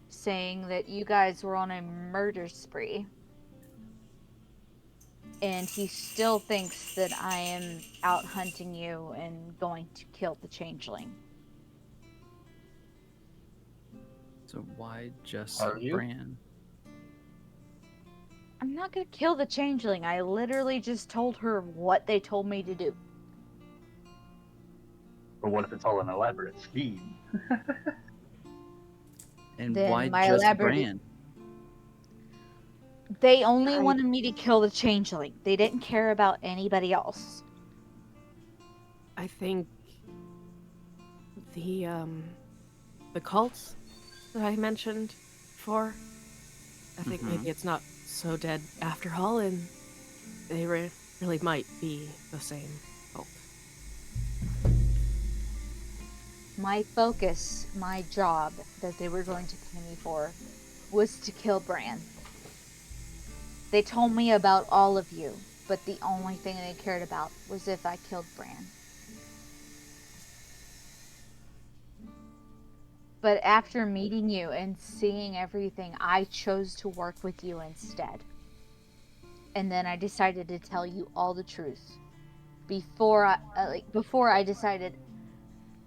Speaker 3: saying that you guys were on a murder spree. And he still thinks that I am out hunting you and going to kill the changeling.
Speaker 4: So why just
Speaker 7: Are you?
Speaker 4: Bran?
Speaker 3: I'm not gonna kill the changeling. I literally just told her what they told me to do.
Speaker 7: But what if it's all an elaborate scheme?
Speaker 4: And
Speaker 3: Then
Speaker 4: why
Speaker 3: my
Speaker 4: just
Speaker 3: elaborate-
Speaker 4: Bran?
Speaker 3: They only wanted me to kill the changeling. They didn't care about anybody else.
Speaker 2: I think the cults that I mentioned before, I think maybe it's not so dead after all, and they really might be the same cult.
Speaker 3: My focus, my job that they were going to pay me for, was to kill Bran. They told me about all of you, but the only thing they cared about was if I killed Bran. But after meeting you and seeing everything, I chose to work with you instead. and then I decided to tell you all the truth. Before I decided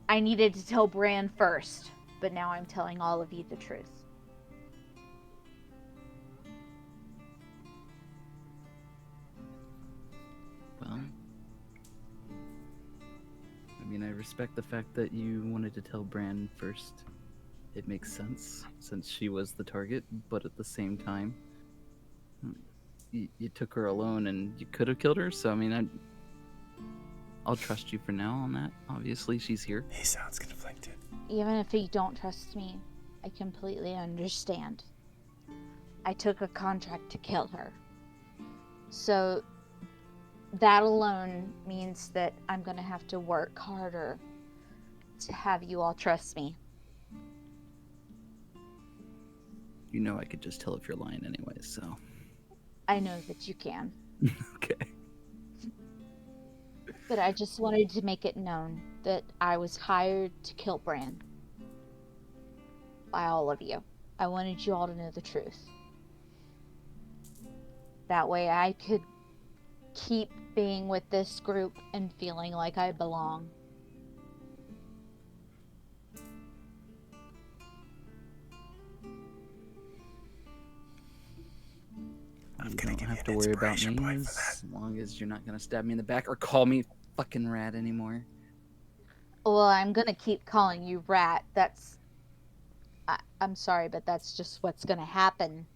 Speaker 3: I needed to tell Bran first, but now I'm telling all of you the truth.
Speaker 4: Well, I mean, I respect the fact that you wanted to tell Bran first. It makes sense since she was the target, but at the same time, you took her alone and you could have killed her. So I mean, I'll trust you for now on that. Obviously, she's here.
Speaker 6: He sounds conflicted.
Speaker 3: Even if you don't trust me, I completely understand. I took a contract to kill her. So that alone means that I'm gonna have to work harder to have you all trust me.
Speaker 4: You know, I could just tell if you're lying anyway. So
Speaker 3: I know that you can.
Speaker 4: okay.
Speaker 3: But I just wanted to make it known that I was hired to kill Bran. By all of you. I wanted you all to know the truth. That way I could keep being with this group and feeling like I belong.
Speaker 4: You don't have to worry about me as long as you're not gonna stab me in the back or call me fucking rat anymore.
Speaker 3: Well, I'm gonna keep calling you Rat. I'm sorry, but that's just what's gonna happen.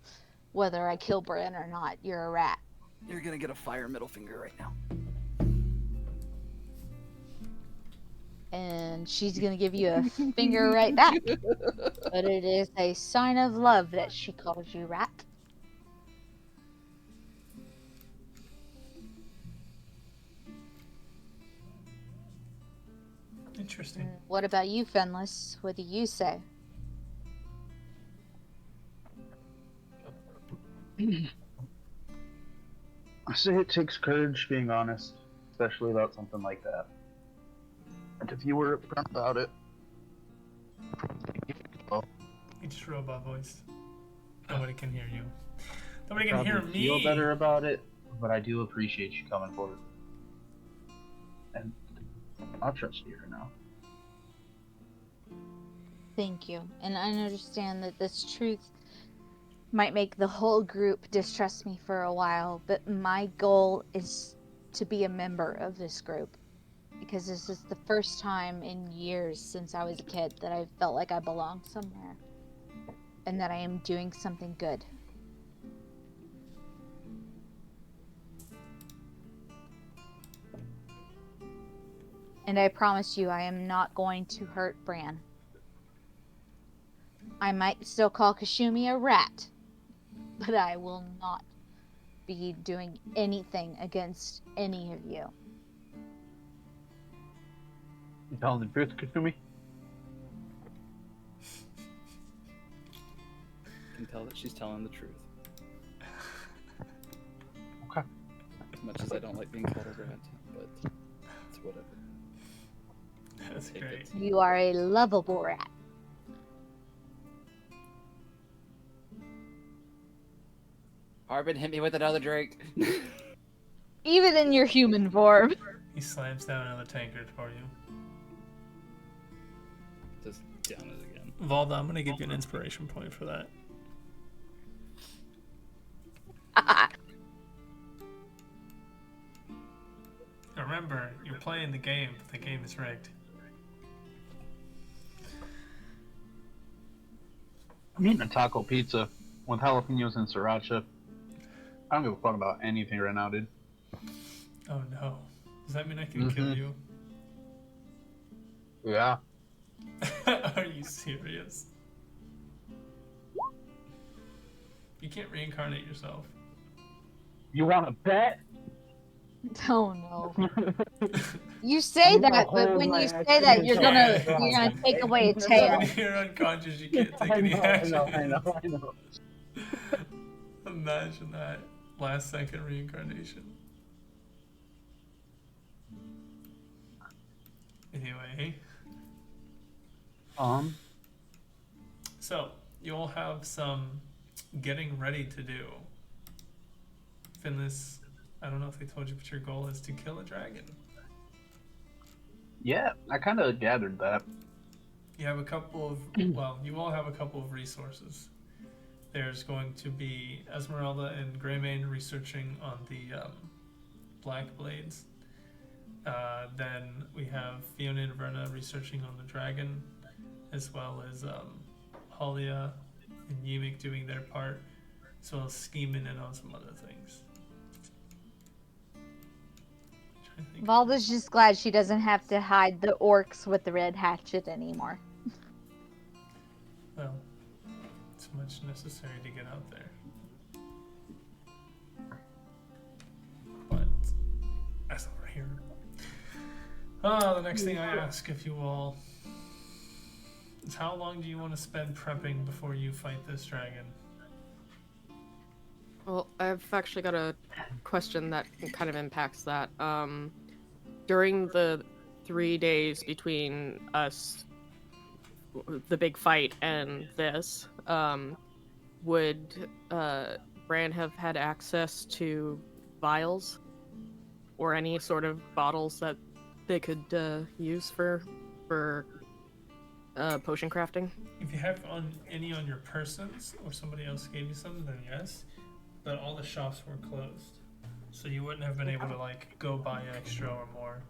Speaker 3: Whether I kill Bran or not, you're a rat.
Speaker 4: You're gonna get a fire middle finger right now.
Speaker 3: And she's gonna give you a finger right back. But it is a sign of love that she calls you Rat.
Speaker 6: Interesting.
Speaker 3: What about you, Fenless? What do you say?
Speaker 7: I say it takes courage being honest, especially about something like that. And if you were upfront about it,
Speaker 6: You just robot voiced. Nobody can hear you. Nobody can
Speaker 7: probably
Speaker 6: hear me.
Speaker 7: feel better about it. But I do appreciate you coming forward. And I'll trust you for now.
Speaker 3: Thank you. And I understand that this truth might make the whole group distrust me for a while, but my goal is to be a member of this group. Because this is the first time in years since I was a kid that I felt like I belonged somewhere. And that I am doing something good. And I promise you, I am not going to hurt Bran. I might still call Kashumi a rat, but I will not be doing anything against any of you.
Speaker 7: You telling the truth, Kasumi?
Speaker 4: I can tell that she's telling the truth.
Speaker 7: Okay.
Speaker 4: As much as I don't like being called a rat, but it's whatever.
Speaker 6: That's
Speaker 4: Take
Speaker 6: great.
Speaker 4: it.
Speaker 3: You are a lovable rat.
Speaker 4: Harbin, hit me with another drink.
Speaker 3: Even in your human form.
Speaker 6: He slams down another tankard for you.
Speaker 4: Just down it again.
Speaker 6: Valda, I'm gonna give you an inspiration point for that. Remember, you're playing the game, but the game is rigged.
Speaker 7: I'm eating a taco pizza with jalapenos and sriracha. I don't give a fuck about anything right now, dude.
Speaker 6: Oh no. Does that mean I can kill you?
Speaker 7: Yeah.
Speaker 6: Are you serious? You can't reincarnate yourself.
Speaker 7: You want to bet?
Speaker 3: Oh no. You say
Speaker 7: I'm gonna
Speaker 3: that, but
Speaker 7: hold
Speaker 3: when
Speaker 7: my
Speaker 3: you say
Speaker 7: action
Speaker 3: that, you're
Speaker 7: until
Speaker 3: gonna
Speaker 7: I
Speaker 3: you're gonna take away a
Speaker 7: I
Speaker 3: tail.
Speaker 6: When you're unconscious, you can't take
Speaker 7: I
Speaker 6: any
Speaker 7: know,
Speaker 6: action.
Speaker 7: I know.
Speaker 6: Imagine that. Last second reincarnation. Anyway, so you all have some getting ready to do. Finless, I don't know if they told you, but your goal is to kill a dragon.
Speaker 7: Yeah, I kind of gathered that.
Speaker 6: You have a couple of, well, you all have a couple of resources. There's going to be Esmeralda and Greymane researching on the Black Blades. Then we have Fiona and Verna researching on the dragon, as well as Halia and Yimik doing their part, as well as scheming in on some other things. Trying to think.
Speaker 3: Valda's just glad she doesn't have to hide the orcs with the red hatchet anymore.
Speaker 6: Well, it's much necessary to get out there. But that's not right here. The next thing I ask of you all is how long do you want to spend prepping before you fight this dragon?
Speaker 2: Well, I've actually got a question that kind of impacts that. During the 3 days between us, the big fight, and this, would Bran have had access to vials or any sort of bottles that they could use for potion crafting?
Speaker 6: If you have any on your persons or somebody else gave you some, then yes. But all the shops were closed, so you wouldn't have been able to like go buy extra or more.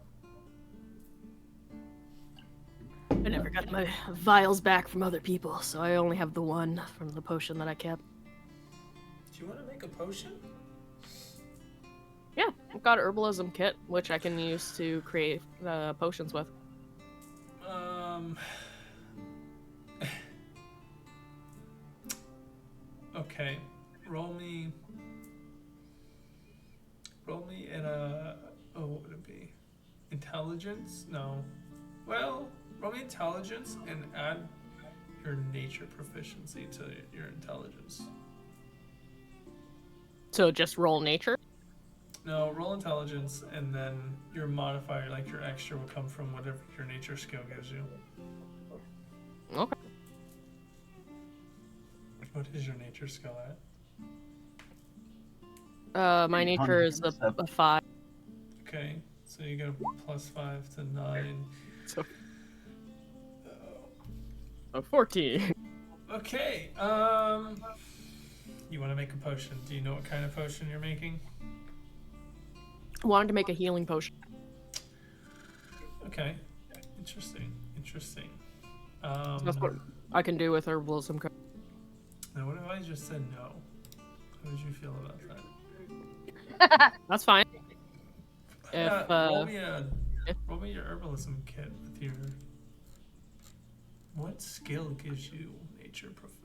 Speaker 2: I never got my vials back from other people, so I only have the one from the potion that I kept.
Speaker 6: Do you want to make a potion?
Speaker 2: Yeah, I've got an herbalism kit, which I can use to create potions with.
Speaker 6: Okay. Roll me in a, oh, what would it be? Intelligence? No. Well, roll me intelligence and add your nature proficiency to your intelligence.
Speaker 2: So just roll nature?
Speaker 6: No, roll intelligence and then your modifier, like your extra, will come from whatever your nature skill gives you.
Speaker 2: Okay.
Speaker 6: What is your nature skill at?
Speaker 2: My nature is a 5.
Speaker 6: Okay, so you get a +5 to 9.
Speaker 2: So a 14.
Speaker 6: Okay, you want to make a potion. Do you know what kind of potion you're making?
Speaker 2: Wanted to make a healing potion.
Speaker 6: Okay, interesting.
Speaker 2: That's what I can do with herbalism.
Speaker 6: Now what if I just said no? How would you feel about that?
Speaker 2: That's fine. If
Speaker 6: roll me your herbalism kit with your. What skill gives you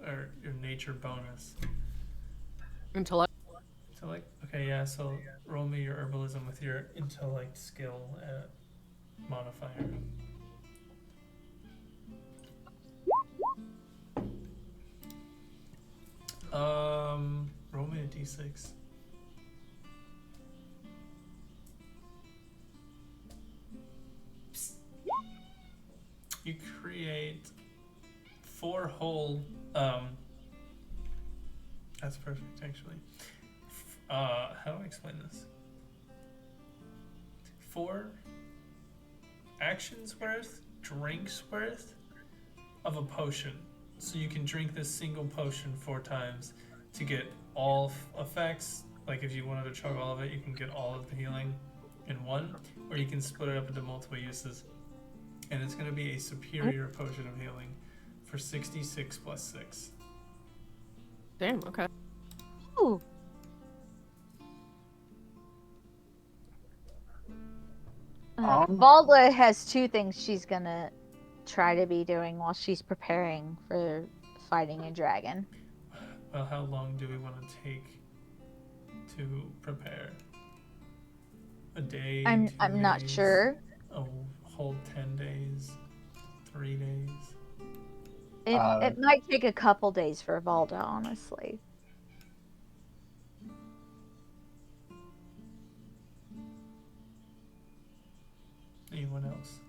Speaker 6: or your nature bonus?
Speaker 2: intellect.
Speaker 6: Intellect. Okay, yeah. So roll me your herbalism with your intellect skill modifier. Roll me a d6. You create 4 whole. That's perfect, actually. How do I explain this? 4 actions worth, drinks worth of a potion. So you can drink this single potion 4 times to get all effects. Like if you wanted to chug all of it, you can get all of the healing in one, or you can split it up into multiple uses. And it's going to be a superior potion of healing for 66 plus 6.
Speaker 2: Damn, okay.
Speaker 3: Ooh. Valda has 2 things she's gonna try to be doing while she's preparing for fighting a dragon.
Speaker 6: Well, how long do we want to take to prepare? A day?
Speaker 3: I'm
Speaker 6: 2
Speaker 3: not
Speaker 6: days,
Speaker 3: sure.
Speaker 6: A whole 10 days? 3 days?
Speaker 3: It might take a couple days for Valda, honestly.
Speaker 6: Anyone else?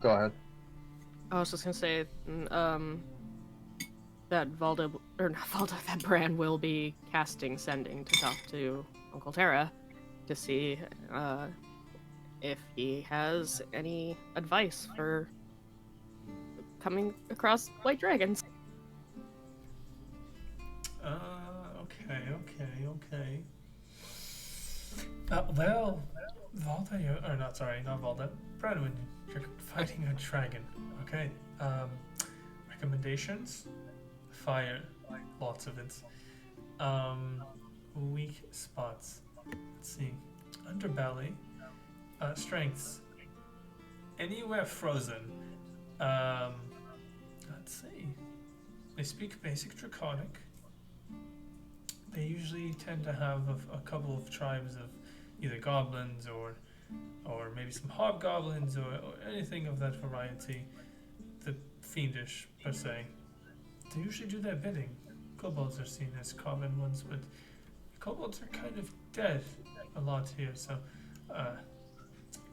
Speaker 7: Go ahead.
Speaker 2: I was just gonna say, that Valda, or not Valda, that Bran will be casting Sending to talk to Uncle Terra to see if he has any advice for coming across white dragons.
Speaker 6: Okay. Well, Valda, or not, sorry, not Valda. Bradwin, you're fighting a dragon. Okay. Recommendations? Fire. Lots of it. Weak spots. Let's see. Underbelly. Strengths. Anywhere frozen. Let's see. They speak basic Draconic. They usually tend to have a couple of tribes of either goblins or maybe some hobgoblins or anything of that variety. The fiendish per se. They usually do their bidding. Kobolds are seen as common ones, but kobolds are kind of dead a lot here, so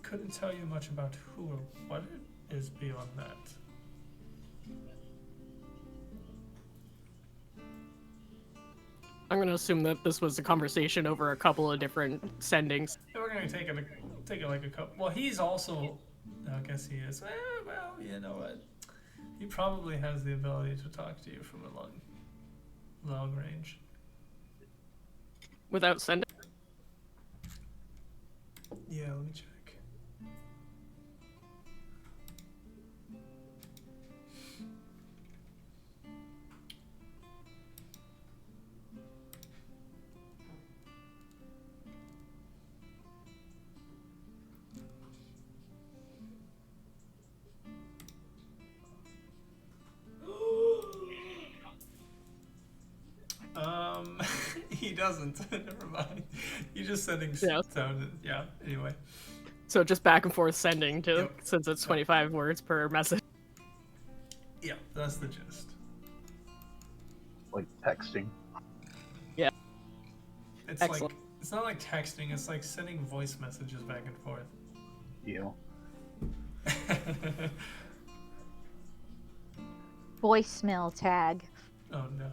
Speaker 6: couldn't tell you much about who or what it is beyond that.
Speaker 2: I'm gonna assume that this was a conversation over a couple of different sendings.
Speaker 6: We're gonna take it like a couple. Well, he's also, I guess he is. Well, you know what? He probably has the ability to talk to you from a long range.
Speaker 2: Without sending?
Speaker 6: Yeah, let me check. He doesn't. Never mind. He just sending sound. Yeah. Anyway.
Speaker 2: So just back and forth sending to
Speaker 6: Yep.
Speaker 2: since it's 25 words per message.
Speaker 6: Yeah, that's the gist.
Speaker 7: Like texting.
Speaker 6: It's
Speaker 2: Excellent.
Speaker 6: like it's not like texting. It's like sending voice messages back and forth.
Speaker 7: You.
Speaker 3: Voicemail tag.
Speaker 6: Oh no.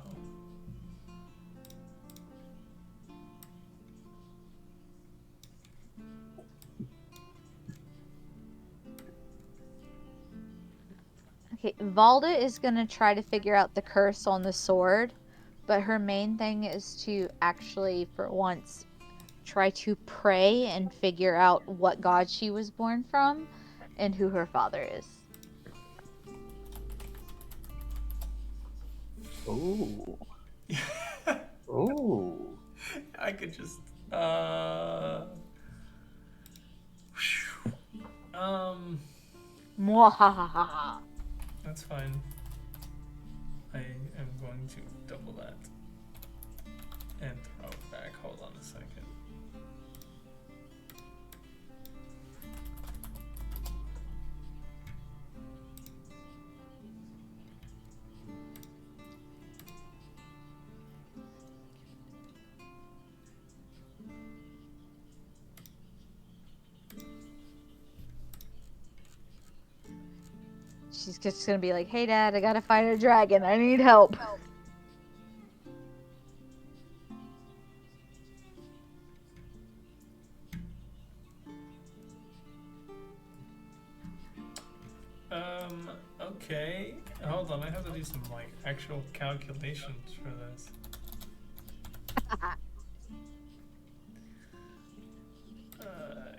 Speaker 3: Okay, Valda is gonna try to figure out the curse on the sword, but her main thing is to actually, for once, try to pray and figure out what god she was born from and who her father is.
Speaker 7: Ooh. Ooh.
Speaker 6: I could just
Speaker 3: Mwahahaha.
Speaker 6: that's fine. I am going to double that and throw it back. Hold on a second.
Speaker 3: She's just gonna be like, "Hey, Dad, I gotta fight a dragon. I need help."
Speaker 6: Okay. Hold on, I have to do some like actual calculations for this.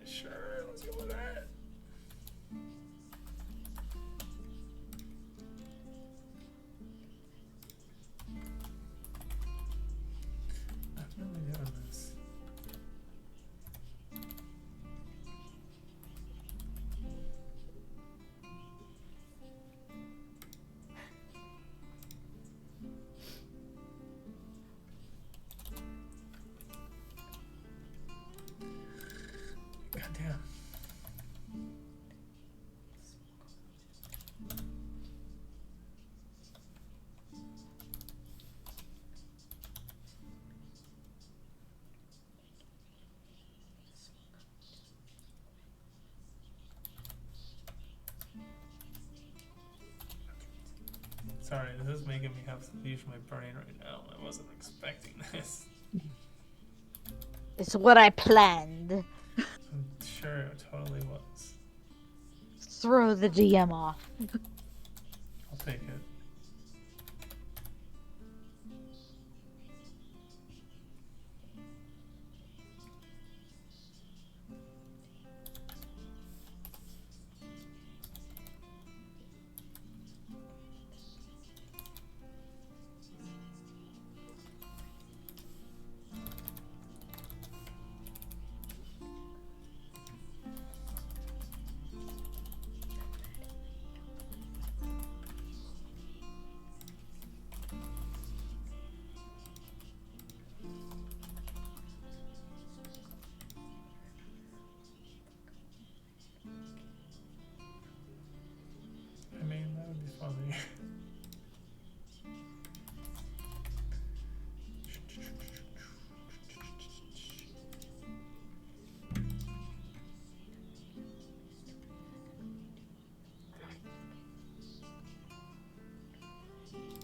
Speaker 6: Sure, let's go with that. That's really doing this. is making me have to use my brain right now. I wasn't expecting this.
Speaker 3: It's what I planned.
Speaker 6: I'm sure it totally was.
Speaker 3: Throw the DM off.
Speaker 6: I'll take it. I mean, that would be funny.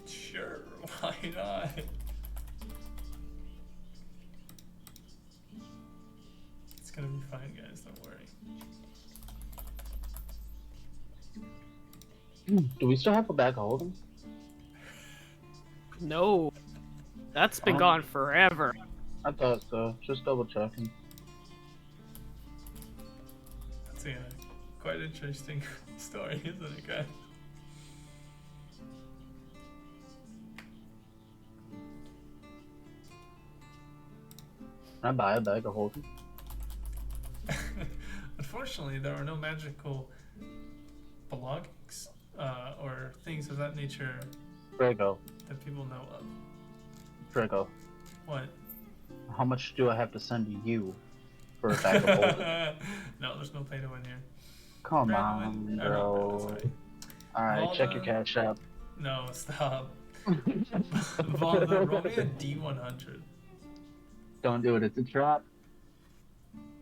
Speaker 6: Sure, why not? It's gonna be fine, guys, don't worry.
Speaker 7: Do we still have a bag of holding?
Speaker 2: No. That's been
Speaker 7: Um,
Speaker 2: gone forever.
Speaker 7: I thought so. Just double checking.
Speaker 6: That's a quite interesting story, isn't it, guys?
Speaker 7: Can I buy a bag of holding?
Speaker 6: Unfortunately, there are no magical belongings or things of that nature
Speaker 7: Drago.
Speaker 6: that people know of.
Speaker 7: Drago.
Speaker 6: What?
Speaker 7: How much do I have to send to you for a bag of holding?
Speaker 6: No, there's no pay to win here.
Speaker 7: Come
Speaker 6: Red
Speaker 7: on,
Speaker 6: win. Or not,
Speaker 7: bro.
Speaker 6: that's right.
Speaker 7: Alright, check your
Speaker 6: Valda-
Speaker 7: cash app.
Speaker 6: No, stop. Valda, roll me a D100.
Speaker 7: Don't do it. It's a trap.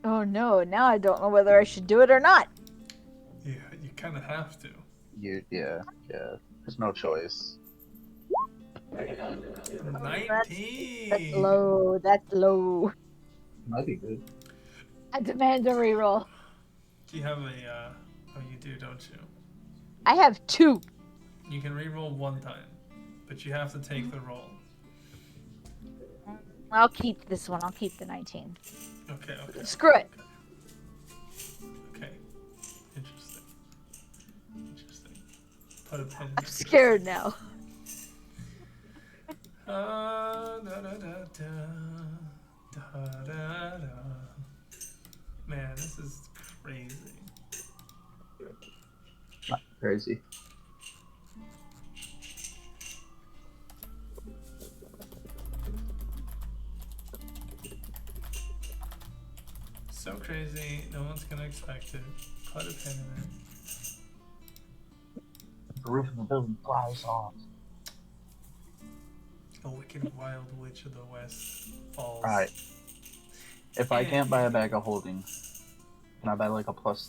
Speaker 3: Oh no, now I don't know whether I should do it or not.
Speaker 6: Yeah, you kind of have to.
Speaker 7: Yeah. There's no choice.
Speaker 6: 19.
Speaker 3: That's low. That's low.
Speaker 7: Might be good.
Speaker 3: I demand a reroll.
Speaker 6: Do you have a? Oh, you do, don't you?
Speaker 3: I have 2.
Speaker 6: You can re-roll one time, but you have to take the roll.
Speaker 3: I'll keep this one. I'll keep the 19.
Speaker 6: Okay.
Speaker 3: Screw it.
Speaker 6: Okay. Interesting. Put a pin in
Speaker 3: I'm
Speaker 6: it.
Speaker 3: scared now.
Speaker 6: Da, da, da, da, da, da, da. Man, this is crazy.
Speaker 7: Not crazy.
Speaker 6: So crazy, no one's gonna expect it. Put a pin in it.
Speaker 7: The roof of the building flies off.
Speaker 6: The wicked wild witch of the west falls.
Speaker 7: Alright. If I can't buy a bag of holding, can I buy like a +3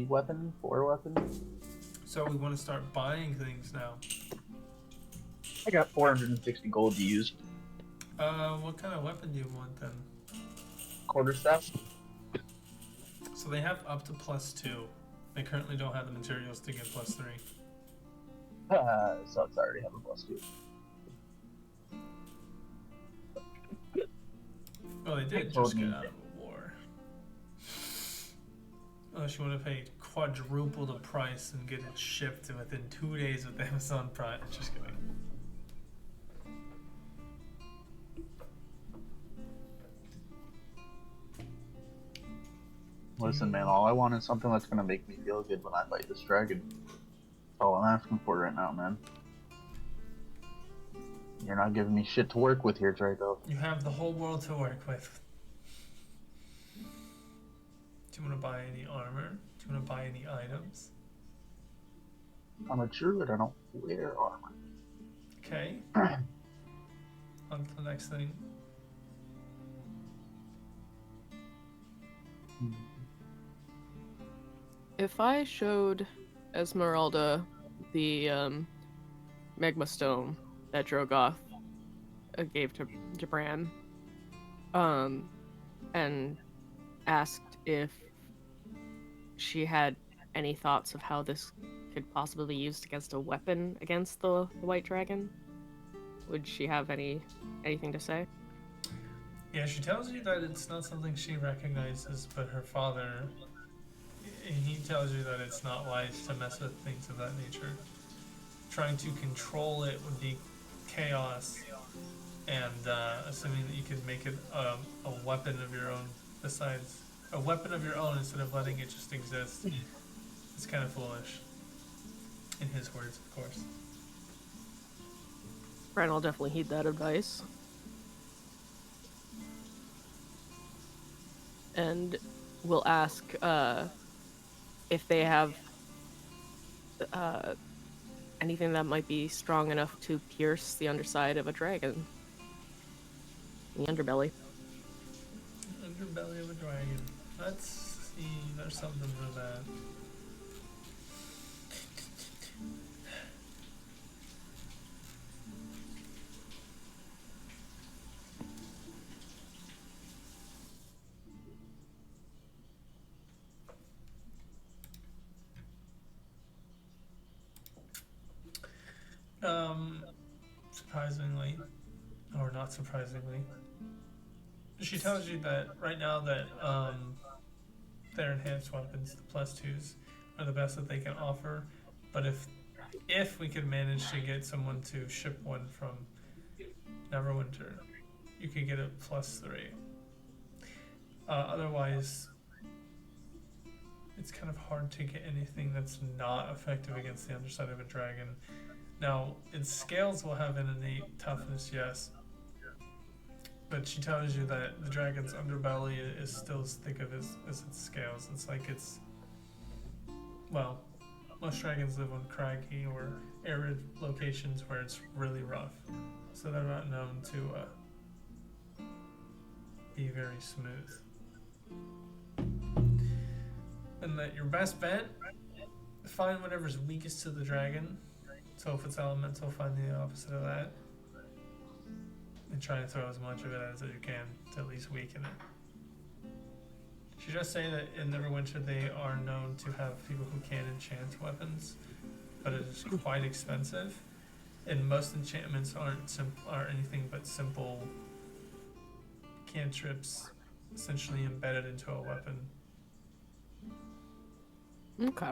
Speaker 7: weapon? 4 weapon?
Speaker 6: So we want to start buying things now.
Speaker 7: I got 460 gold to use.
Speaker 6: What kind of weapon do you want then?
Speaker 7: Quarterstaff?
Speaker 6: So they have up to +2. They currently don't have the materials to get +3.
Speaker 7: So it's already have a +2.
Speaker 6: Well, they did just get out of a war. Unless you want to pay quadruple the price and get it shipped within 2 days with Amazon Prime. Just kidding.
Speaker 7: Listen, man, all I want is something that's gonna make me feel good when I fight this dragon. That's all I'm asking for right now, man. You're not giving me shit to work with here, Draco.
Speaker 6: You have the whole world to work with. Do you want to buy any armor? Do you want to buy any items?
Speaker 7: I'm a druid, I don't wear armor.
Speaker 6: Okay. On to the next thing.
Speaker 2: If I showed Esmeralda the magma stone that Drogoth gave to Bran, and asked if she had any thoughts of how this could possibly be used against a weapon against the White Dragon. Would she have anything to say?
Speaker 6: Yeah, she tells you that it's not something she recognizes, but her father, he tells you that it's not wise to mess with things of that nature. Trying to control it would be chaos, and assuming that you could make it a weapon of your own besides a weapon of your own instead of letting it just exist, it's kind of foolish. In his words, of course.
Speaker 2: Bran will definitely heed that advice. And we'll ask if they have anything that might be strong enough to pierce the underside of a dragon. The underbelly.
Speaker 6: Underbelly of a dragon. Let's see, there's something for that. Surprisingly, or not surprisingly, she tells you that right now that their enhanced weapons, the +2s, are the best that they can offer. But if we could manage to get someone to ship one from Neverwinter, you could get a +3. Otherwise, it's kind of hard to get anything that's not effective against the underside of a dragon. Now, its scales will have an innate toughness, yes. But she tells you that the dragon's underbelly is still as thick of as its scales. It's like it's... Well, most dragons live on craggy or arid locations where it's really rough. So they're not known to be very smooth. And that your best bet, find whatever's weakest to the dragon. So if it's elemental, find the opposite of that. And try to throw as much of it as you can to at least weaken it. She does say that in Neverwinter they are known to have people who can enchant weapons, but it is quite expensive. And most enchantments aren't anything but simple cantrips essentially embedded into a weapon.
Speaker 2: Okay.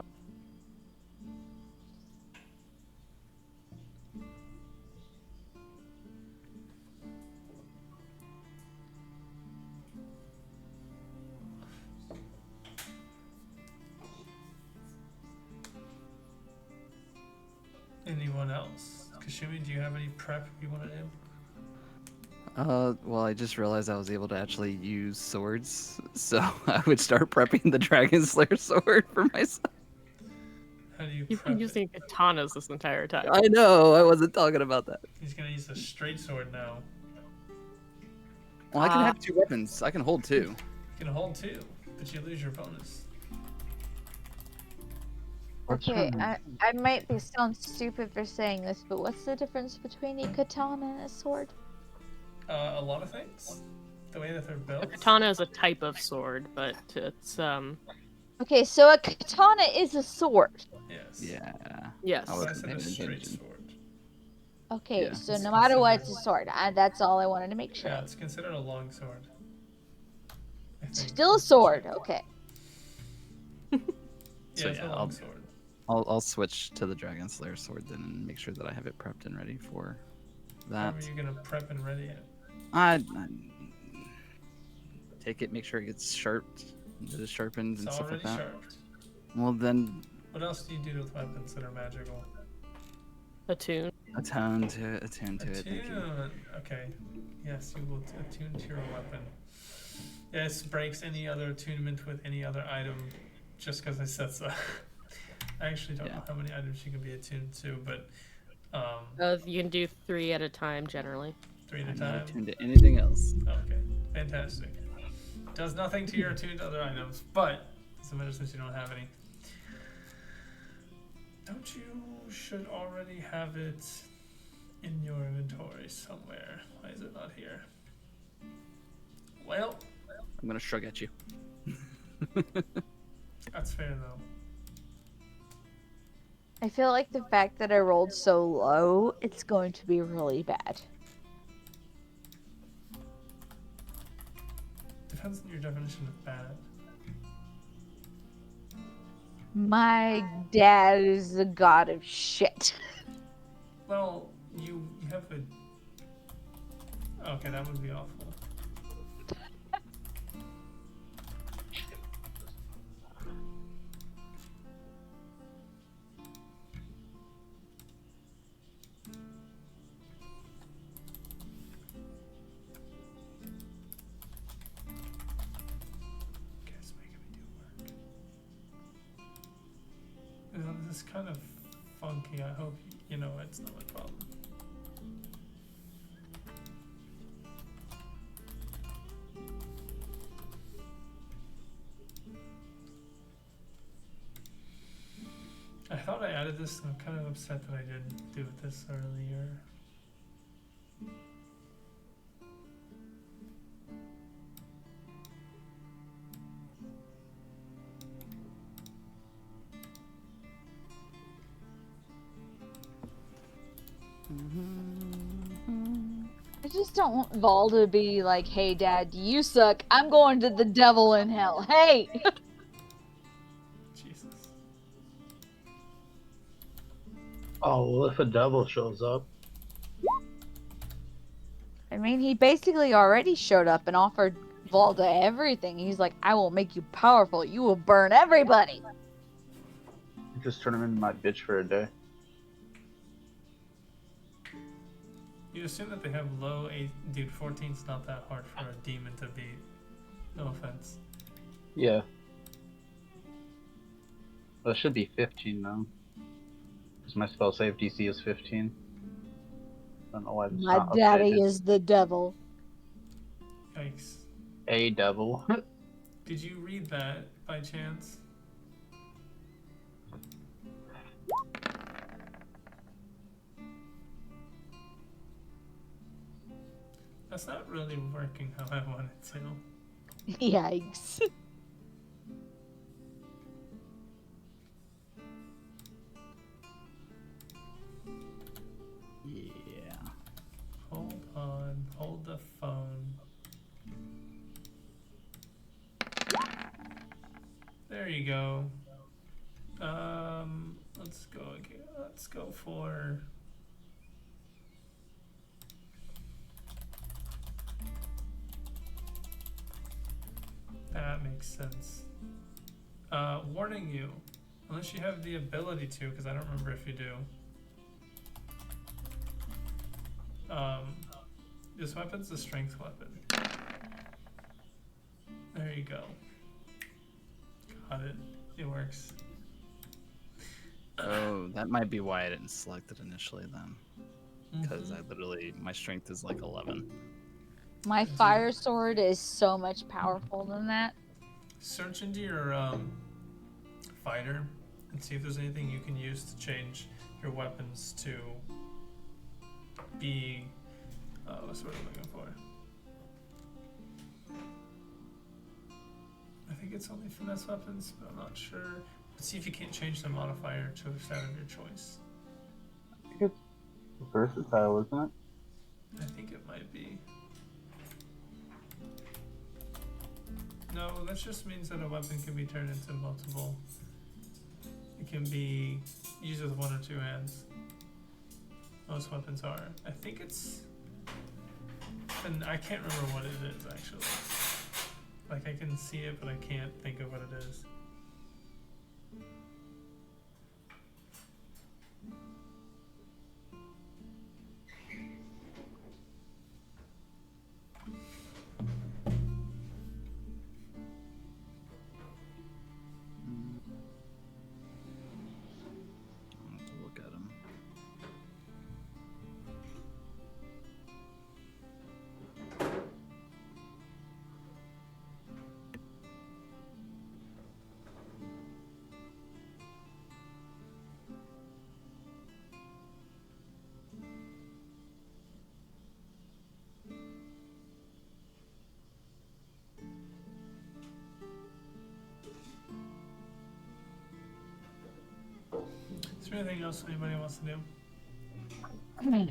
Speaker 6: Anyone else? Kashumi, do you have any prep you want to do?
Speaker 4: Well, I just realized I was able to actually use swords, so I would start prepping the Dragon Slayer sword for myself.
Speaker 6: How do you
Speaker 2: You've
Speaker 6: prep
Speaker 2: been using katanas this entire time.
Speaker 4: I know, I wasn't talking about that.
Speaker 6: He's gonna use a straight sword now.
Speaker 4: Well, I can have 2 weapons. I can hold 2.
Speaker 6: You can hold 2, but you lose your bonus.
Speaker 3: Okay, I might sound stupid for saying this, but what's the difference between a katana and a sword?
Speaker 6: A lot of things. The way that they're built.
Speaker 2: A katana is a type of sword, but it's
Speaker 3: Okay, so a katana is a sword.
Speaker 6: Yes.
Speaker 4: Yeah.
Speaker 2: yes.
Speaker 4: I
Speaker 6: So I
Speaker 4: wasn't
Speaker 6: said a
Speaker 4: paying
Speaker 6: straight
Speaker 4: attention.
Speaker 6: sword.
Speaker 3: Okay,
Speaker 4: Yeah.
Speaker 3: so
Speaker 6: It's
Speaker 3: no matter what,
Speaker 6: considered-
Speaker 3: it's a sword. That's all I wanted to make sure.
Speaker 6: Yeah, it's considered a long sword. I think.
Speaker 3: Still a sword. Okay.
Speaker 6: Yeah,
Speaker 4: So
Speaker 6: it's
Speaker 4: yeah,
Speaker 6: a long
Speaker 4: I'll-
Speaker 6: sword.
Speaker 4: I'll switch to the Dragon Slayer sword then and make sure that I have it prepped and ready for
Speaker 6: How
Speaker 4: that.
Speaker 6: are you gonna prep and ready it?
Speaker 4: I take it, make sure it gets sharpened, that it's sharpened and
Speaker 6: It's
Speaker 4: stuff
Speaker 6: already
Speaker 4: like that.
Speaker 6: sharpened.
Speaker 4: Well, then
Speaker 6: What else do you do with weapons that are magical?
Speaker 2: Attune.
Speaker 4: attune to it. Thank you.
Speaker 6: Attune. Okay. Yes, you will attune to your weapon. This breaks any other attunement with any other item just because I said so. I actually don't
Speaker 4: Yeah.
Speaker 6: know how many items you can be attuned to, but
Speaker 2: You can do 3 at a time generally.
Speaker 6: 3 at a
Speaker 4: I'm not
Speaker 6: time.
Speaker 4: attuned to anything else.
Speaker 6: Okay, fantastic. Does nothing to your attuned other items, but doesn't matter since you don't have any. Don't you should already have it
Speaker 1: in your inventory somewhere. Why is it not here? Well,
Speaker 4: I'm gonna shrug at you.
Speaker 1: that's fair though.
Speaker 3: I feel like the fact that I rolled so low, it's going to be really bad.
Speaker 1: Depends on your definition of bad.
Speaker 3: My dad is the god of shit.
Speaker 1: Well, you have a. Okay, that would be awful. Okay, it's making me do work. This is kind of funky. I hope you know it's not my problem. I thought I added this, and I'm kind of upset that I didn't do it this earlier.
Speaker 3: I just don't want Vol to be like, hey dad, you suck. I'm going to the devil in hell. Hey!
Speaker 1: Jesus.
Speaker 7: Oh, well, if a devil shows up,
Speaker 3: I mean, he basically already showed up and offered Volda everything. He's like, I will make you powerful. You will burn everybody.
Speaker 7: just turn him into my bitch for a day.
Speaker 1: You assume that they have low A. Dude, 14's not that hard for a demon to beat. No offense.
Speaker 7: Yeah. Well, it should be 15 though. Because my spell save DC is 15. I don't know why it's
Speaker 3: My
Speaker 7: not
Speaker 3: daddy
Speaker 7: updated.
Speaker 3: is the devil.
Speaker 1: Yikes.
Speaker 7: A devil.
Speaker 1: Did you read that by chance? That's not really working how I want it to.
Speaker 3: Yikes.
Speaker 4: Yeah.
Speaker 1: Hold on. Hold the phone. There you go. Let's go again. Let's go for... That makes sense. Warning you, unless you have the ability to, because I don't remember if you do. This weapon's a strength weapon. There you go. Got it. It works.
Speaker 4: Oh, that might be why I didn't select it initially then. Because
Speaker 1: Mhm.
Speaker 4: I literally, my strength is like 11.
Speaker 3: My fire sword is so much powerful than that.
Speaker 1: Search into your fighter and see if there's anything you can use to change your weapons to be what's the word I'm looking for? I think it's only finesse weapons, but I'm not sure. But see if you can't change the modifier to a stat of your choice.
Speaker 7: I think it's versatile, isn't it?
Speaker 1: I think it might be. No, that just means that a weapon can be turned into multiple. It can be used with one or two hands. Most weapons are. I think it's... And I can't remember what it is, actually. Like, I can see it, but I can't think of what it is.
Speaker 4: I'll have to look at him.
Speaker 6: there anything else anybody wants to do?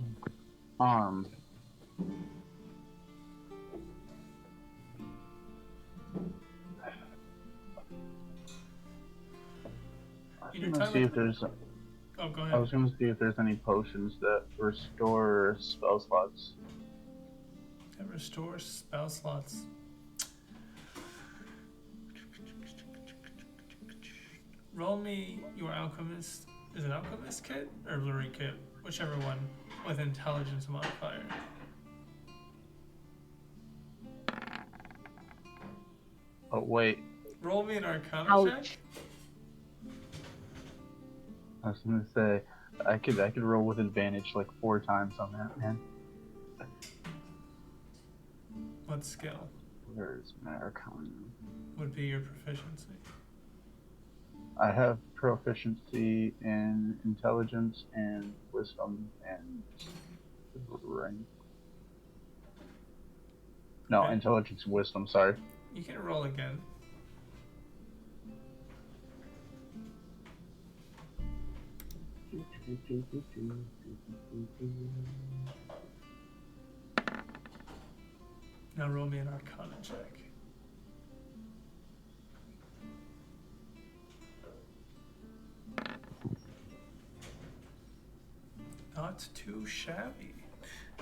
Speaker 7: Um, I
Speaker 6: In your
Speaker 7: was gonna
Speaker 6: time
Speaker 7: see
Speaker 6: at
Speaker 7: if there's.
Speaker 6: Oh, go
Speaker 7: I
Speaker 6: ahead.
Speaker 7: was gonna see if there's any potions that restore spell slots.
Speaker 6: That restores spell slots. Roll me your alchemist. Is it alchemist kit or blurry kit? Whichever one with intelligence modifier.
Speaker 7: Oh wait,
Speaker 6: Roll me an arcana check.
Speaker 3: Ouch.
Speaker 7: I was gonna say I could roll with advantage like 4 times on that, man.
Speaker 6: What skill
Speaker 7: Where's my arcana?
Speaker 6: would be your proficiency?
Speaker 7: I have proficiency in intelligence and wisdom and rank. No,
Speaker 6: Okay.
Speaker 7: intelligence and wisdom. Sorry.
Speaker 6: You can roll again. Now roll me an arcana check. Not too shabby.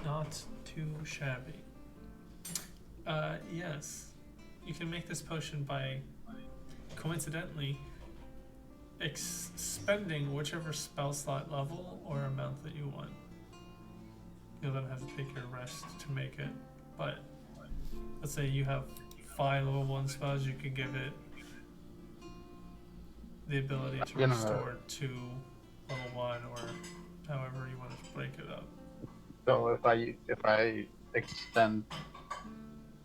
Speaker 6: Not too shabby. Yes. You can make this potion by, coincidentally, spending whichever spell slot level or amount that you want. You'll then have to take your rest to make it. But let's say you have 5 level 1 spells, you could give it the ability to restore 2 level 1 or however you want to break it up.
Speaker 7: So if I extend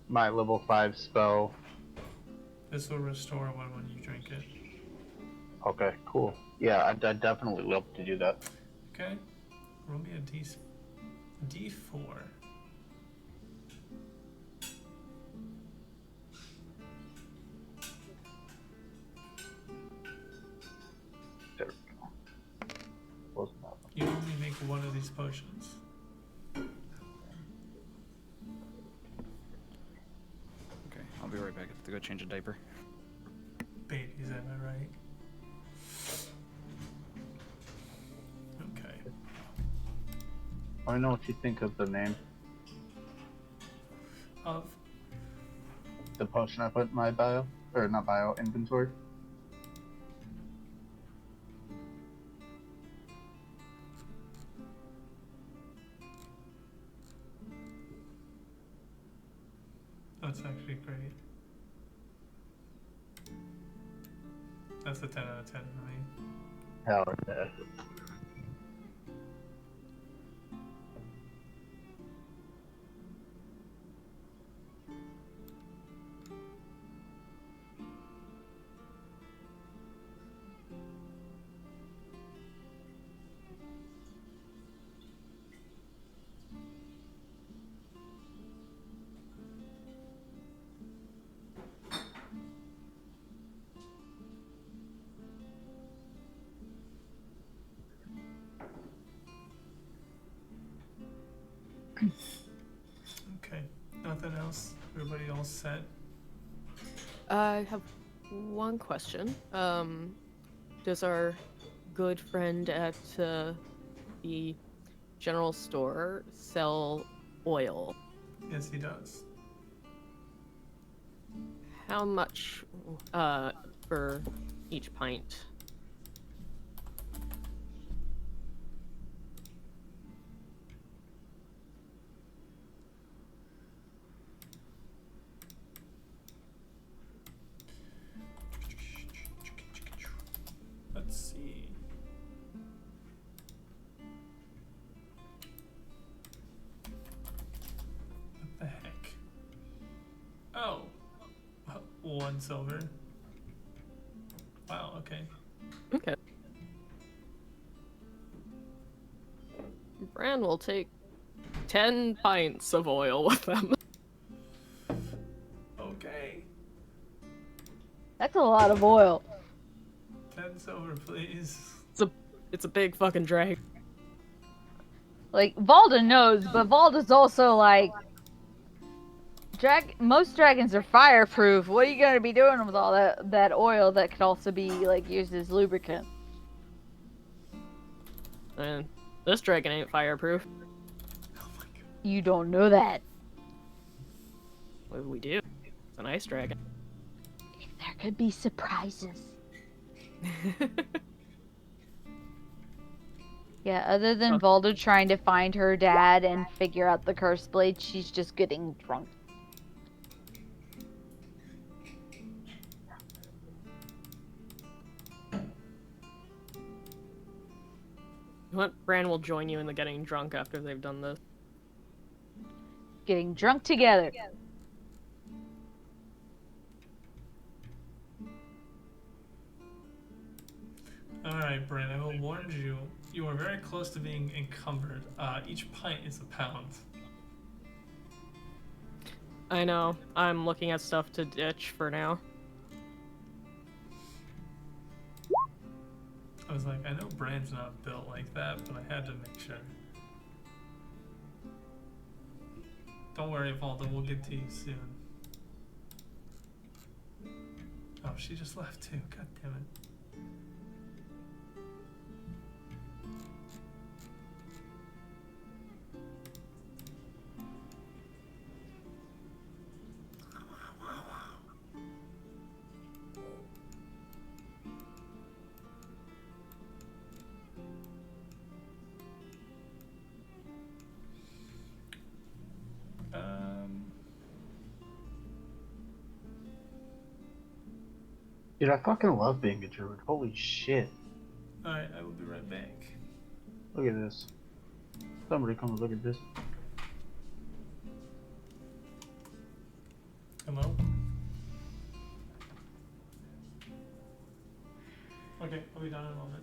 Speaker 7: my level 5 spell,
Speaker 6: This will restore 1 when you drink it.
Speaker 7: okay, cool. Yeah, I'd definitely love to do that.
Speaker 6: Okay? Roll me a D4.
Speaker 7: There we go. Wasn't that one?
Speaker 6: You only make 1 of these potions.
Speaker 8: Okay, I'll be right back. I have to go change a diaper.
Speaker 6: Babies, am I right? Okay.
Speaker 7: I know what you think of the name.
Speaker 6: Of
Speaker 7: The potion I put in my bio, or not bio, inventory.
Speaker 6: That's actually great. That's a 10 out of 10 for me.
Speaker 7: Hell yeah.
Speaker 6: Okay. Nothing else? Everybody all set?
Speaker 2: I have one question. Does our good friend at the general store sell oil?
Speaker 6: Yes, he does.
Speaker 2: How much for each pint?
Speaker 6: Let's see. What the heck? Oh. 1 silver. Wow, okay.
Speaker 2: Okay. Bran will take 10 pints of oil with them.
Speaker 6: Okay.
Speaker 3: That's a lot of oil.
Speaker 6: 10 silver, please.
Speaker 2: It's a big fucking dragon.
Speaker 3: Like, Valda knows, but Valda's also like, most dragons are fireproof. What are you gonna be doing with all that oil that could also be like used as lubricant?
Speaker 2: And this dragon ain't fireproof.
Speaker 6: Oh my god.
Speaker 3: You don't know that.
Speaker 2: What do we do? It's an ice dragon.
Speaker 3: There could be surprises. Yeah, other than
Speaker 2: Oh.
Speaker 3: Valda trying to find her dad and figure out the curse blade, she's just getting drunk.
Speaker 2: What Bran will join you in the getting drunk after they've done this.
Speaker 3: Getting drunk together.
Speaker 6: Alright, Bran, I will warn you. You are very close to being encumbered. Each pint is a pound.
Speaker 2: I know. I'm looking at stuff to ditch for now.
Speaker 6: I was like, I know Bran's not built like that, but I had to make sure. Don't worry, Valda, we'll get to you soon. Oh, she just left too. God damn it.
Speaker 7: Dude, I fucking love being a druid. Holy shit.
Speaker 6: Alright, I will be right back.
Speaker 7: Look at this. Somebody come and look at this.
Speaker 6: Hello? Okay, I'll be done in a moment.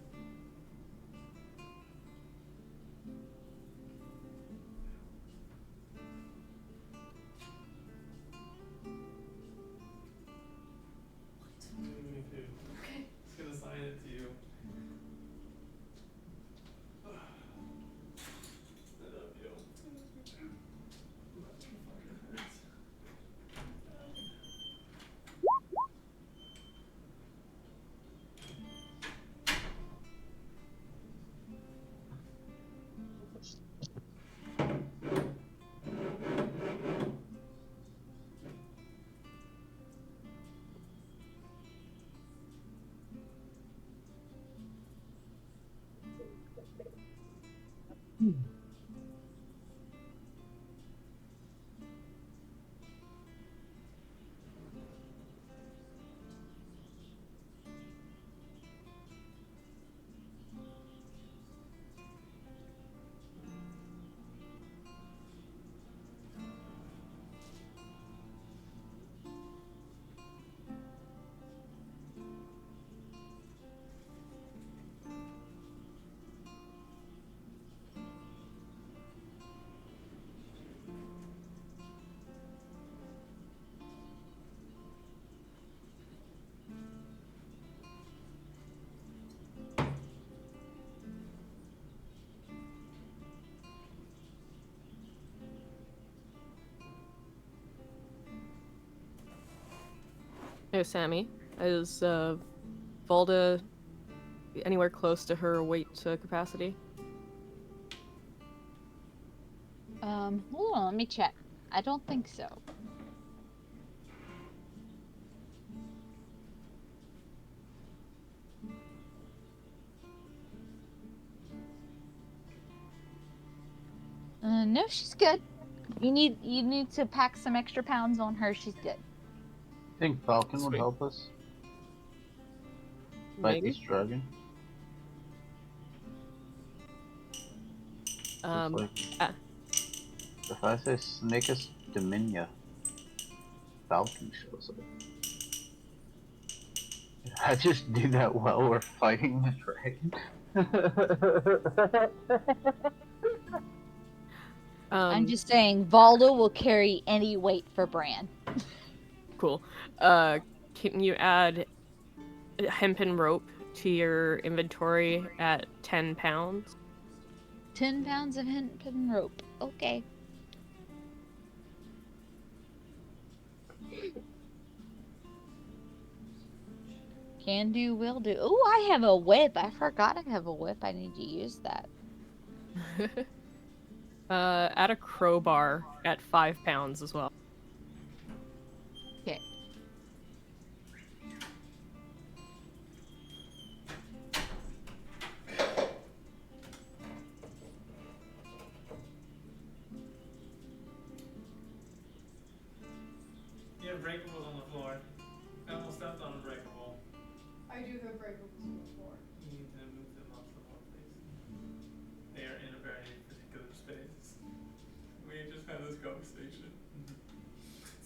Speaker 5: Okay.
Speaker 6: Just gonna sign it to you. I love you.
Speaker 2: Hey, Sammy. Is Valda anywhere close to her weight capacity?
Speaker 3: Hold on, let me check. I don't think so. No, she's good. You need to pack some extra pounds on her. She's good.
Speaker 7: Think Falcon would
Speaker 2: Sweet.
Speaker 7: help us fight
Speaker 2: Maybe.
Speaker 7: this dragon?
Speaker 2: Um,
Speaker 7: Like,
Speaker 2: ah.
Speaker 7: if I say Snakeus Dominia, Falcon shows up. I just do that while we're fighting the dragon.
Speaker 3: I'm just saying, Valda will carry any weight for Bran.
Speaker 2: Cool. Can you add hempen rope to your inventory at 10 pounds.
Speaker 3: 10 pounds of hempen rope. Okay. Can do, will do. Oh, I have a whip. I forgot I have a whip. I need to use that.
Speaker 2: Add a crowbar at 5 pounds as well.
Speaker 3: Okay.
Speaker 6: You have breakables on the floor. I almost stepped on a breakable.
Speaker 5: I do have breakables on the floor.
Speaker 6: You need to move them off the floor, please. They are in a very particular space. We just had this conversation.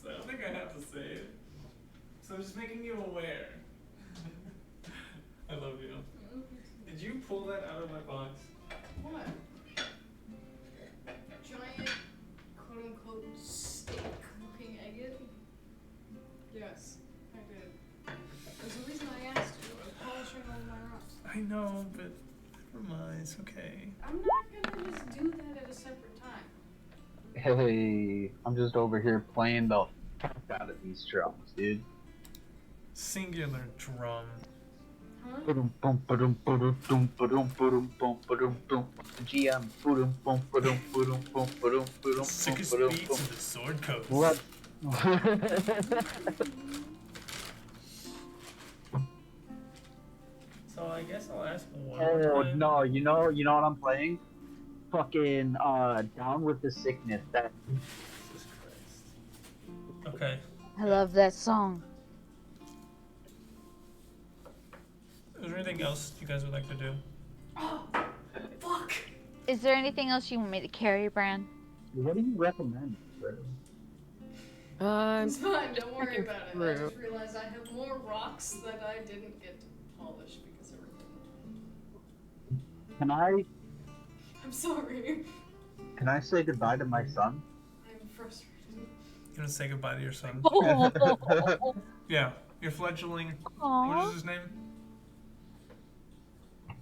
Speaker 6: So I don't think I have to say it. So I'm just making you aware. I love you. Did you pull that out of my box?
Speaker 5: What? Giant, quote unquote, steak looking agate? Yes, I did. There's a reason I asked you. I was polishing all my rocks.
Speaker 6: I know, but never mind. It's okay.
Speaker 5: I'm not gonna just do that at a separate time.
Speaker 7: Hey, I'm just over here playing the fuck out of these drums, dude.
Speaker 6: Singular drum.
Speaker 5: Huh?
Speaker 7: Ba-dum, bum, ba-dum, ba-dum, dum, ba-dum, ba-dum, bum, ba-dum, dum. GM. Ba-dum, bum, ba-dum, ba-dum, bum, ba-dum, ba-dum,
Speaker 6: Sickest
Speaker 7: bum, ba-dum,
Speaker 6: beats
Speaker 7: bum.
Speaker 6: in the Sword Coast.
Speaker 7: What?
Speaker 6: So I guess I'll ask one
Speaker 7: Oh
Speaker 6: more time.
Speaker 7: no, you know what I'm playing? Fucking Down with the Sickness. That
Speaker 6: Jesus Christ. Okay.
Speaker 3: I love that song.
Speaker 6: Is there anything else you guys would like to do?
Speaker 5: Oh, fuck!
Speaker 3: Is there anything else you want me to carry, Bran?
Speaker 7: what do you recommend?
Speaker 5: It's fine, don't worry
Speaker 2: checking
Speaker 5: about it. I
Speaker 2: through.
Speaker 5: just realized I have more rocks that I didn't get to polish because everything.
Speaker 7: Can
Speaker 5: I'm sorry.
Speaker 7: I say goodbye to my son?
Speaker 5: I'm frustrated.
Speaker 6: You want to say goodbye to your son?
Speaker 3: Oh,
Speaker 6: Yeah. Your fledgling. What
Speaker 3: Aw.
Speaker 6: is his name?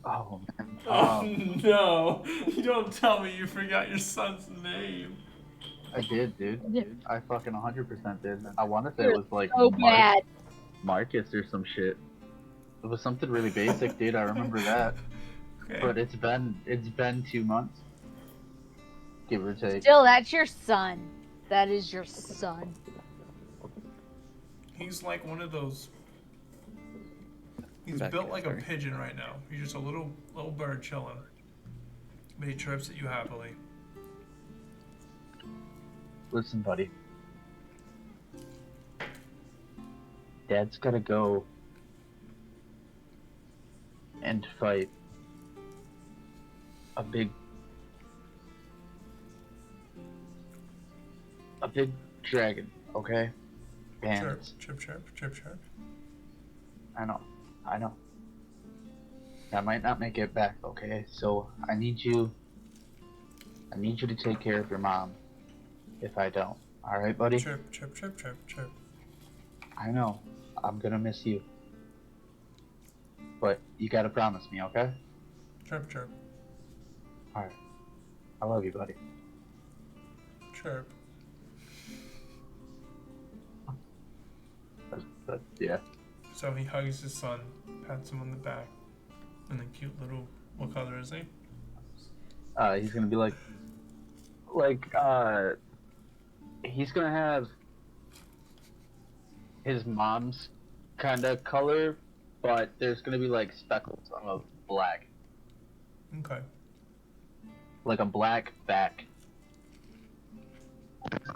Speaker 7: Oh man.
Speaker 6: No. You don't tell me you forgot your son's name.
Speaker 7: I did, dude.
Speaker 3: Yeah.
Speaker 7: I fucking 100% did. I want to say it was like
Speaker 3: so bad.
Speaker 7: Marcus or some shit. It was something really basic, dude. I remember that.
Speaker 6: Okay.
Speaker 7: But it's been 2 months, give or take.
Speaker 3: Still, that's your son. That is your son.
Speaker 6: He's like one of those. He's
Speaker 8: Back
Speaker 6: built
Speaker 8: here,
Speaker 6: like
Speaker 8: sorry.
Speaker 6: a pigeon right now. He's just a little bird chilling. But he chirps at you happily.
Speaker 7: Listen, buddy. Dad's gotta go and fight a big dragon, okay? And
Speaker 6: Chirp, chirp, chirp, chirp, chirp.
Speaker 7: I know. I might not make it back, okay? So I need you to take care of your mom if I don't. Alright, buddy?
Speaker 6: Chirp, chirp, chirp, chirp, chirp.
Speaker 7: I know. I'm gonna miss you. But you gotta promise me, okay?
Speaker 6: Chirp, chirp,
Speaker 7: Alright. I love you, buddy.
Speaker 6: chirp.
Speaker 7: But yeah.
Speaker 6: So he hugs his son, pats him on the back, and then cute little. What color is he?
Speaker 7: He's gonna be he's gonna have his mom's kind of color, but there's gonna be like speckles of black,
Speaker 6: Okay.
Speaker 7: like a black back.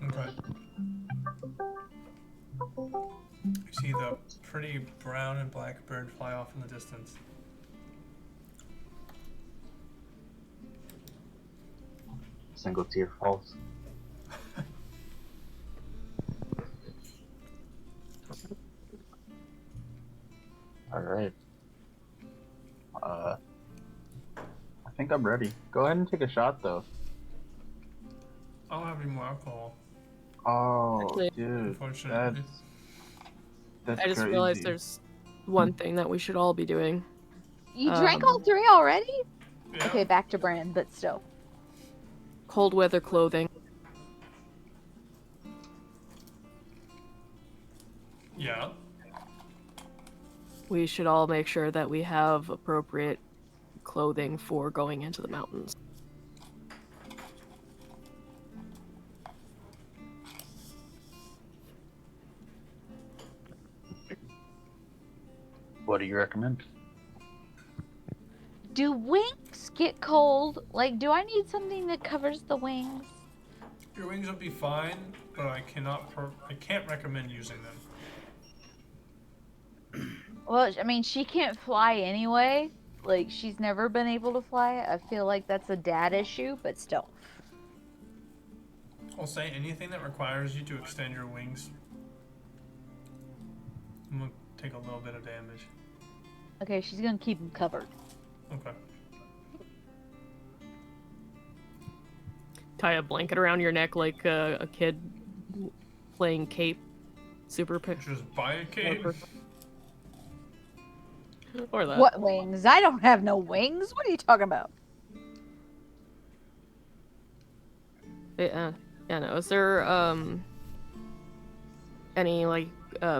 Speaker 6: Okay. You see the pretty brown and black bird fly off in the distance.
Speaker 7: Single tear falls. All right. I think I'm ready. Go ahead and take a shot, though.
Speaker 6: I don't have any more alcohol,
Speaker 7: Oh,
Speaker 2: Actually-
Speaker 7: dude,
Speaker 6: unfortunately.
Speaker 7: that's
Speaker 2: I just
Speaker 7: crazy.
Speaker 2: realized there's one thing that we should all be doing.
Speaker 3: You drank all 3 already?
Speaker 1: Yeah.
Speaker 3: Okay, back to Bran, but still.
Speaker 2: Cold weather clothing.
Speaker 1: Yeah.
Speaker 2: We should all make sure that we have appropriate clothing for going into the mountains.
Speaker 7: What do you recommend?
Speaker 3: Do wings get cold? Like, do I need something that covers the wings?
Speaker 1: Your wings will be fine, but I can't recommend using them.
Speaker 3: Well, I mean, she can't fly anyway. Like, she's never been able to fly. I feel like that's a dad issue, but still.
Speaker 1: I'll say anything that requires you to extend your wings. I'm gonna take a little bit of damage.
Speaker 3: Okay, she's gonna keep them covered.
Speaker 1: Okay.
Speaker 2: Tie a blanket around your neck like a kid playing Cape. Super picture.
Speaker 1: Just buy a cape.
Speaker 2: Or that.
Speaker 3: What wings? I don't have no wings. What are you talking about?
Speaker 2: Yeah, no. Is there any like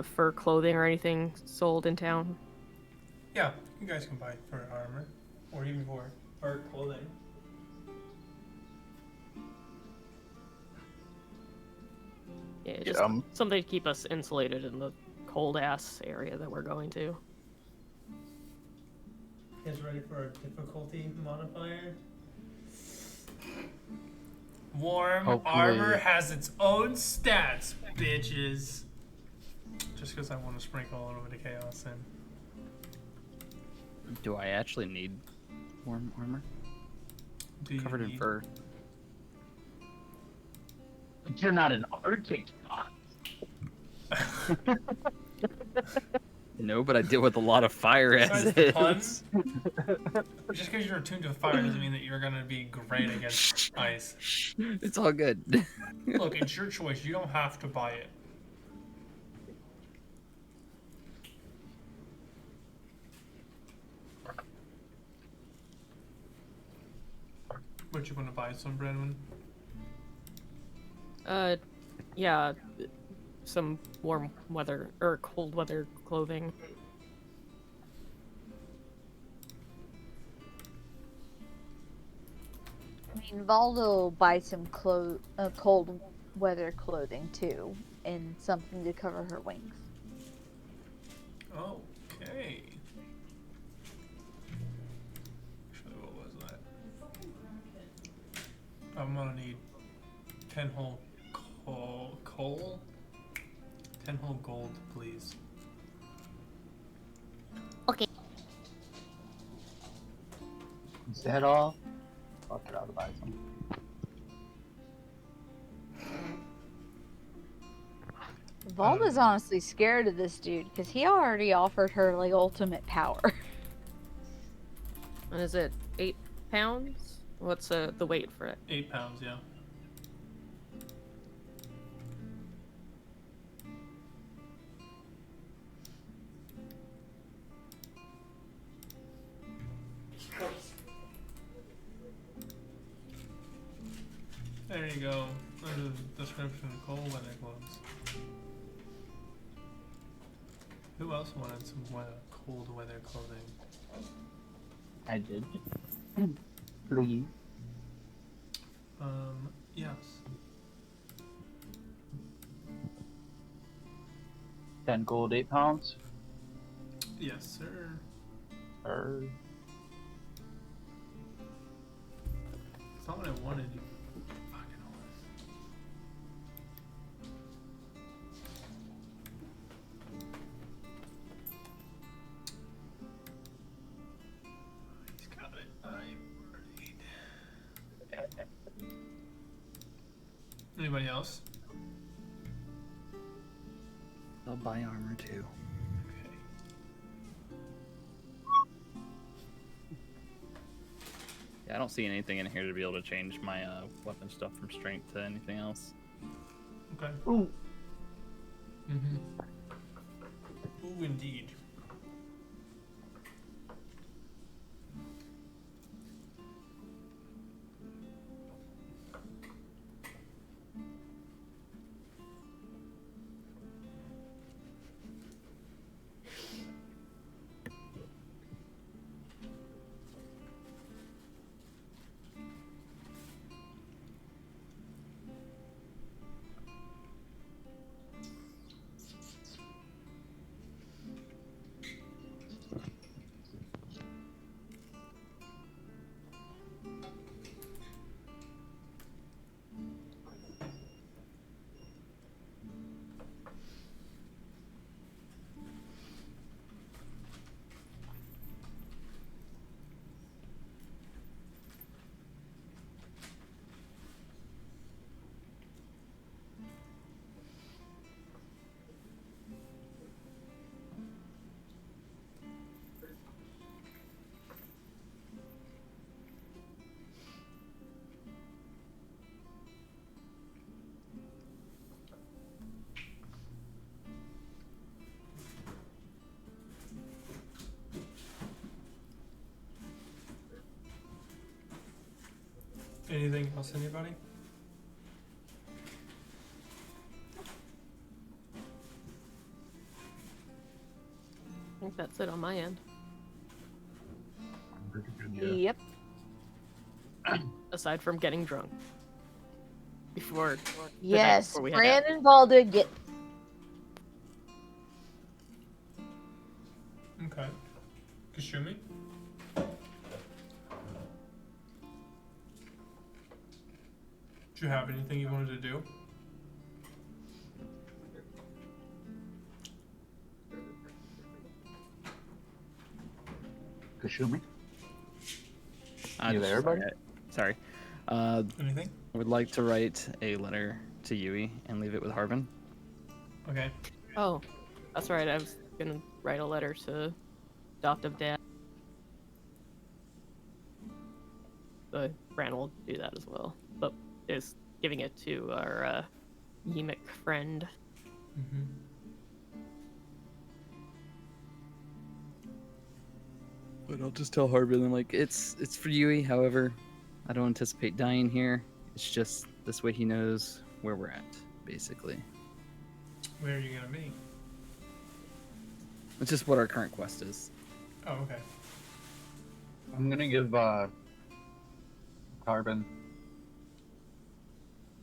Speaker 2: fur clothing or anything sold in town?
Speaker 1: Yeah, you guys can buy fur armor, or even for fur clothing.
Speaker 2: Yeah, just something to keep us insulated in the cold ass area that we're going to.
Speaker 1: You guys ready for a difficulty modifier? Warm
Speaker 7: Hopefully.
Speaker 1: armor has its own stats, bitches. Just because I want to sprinkle a little bit of chaos in.
Speaker 8: Do I actually need warm armor?
Speaker 1: Do you
Speaker 8: Covered in
Speaker 1: need-
Speaker 8: fur.
Speaker 7: You're not an Arctic fox.
Speaker 8: No, but I deal with a lot of fire as
Speaker 1: Besides the
Speaker 8: is.
Speaker 1: puns, just because you're attuned to fire doesn't mean that you're gonna be great against ice.
Speaker 8: It's all good.
Speaker 1: Look, it's your choice. You don't have to buy it. But you want to buy some, Brennan?
Speaker 2: Yeah, some warm weather or cold weather clothing.
Speaker 3: I mean, Valdo will buy some cold weather clothing too, and something to cover her wings.
Speaker 1: Okay. Actually, what was that? I'm gonna need 10 whole coal? 10 whole gold, please.
Speaker 7: Is that all? Fuck it, I'll buy some.
Speaker 3: Valda's honestly scared of this dude because he already offered her like ultimate power.
Speaker 2: And is it 8 pounds? What's the weight for it?
Speaker 1: 8 pounds, yeah. There you go. There's a description of cold weather clothes. Who else wanted some cold weather clothing?
Speaker 7: I did. Please.
Speaker 1: Yes.
Speaker 7: 10 gold, 8 pounds.
Speaker 1: Yes, sir. It's not what I wanted. You fucking horse. He's got it. Anybody else?
Speaker 8: I'll buy armor too.
Speaker 1: Okay.
Speaker 8: Yeah, I don't see anything in here to be able to change my weapon stuff from strength to anything else.
Speaker 1: Okay.
Speaker 7: Ooh.
Speaker 1: Ooh, indeed.
Speaker 6: Anything else, anybody?
Speaker 2: I think that's it on my end.
Speaker 3: Yep.
Speaker 2: Aside from getting drunk. Before the night
Speaker 3: Yes,
Speaker 2: before we head out.
Speaker 3: Fran and Baldur get.
Speaker 6: Okay. Kashumi? Do you have anything you wanted to do?
Speaker 7: Kashumi?
Speaker 8: I
Speaker 7: You
Speaker 8: just-
Speaker 7: there, buddy?
Speaker 8: Sorry.
Speaker 6: Anything?
Speaker 8: I would like to write a letter to Yui and leave it with Harbin.
Speaker 6: Okay.
Speaker 2: Oh, that's right. I was gonna write a letter to adoptive dad. So Bran will do that as well, but is giving it to our Yemic friend.
Speaker 6: Mm-hmm.
Speaker 8: But I'll just tell Harbin, I'm like, it's for Yui. However, I don't anticipate dying here. It's just this way he knows where we're at, basically.
Speaker 6: Where are you gonna be?
Speaker 8: It's just what our current quest is.
Speaker 6: Oh, okay.
Speaker 7: I'm gonna give Carbon.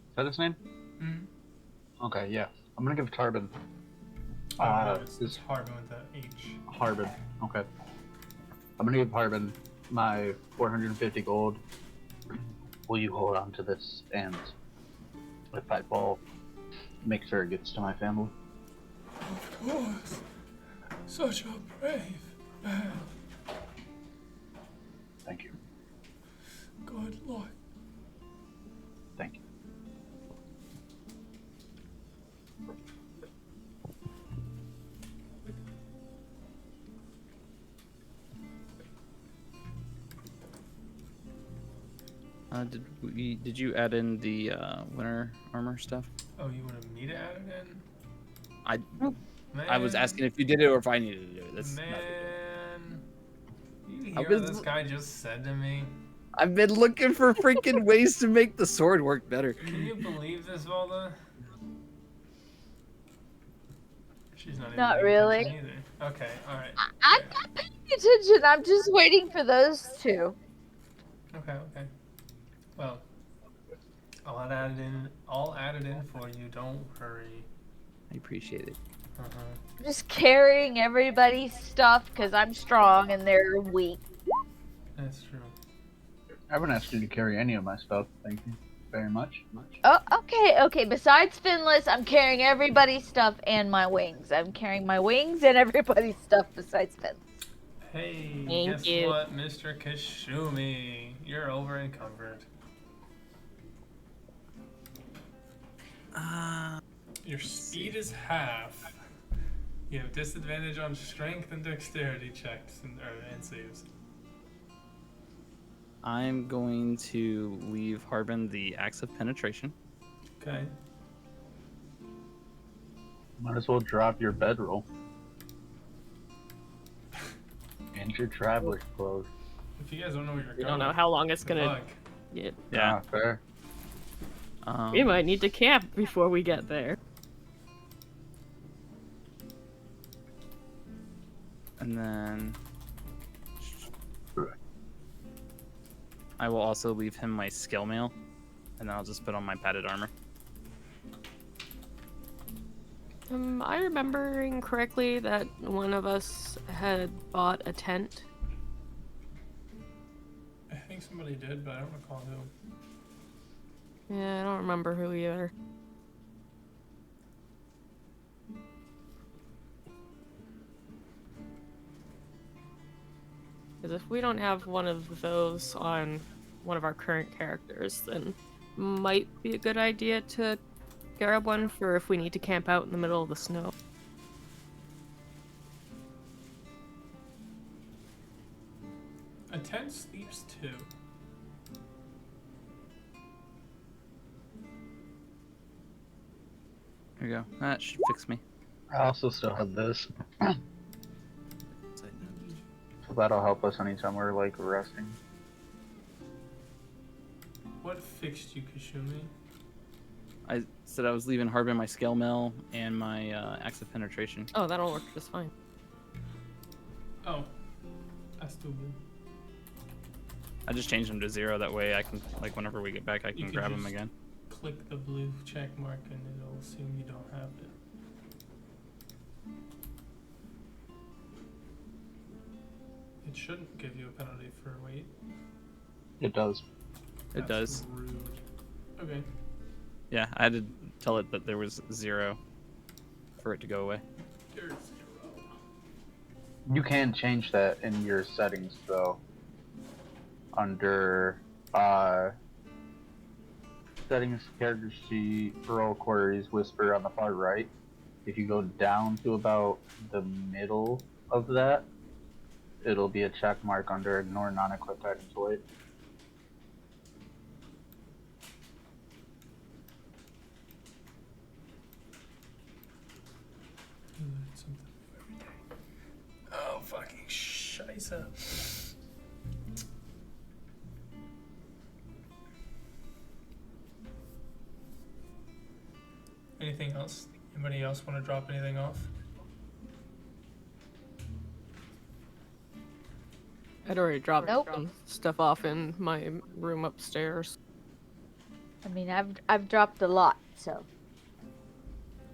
Speaker 7: Is that his name?
Speaker 6: Mm-hmm.
Speaker 7: Okay, yeah. I'm gonna give Tarbin.
Speaker 6: No, it's
Speaker 7: This
Speaker 6: Harbin with the H.
Speaker 7: Harbin. Okay. I'm gonna give Harbin my 450 gold. Will you hold on to this and if I fall, make sure it gets to my family?
Speaker 6: Of course. Such a brave man.
Speaker 7: Thank you.
Speaker 6: Good luck.
Speaker 7: Thank you.
Speaker 8: Did you add in the winter armor stuff?
Speaker 6: Oh, you wanted me to add it in?
Speaker 8: I
Speaker 6: Man,
Speaker 8: I was asking if you did it or if I needed to do it. That's not big deal.
Speaker 6: Man, you
Speaker 8: I
Speaker 6: hear
Speaker 8: was-
Speaker 6: what this guy just said to me?
Speaker 8: I've been looking for freaking ways to make the sword work better.
Speaker 6: Can you believe this, Valda? She's not even
Speaker 3: Not
Speaker 6: paying
Speaker 3: really.
Speaker 6: attention either. Okay, alright.
Speaker 3: I'm not paying attention. I'm just waiting for those two.
Speaker 6: Okay. Well, I'll add it in for you, don't worry.
Speaker 8: I appreciate it.
Speaker 6: Uh-huh.
Speaker 3: I'm just carrying everybody's stuff because I'm strong and they're weak.
Speaker 6: That's true.
Speaker 7: I haven't asked you to carry any of my stuff. Thank you very much.
Speaker 3: Oh, okay. Besides Finless, I'm carrying everybody's stuff and my wings. I'm carrying my wings and everybody's stuff besides Finless.
Speaker 6: Hey,
Speaker 2: Thank
Speaker 6: guess
Speaker 2: you.
Speaker 6: what, Mr. Kashumi? You're over encumbered. Your speed is half. You have disadvantage on strength and dexterity checks and saves.
Speaker 8: I'm going to leave Harbin the axe of penetration.
Speaker 6: Okay.
Speaker 7: Might as well drop your bedroll. And your traveler's clothes.
Speaker 6: If you guys don't know where you're
Speaker 2: We
Speaker 6: going,
Speaker 2: don't know how long it's
Speaker 6: good
Speaker 2: gonna
Speaker 6: luck.
Speaker 2: get.
Speaker 7: Ah, fair.
Speaker 2: We might need to camp before we get there.
Speaker 8: And then I will also leave him my skill mail, and then I'll just put on my padded armor.
Speaker 2: Am I remembering correctly that one of us had bought a tent?
Speaker 6: I think somebody did, but I don't recall who.
Speaker 2: Yeah, I don't remember who either. Because if we don't have one of those on one of our current characters, then might be a good idea to grab one for if we need to camp out in the middle of the snow.
Speaker 6: A tent sleeps too.
Speaker 8: There you go. That should fix me.
Speaker 7: I also still have this. So that'll help us anytime we're like resting.
Speaker 6: What fixed you, Kasumi?
Speaker 8: I said I was leaving Harbin my scale mail and my axe of penetration.
Speaker 2: Oh, that'll work just fine.
Speaker 6: Oh, that's too good.
Speaker 8: I just changed them to 0. That way I can, like, whenever we get back, I
Speaker 6: You
Speaker 8: can
Speaker 6: can
Speaker 8: grab them
Speaker 6: just-
Speaker 8: again.
Speaker 6: Click the blue check mark and it'll assume you don't have it. It shouldn't give you a penalty for weight.
Speaker 7: It does.
Speaker 8: It
Speaker 6: That's
Speaker 8: does.
Speaker 6: Rude. Okay.
Speaker 8: Yeah, I had to tell it that there was 0 for it to go away.
Speaker 6: There's 0.
Speaker 7: You can change that in your settings though. Under settings, character sheet, roll queries, whisper on the far right. If you go down to about the middle of that, it'll be a check mark under ignore non-equipped items weight.
Speaker 6: Something every day. Oh, fucking scheisse. Anything else? Anybody else want to drop anything off?
Speaker 2: I'd already dropped
Speaker 3: Nope.
Speaker 2: some stuff off in my room upstairs.
Speaker 3: I mean, I've dropped a lot, so.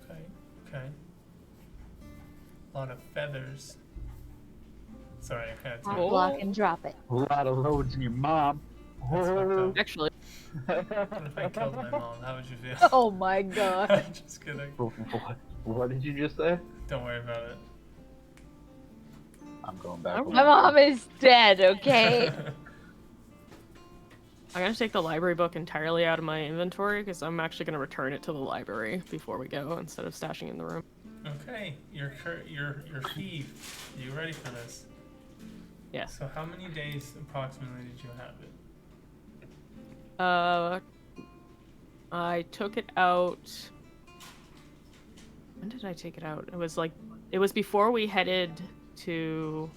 Speaker 6: Okay, okay. A lot of feathers. Sorry, I kind of
Speaker 3: I'll
Speaker 2: Oh.
Speaker 3: block and drop it.
Speaker 7: A lot of loads in your mom.
Speaker 6: That's fucked up.
Speaker 2: Actually,
Speaker 6: What if I killed my mom? How would you feel?
Speaker 3: Oh my god.
Speaker 6: Just kidding.
Speaker 7: What did you just say?
Speaker 6: Don't worry about it.
Speaker 7: I'm going back.
Speaker 3: My mom is dead, okay?
Speaker 2: I'm gonna take the library book entirely out of my inventory because I'm actually gonna return it to the library before we go instead of stashing it in the room.
Speaker 6: Okay, your feed. Are you ready for this?
Speaker 2: Yeah.
Speaker 6: So how many days approximately did you have it?
Speaker 2: I took it out. When did I take it out? It was before we headed to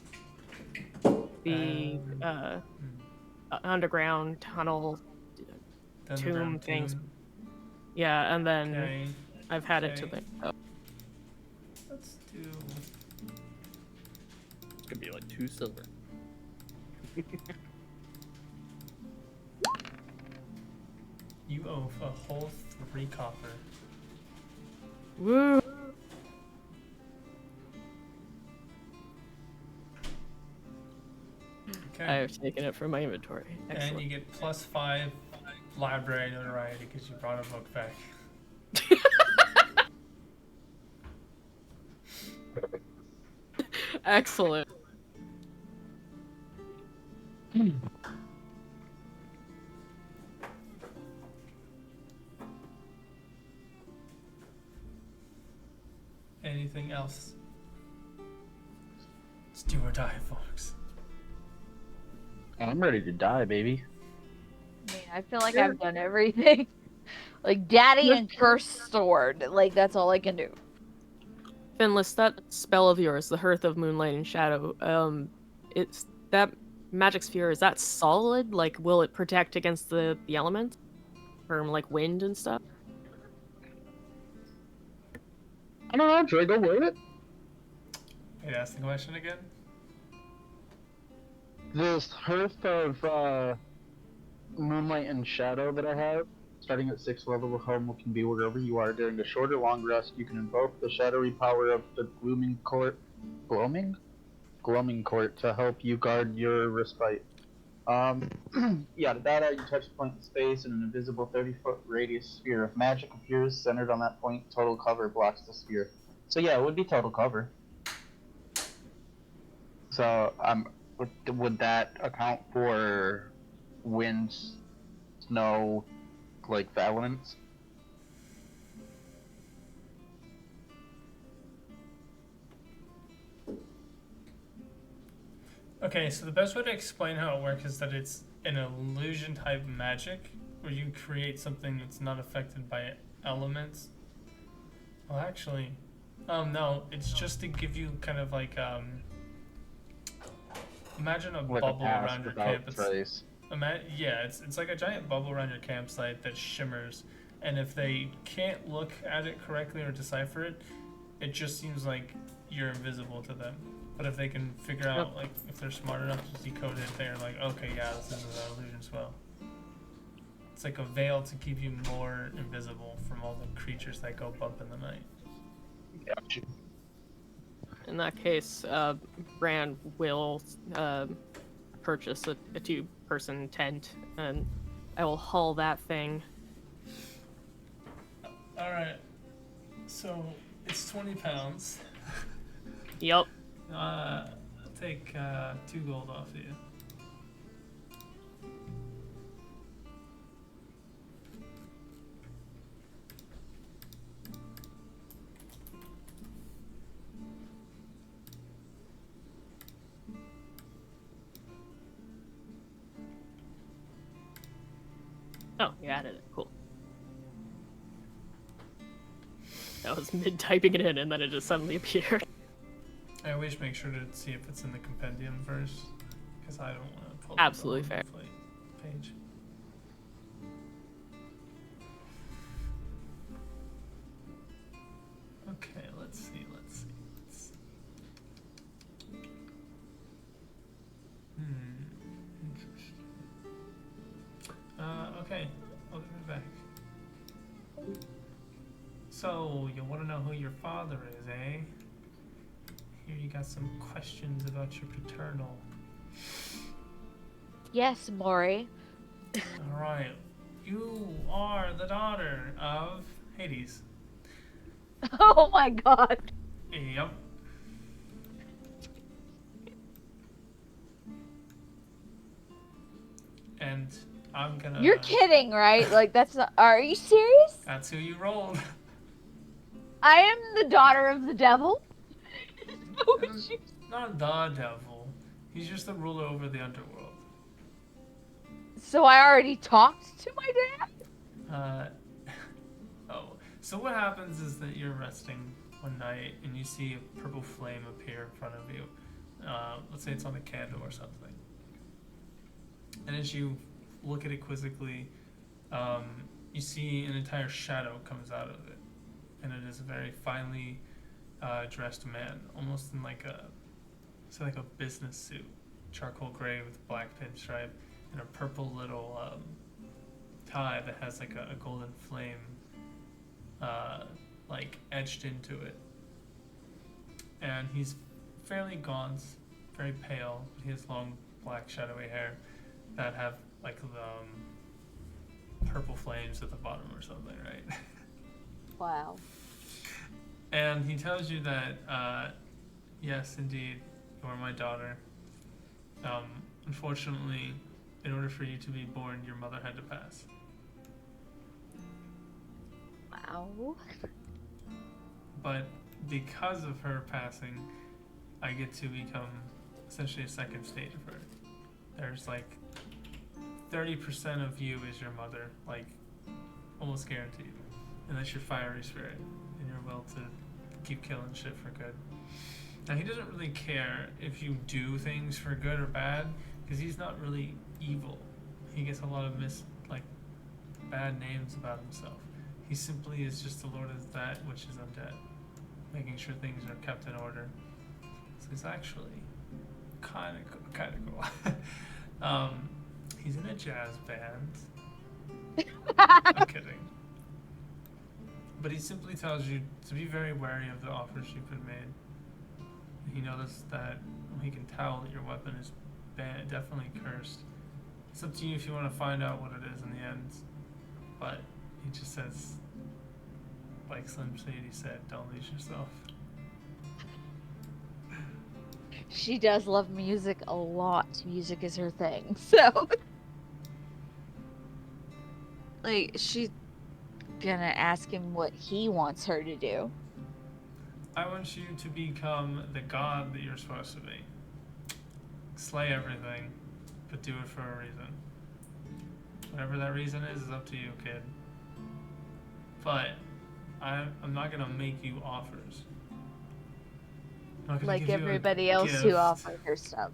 Speaker 2: the underground tunnel
Speaker 6: The
Speaker 2: tomb
Speaker 6: underground
Speaker 2: things.
Speaker 6: tomb?
Speaker 2: Yeah, and then
Speaker 6: Okay,
Speaker 2: I've had it to
Speaker 6: okay.
Speaker 2: the.
Speaker 6: let's do.
Speaker 8: It's gonna be like 2 silver.
Speaker 6: You owe a whole 3 copper.
Speaker 2: Woo!
Speaker 6: Okay.
Speaker 2: I have taken it from my inventory.
Speaker 6: And
Speaker 2: Excellent.
Speaker 6: you get +5 library notoriety because you brought a book back.
Speaker 2: Excellent.
Speaker 6: Anything else? It's do or die, folks.
Speaker 7: I'm ready to die, baby.
Speaker 3: I mean, I feel like I've done everything. Like daddy and cursed sword. Like that's all I can do.
Speaker 2: Finless, that spell of yours, the Hearth of Moonlight and Shadow, it's that magic sphere, is that solid? Like, will it protect against the elements? From, like, wind and stuff?
Speaker 7: I don't know, should I go with it?
Speaker 6: Wait, ask the question again.
Speaker 7: This Hearth of Moonlight and Shadow that I have, starting at 6th level, home can be wherever you are. During a short or long rest, you can invoke the shadowy power of the Gloaming Court to help you guard your respite. Yeah, to that you touch a point in space and an invisible 30-foot radius sphere of magic appears centered on that point. Total cover blocks the sphere. So yeah, it would be total cover. So would that account for wind, snow, like the elements?
Speaker 6: Okay, so the best way to explain how it works is that it's an illusion type magic where you create something that's not affected by elements. Well, actually, no, it's just to give you kind of like imagine a
Speaker 7: Like
Speaker 6: bubble
Speaker 7: a pass
Speaker 6: around your
Speaker 7: without
Speaker 6: campus.
Speaker 7: trace.
Speaker 6: Yeah, it's like a giant bubble around your campsite that shimmers, and if they can't look at it correctly or decipher it, it just seems like you're invisible to them. But if they can figure out, like, if they're smart enough to decode it, they're like, okay, yeah, this is an illusion spell. It's like a veil to keep you more invisible from all the creatures that go bump in the night.
Speaker 7: Gotcha.
Speaker 2: In that case, Bran will purchase a 2-person tent, and I will haul that thing.
Speaker 6: Alright, so it's 20 pounds.
Speaker 2: Yup.
Speaker 6: I'll take 2 gold off of you.
Speaker 2: Oh, you added it. Cool. I was mid-typing it in, and then it just suddenly appeared.
Speaker 6: I always make sure to see if it's in the compendium first, because I don't want to pull
Speaker 2: Absolutely
Speaker 6: it
Speaker 2: fair.
Speaker 6: off the page. Okay, let's see. Interesting. Okay, I'll give it back. So, you want to know who your father is, eh? Here you got some questions about your paternal.
Speaker 3: Yes, Maury.
Speaker 6: Alright. You are the daughter of Hades.
Speaker 3: Oh my god.
Speaker 6: Yep. And I'm gonna...
Speaker 3: You're kidding, right? Like, that's not... Are you serious?
Speaker 6: That's who you rolled.
Speaker 3: I am the daughter of the devil?
Speaker 6: Not the devil. He's just the ruler over the underworld.
Speaker 3: So I already talked to my dad?
Speaker 6: Oh. So what happens is that you're resting one night and you see a purple flame appear in front of you. Let's say it's on a candle or something. And as you look at it quizzically, you see an entire shadow comes out of it. And it is a very finely dressed man, almost in like a business suit, charcoal gray with black pinstripe, and a purple little tie that has like a golden flame like etched into it. And he's fairly gaunt, very pale. He has long black shadowy hair that have like purple flames at the bottom or something, right?
Speaker 3: Wow.
Speaker 6: And he tells you that, yes, indeed, you are my daughter. Unfortunately, in order for you to be born, your mother had to pass.
Speaker 3: Wow.
Speaker 6: But because of her passing, I get to become essentially a second stage of her. There's like 30% of you is your mother, like almost guaranteed. And that's your fiery spirit and your will to keep killing shit for good. Now, he doesn't really care if you do things for good or bad, because he's not really evil. He gets a lot of bad names about himself. He simply is just the lord of that which is undead, making sure things are kept in order. So he's actually kind of cool. He's in a jazz band. I'm kidding. But he simply tells you to be very wary of the offers you've been made. He noticed that he can tell that your weapon is definitely cursed. It's up to you if you want to find out what it is in the end. But he just says, like Slim Shady said, don't lose yourself.
Speaker 3: She does love music a lot. Music is her thing. So, like, she's gonna ask him what he wants her to do.
Speaker 6: I want you to become the god that you're supposed to be. Slay everything, but do it for a reason. Whatever that reason is up to you, kid. But I'm not gonna make you offers. I'm not gonna
Speaker 3: Like
Speaker 6: give you a
Speaker 3: everybody else who
Speaker 6: gift.
Speaker 3: offered her stuff.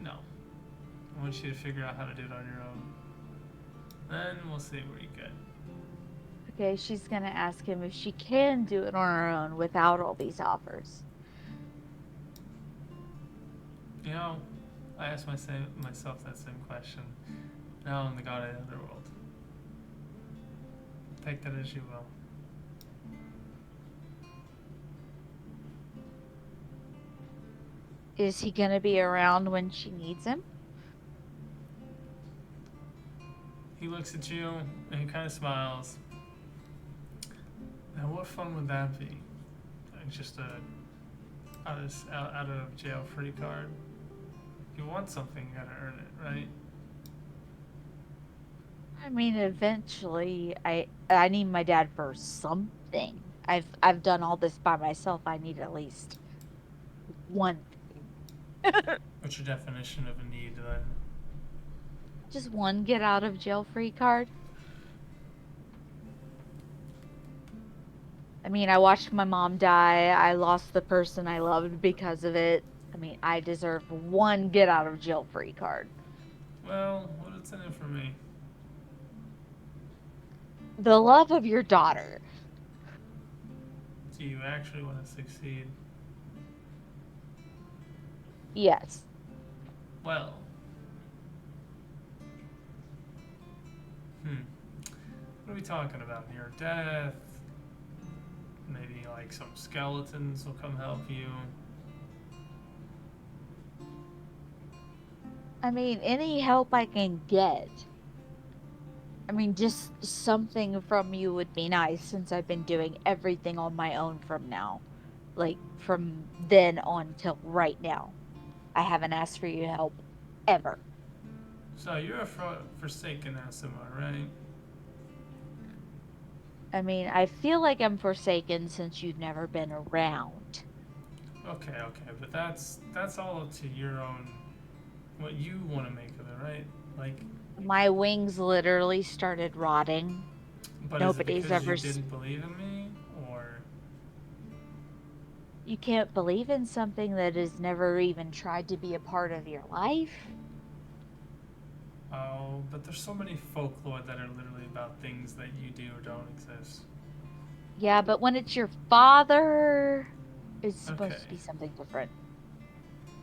Speaker 6: No. I want you to figure out how to do it on your own. Then we'll see where you get.
Speaker 3: Okay, she's gonna ask him if she can do it on her own without all these offers.
Speaker 6: You know, I asked myself that same question. Now I'm the god of the underworld. Take that as you will.
Speaker 3: Is he gonna be around when she needs him?
Speaker 6: He looks at you and he kind of smiles. Now, what fun would that be? Like just a out of jail free card. If you want something, you gotta earn it, right?
Speaker 3: I mean, eventually, I need my dad for something. I've done all this by myself. I need at least one thing.
Speaker 6: What's your definition of a need then?
Speaker 3: Just one get out of jail free card. I mean, I watched my mom die. I lost the person I loved because of it. I mean, I deserve one get out of jail free card.
Speaker 6: Well, what's in it for me?
Speaker 3: The love of your daughter.
Speaker 6: Do you actually want to succeed?
Speaker 3: Yes.
Speaker 6: Well. What are we talking about here? Death? Maybe like some skeletons will come help you.
Speaker 3: I mean, any help I can get. I mean, just something from you would be nice since I've been doing everything on my own from now. Like, from then on till right now. I haven't asked for your help ever.
Speaker 6: So you're a forsaken SMR, right?
Speaker 3: I mean, I feel like I'm forsaken since you've never been around.
Speaker 6: Okay, but that's all up to your own, what you want to make of it, right? Like,
Speaker 3: My wings literally started rotting.
Speaker 6: but
Speaker 3: Nobody's
Speaker 6: is it because
Speaker 3: ever
Speaker 6: you didn't believe in me, or?
Speaker 3: You can't believe in something that has never even tried to be a part of your life?
Speaker 6: Oh, but there's so many folklore that are literally about things that you do or don't exist.
Speaker 3: Yeah, but when it's your father, it's supposed
Speaker 6: Okay.
Speaker 3: to be something different.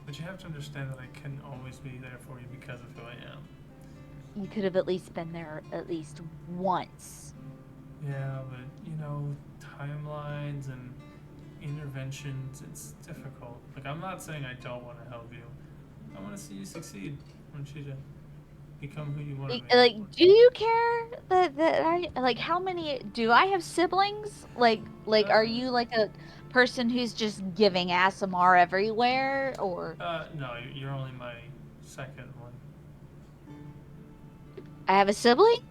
Speaker 6: But you have to understand that I couldn't always be there for you because of who I am.
Speaker 3: You could have at least been there at least once.
Speaker 6: Yeah, but you know, timelines and interventions, it's difficult. Like, I'm not saying I don't want to help you. I want to see you succeed. I want you to become who you want to be.
Speaker 3: Like, do you care that I like how many do I have siblings? Like are you like a person who's just giving ASMR everywhere or
Speaker 6: No, you're only my second one.
Speaker 3: I have a sibling?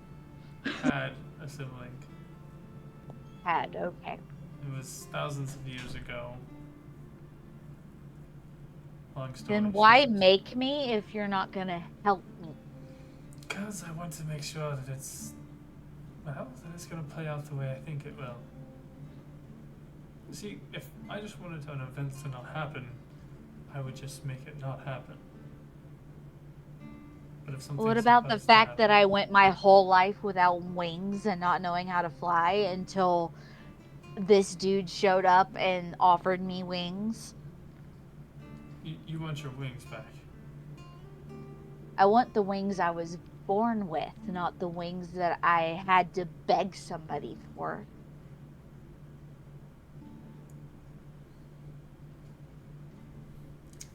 Speaker 6: Had a sibling.
Speaker 3: Had, okay.
Speaker 6: It was thousands of years ago. Long story
Speaker 3: Then why
Speaker 6: short.
Speaker 3: make me if you're not gonna help me?
Speaker 6: Because I want to make sure that it's going to play out the way I think it will. See, if I just wanted an event to not happen, I would just make it not happen. But if something's
Speaker 3: What about the
Speaker 6: supposed to
Speaker 3: fact that
Speaker 6: happen-
Speaker 3: I went my whole life without wings and not knowing how to fly until this dude showed up and offered me wings?
Speaker 6: You want your wings back.
Speaker 3: I want the wings I was born with, not the wings that I had to beg somebody for.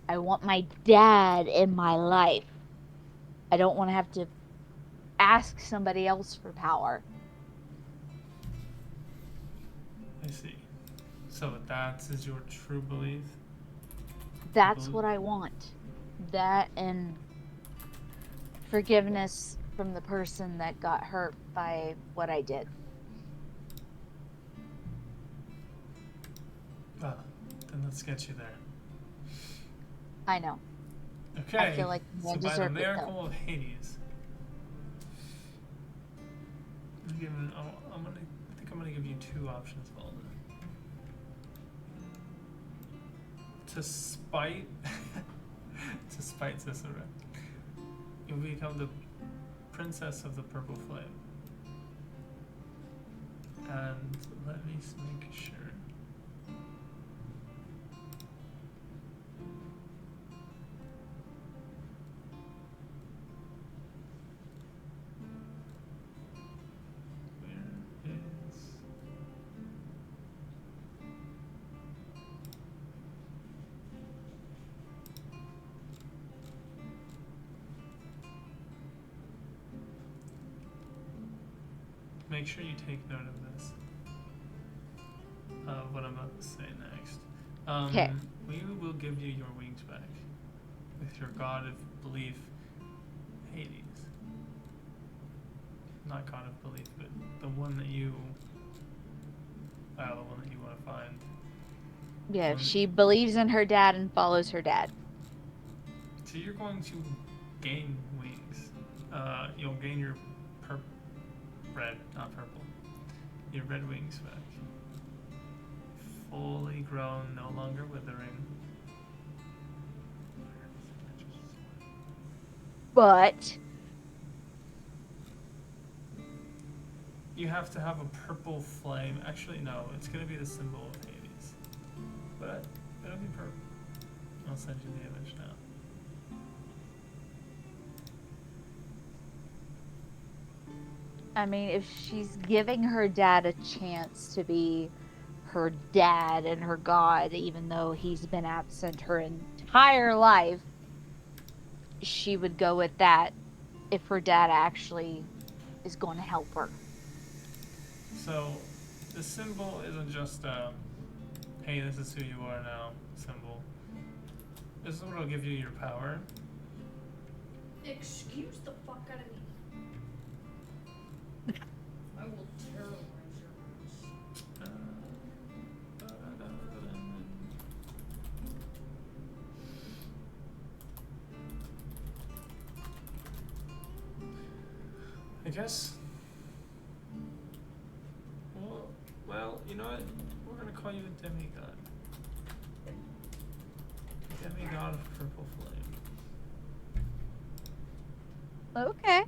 Speaker 3: I want my dad in my life. I don't want to have to ask somebody else for power.
Speaker 6: I see. So that is your true belief?
Speaker 3: That's what I want. That and forgiveness from the person that got hurt by what I did.
Speaker 6: Well, then let's get you there.
Speaker 3: I know.
Speaker 6: Okay.
Speaker 3: I feel like
Speaker 6: so
Speaker 3: I
Speaker 6: by the
Speaker 3: deserve it,
Speaker 6: miracle
Speaker 3: though.
Speaker 6: of Hades, I think I'm gonna give you two options, Valda. To spite Cicero, You'll become the princess of the purple flame. And let me make sure. Where is... Make sure you take note of this. What I'm about to say next.
Speaker 3: 'Kay.
Speaker 6: We will give you your wings back with your god of belief, Hades. Not god of belief, but the one that you, the one that you want to find.
Speaker 3: Yeah, she believes in her dad and follows her dad.
Speaker 6: So you're going to gain wings. You'll gain your red, not purple. Your red wings back. Fully grown, no longer withering.
Speaker 3: But
Speaker 6: You have to have a purple flame. Actually, no, it's gonna be the symbol of Hades. But it'll be purple. I'll send you the image now.
Speaker 3: I mean, if she's giving her dad a chance to be her dad and her god, even though he's been absent her entire life, she would go with that if her dad actually is going to help her.
Speaker 6: So, the symbol isn't just hey, this is who you are now symbol. This is what will give you your power.
Speaker 5: Excuse the fuck out of me. I will terrorize your house.
Speaker 6: I guess. Well, you know what? We're gonna call you a demigod. Demigod of purple flame.
Speaker 3: Okay.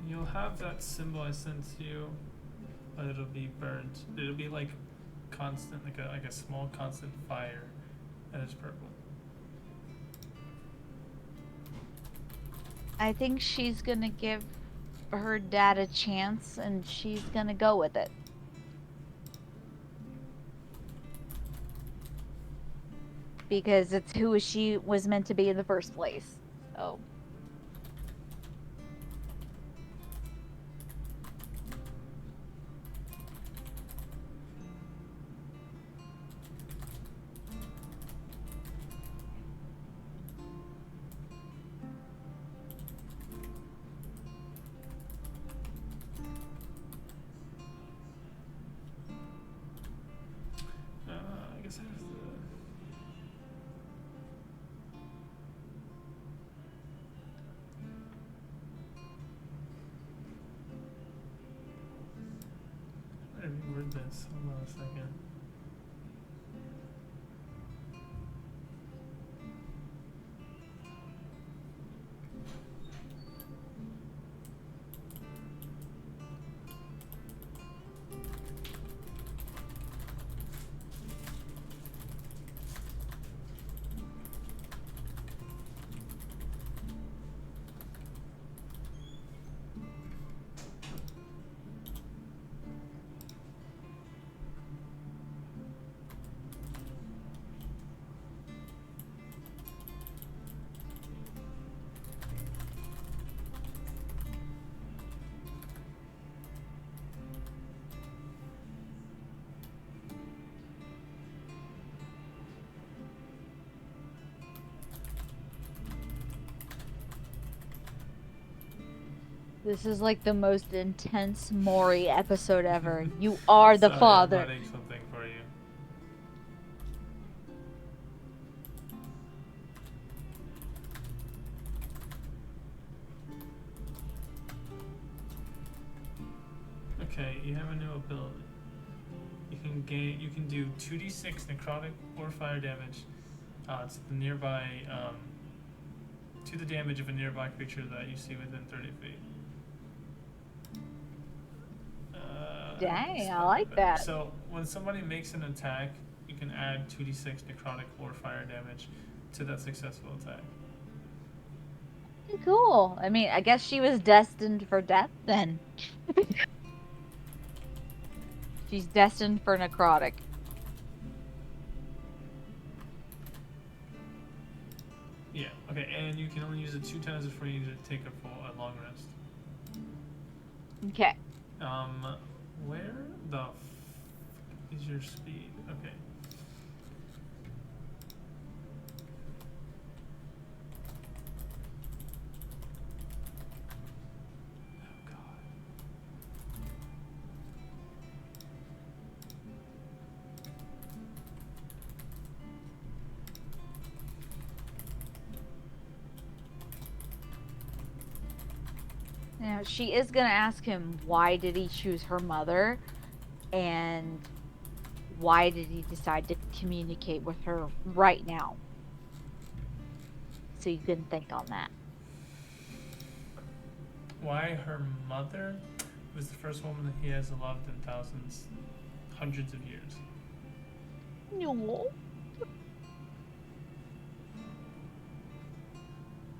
Speaker 6: You'll have that symbol I sent to you, but it'll be burnt. It'll be like constant, like a small constant fire, and it's purple.
Speaker 3: I think she's going to give her dad a chance and she's going to go with it. Because it's who she was meant to be in the first place. So.
Speaker 6: I guess I have to. Let me reword this. Hold on a second.
Speaker 3: This is like the most intense Maury episode ever. You are the
Speaker 6: Sorry,
Speaker 3: father.
Speaker 6: I'm writing something for you. Okay, you have a new ability. You can do 2d6 necrotic or fire damage It's the nearby, to the damage of a nearby creature that you see within 30 feet.
Speaker 3: Dang, I like that.
Speaker 6: So when somebody makes an attack, you can add 2d6 necrotic or fire damage to that successful attack.
Speaker 3: Cool. I mean, I guess she was destined for death then. She's destined for necrotic.
Speaker 6: Yeah. Okay, and you can only use it 2 times before you need to take a long rest.
Speaker 3: Okay.
Speaker 6: Where the is your speed? Okay. Oh God.
Speaker 3: Now, she is going to ask him why did he choose her mother and why did he decide to communicate with her right now. So you can think on that.
Speaker 6: Why her mother was the first woman that he has loved in thousands, hundreds of years.
Speaker 3: No.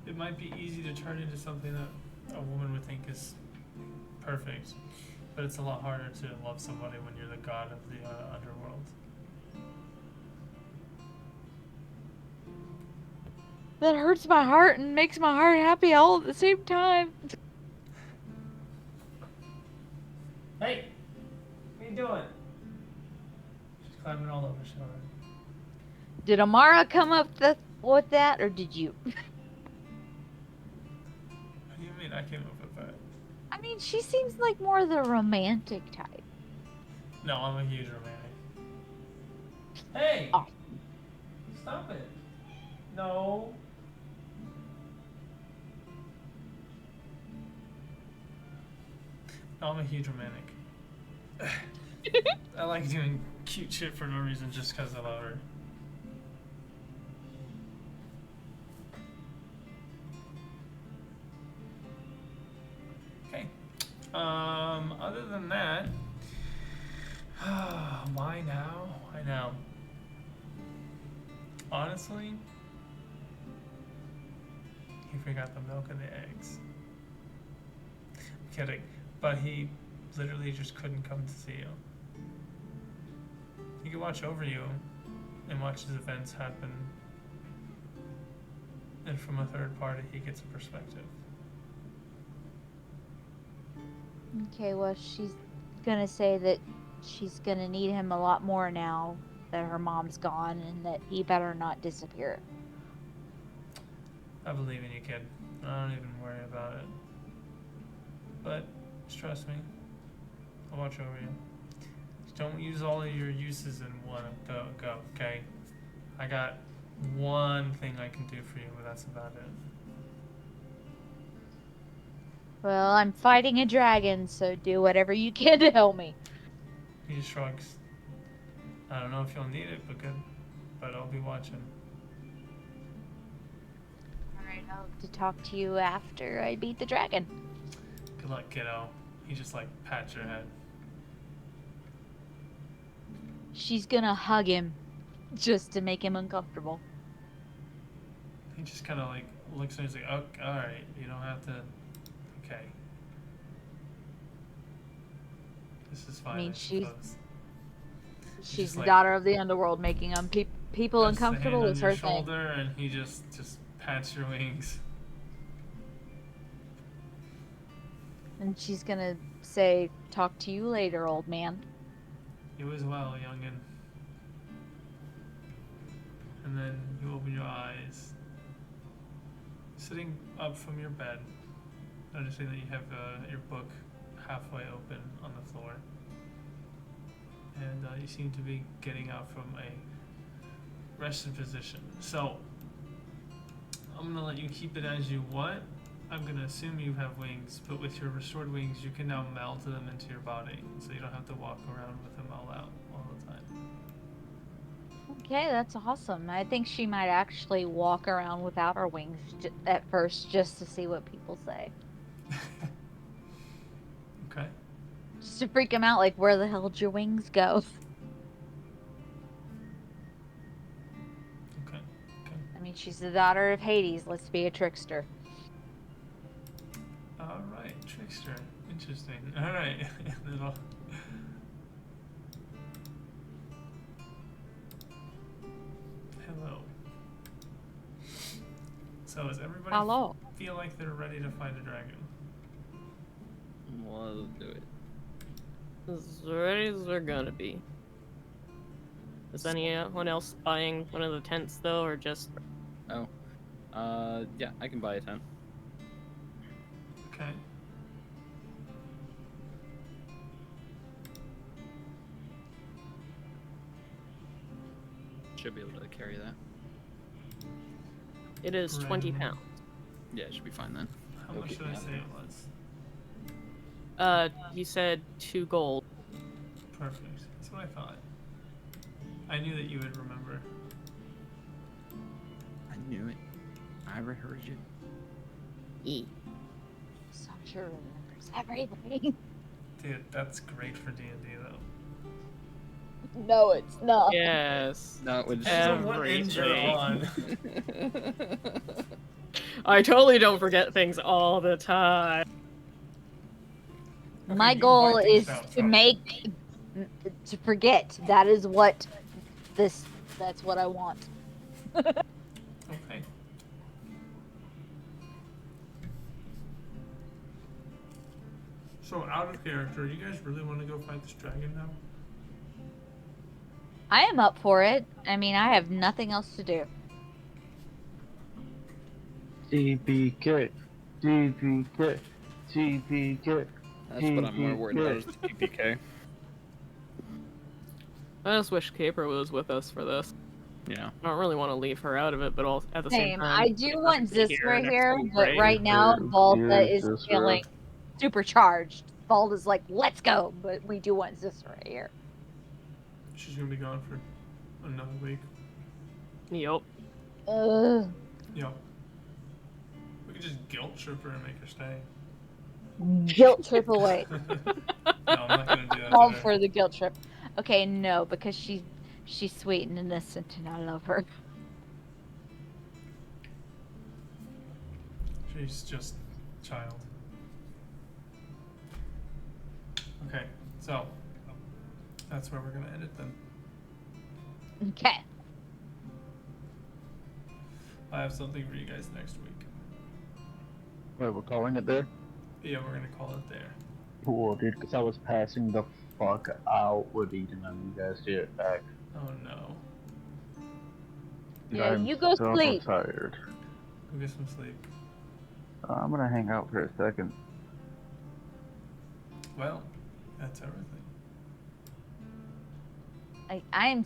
Speaker 6: It might be easy to turn into something that a woman would think is perfect, but it's a lot harder to love somebody when you're the god of the underworld.
Speaker 3: That hurts my heart and makes my heart happy all at the same time.
Speaker 6: Hey, what are you doing? She's climbing all over Sharon.
Speaker 3: Did Amara come up with that or did you?
Speaker 6: What do you mean I came up with that?
Speaker 3: I mean, she seems like more the romantic type.
Speaker 6: No, I'm a huge romantic. Hey!
Speaker 3: Oh.
Speaker 6: Stop it. No. No, I'm a huge romantic. I like doing cute shit for no reason just because I love her. Okay. Other than that, why now? Why now? Honestly, he forgot the milk and the eggs. I'm kidding, but he literally just couldn't come to see you. He could watch over you and watch his events happen, and from a third party, he gets a perspective.
Speaker 3: Okay, well, she's gonna say that she's gonna need him a lot more now that her mom's gone and that he better not disappear.
Speaker 6: I believe in you, kid. I don't even worry about it. But just trust me. I'll watch over you. Just don't use all of your uses in one go, okay? I got one thing I can do for you, but that's about it.
Speaker 3: Well, I'm fighting a dragon, so do whatever you can to help me.
Speaker 6: He just shrugs. I don't know if you'll need it, but good. But I'll be watching.
Speaker 3: Alright, I'll have to talk to you after I beat the dragon.
Speaker 6: Good luck, kiddo. He just like pats your head.
Speaker 3: She's gonna hug him just to make him uncomfortable.
Speaker 6: He just kind of like looks and he's like, oh, all right, you don't have to. Okay. This is fine.
Speaker 3: I mean,
Speaker 6: suppose.
Speaker 3: she's the
Speaker 6: like-
Speaker 3: daughter of the underworld, making people
Speaker 6: Rests the hand
Speaker 3: uncomfortable
Speaker 6: on
Speaker 3: is
Speaker 6: your
Speaker 3: her thing.
Speaker 6: shoulder, and he just pats your wings.
Speaker 3: And she's gonna say, talk to you later, old man.
Speaker 6: You as well, youngin. And then you open your eyes. Sitting up from your bed, noticing that you have your book halfway open on the floor. And you seem to be getting out from a rested position. So, I'm going to let you keep it as you want. I'm going to assume you have wings, but with your restored wings, you can now meld them into your body. So you don't have to walk around with them all out all the time.
Speaker 3: Okay, that's awesome. I think she might actually walk around without her wings at first just to see what people say.
Speaker 6: Okay.
Speaker 3: Just to freak them out, like, where the hell did your wings go?
Speaker 6: Okay.
Speaker 3: I mean, she's the daughter of Hades. Let's be a trickster.
Speaker 6: All right, trickster. Interesting. All right. Little. Hello. So does everybody
Speaker 2: Hello.
Speaker 6: feel like they're ready to fight a dragon?
Speaker 8: Well, let's do it.
Speaker 2: As ready as they're gonna be. Is anyone else buying one of the tents though, or just?
Speaker 8: Oh. Yeah, I can buy a tent.
Speaker 6: Okay.
Speaker 8: Should be able to carry that.
Speaker 2: It is 20
Speaker 6: Brandon.
Speaker 2: pounds.
Speaker 8: Yeah, it should be fine then.
Speaker 6: How
Speaker 8: It'll
Speaker 6: much
Speaker 8: keep
Speaker 6: should
Speaker 8: me
Speaker 6: I
Speaker 8: out
Speaker 6: say
Speaker 8: there.
Speaker 6: it was?
Speaker 2: You said 2 gold.
Speaker 6: Perfect. That's what I thought. I knew that you would remember.
Speaker 8: I knew it. I heard you.
Speaker 2: E.
Speaker 3: Sasha remembers everything.
Speaker 6: Dude, that's great for D&D though.
Speaker 3: No, it's not.
Speaker 2: Yes.
Speaker 8: No, it would
Speaker 6: Depends on what end you're
Speaker 2: Everything.
Speaker 6: on.
Speaker 2: I totally don't forget things all the time.
Speaker 6: Okay,
Speaker 3: My
Speaker 6: you
Speaker 3: goal
Speaker 6: write things
Speaker 3: is
Speaker 6: down,
Speaker 3: to
Speaker 6: so-
Speaker 3: make to forget. That is what that's what I want.
Speaker 6: Okay. So out of character, you guys really want to go fight this dragon now?
Speaker 3: I am up for it. I mean, I have nothing else to do.
Speaker 7: TPK, TPK, TPK.
Speaker 8: That's what I'm more worried about is the PPK.
Speaker 2: I just wish Caper was with us for this.
Speaker 8: Yeah.
Speaker 2: I don't really want to leave her out of it, but all at the same
Speaker 3: Same.
Speaker 2: time,
Speaker 3: I do want Zisra here,
Speaker 2: next
Speaker 3: but
Speaker 2: week,
Speaker 3: right now Volta
Speaker 7: Yeah,
Speaker 3: is
Speaker 7: Zisra.
Speaker 3: feeling supercharged. Volta's like, let's go, but we do want Zisra here.
Speaker 6: She's gonna be gone for another week.
Speaker 2: Yup.
Speaker 6: Yep. We could just guilt trip her and make her stay.
Speaker 3: Guilt trip away.
Speaker 6: No, I'm not gonna do that.
Speaker 3: Called
Speaker 6: today.
Speaker 3: for the guilt trip. Okay, no, because she's sweet and innocent, and I love her.
Speaker 6: She's just a child. Okay, so that's where we're gonna end it then.
Speaker 3: Okay.
Speaker 6: I have something for you guys next week.
Speaker 7: Wait, we're calling it there?
Speaker 6: Yeah, we're gonna call it there.
Speaker 7: Cool, dude, because I was passing the fuck out with eating on you guys to get back.
Speaker 6: Oh no.
Speaker 7: Dude,
Speaker 3: Yeah,
Speaker 7: I'm
Speaker 3: you go
Speaker 7: so
Speaker 3: sleep.
Speaker 7: tired.
Speaker 6: Go get some sleep.
Speaker 7: I'm gonna hang out for a second.
Speaker 6: Well, that's everything.
Speaker 3: I am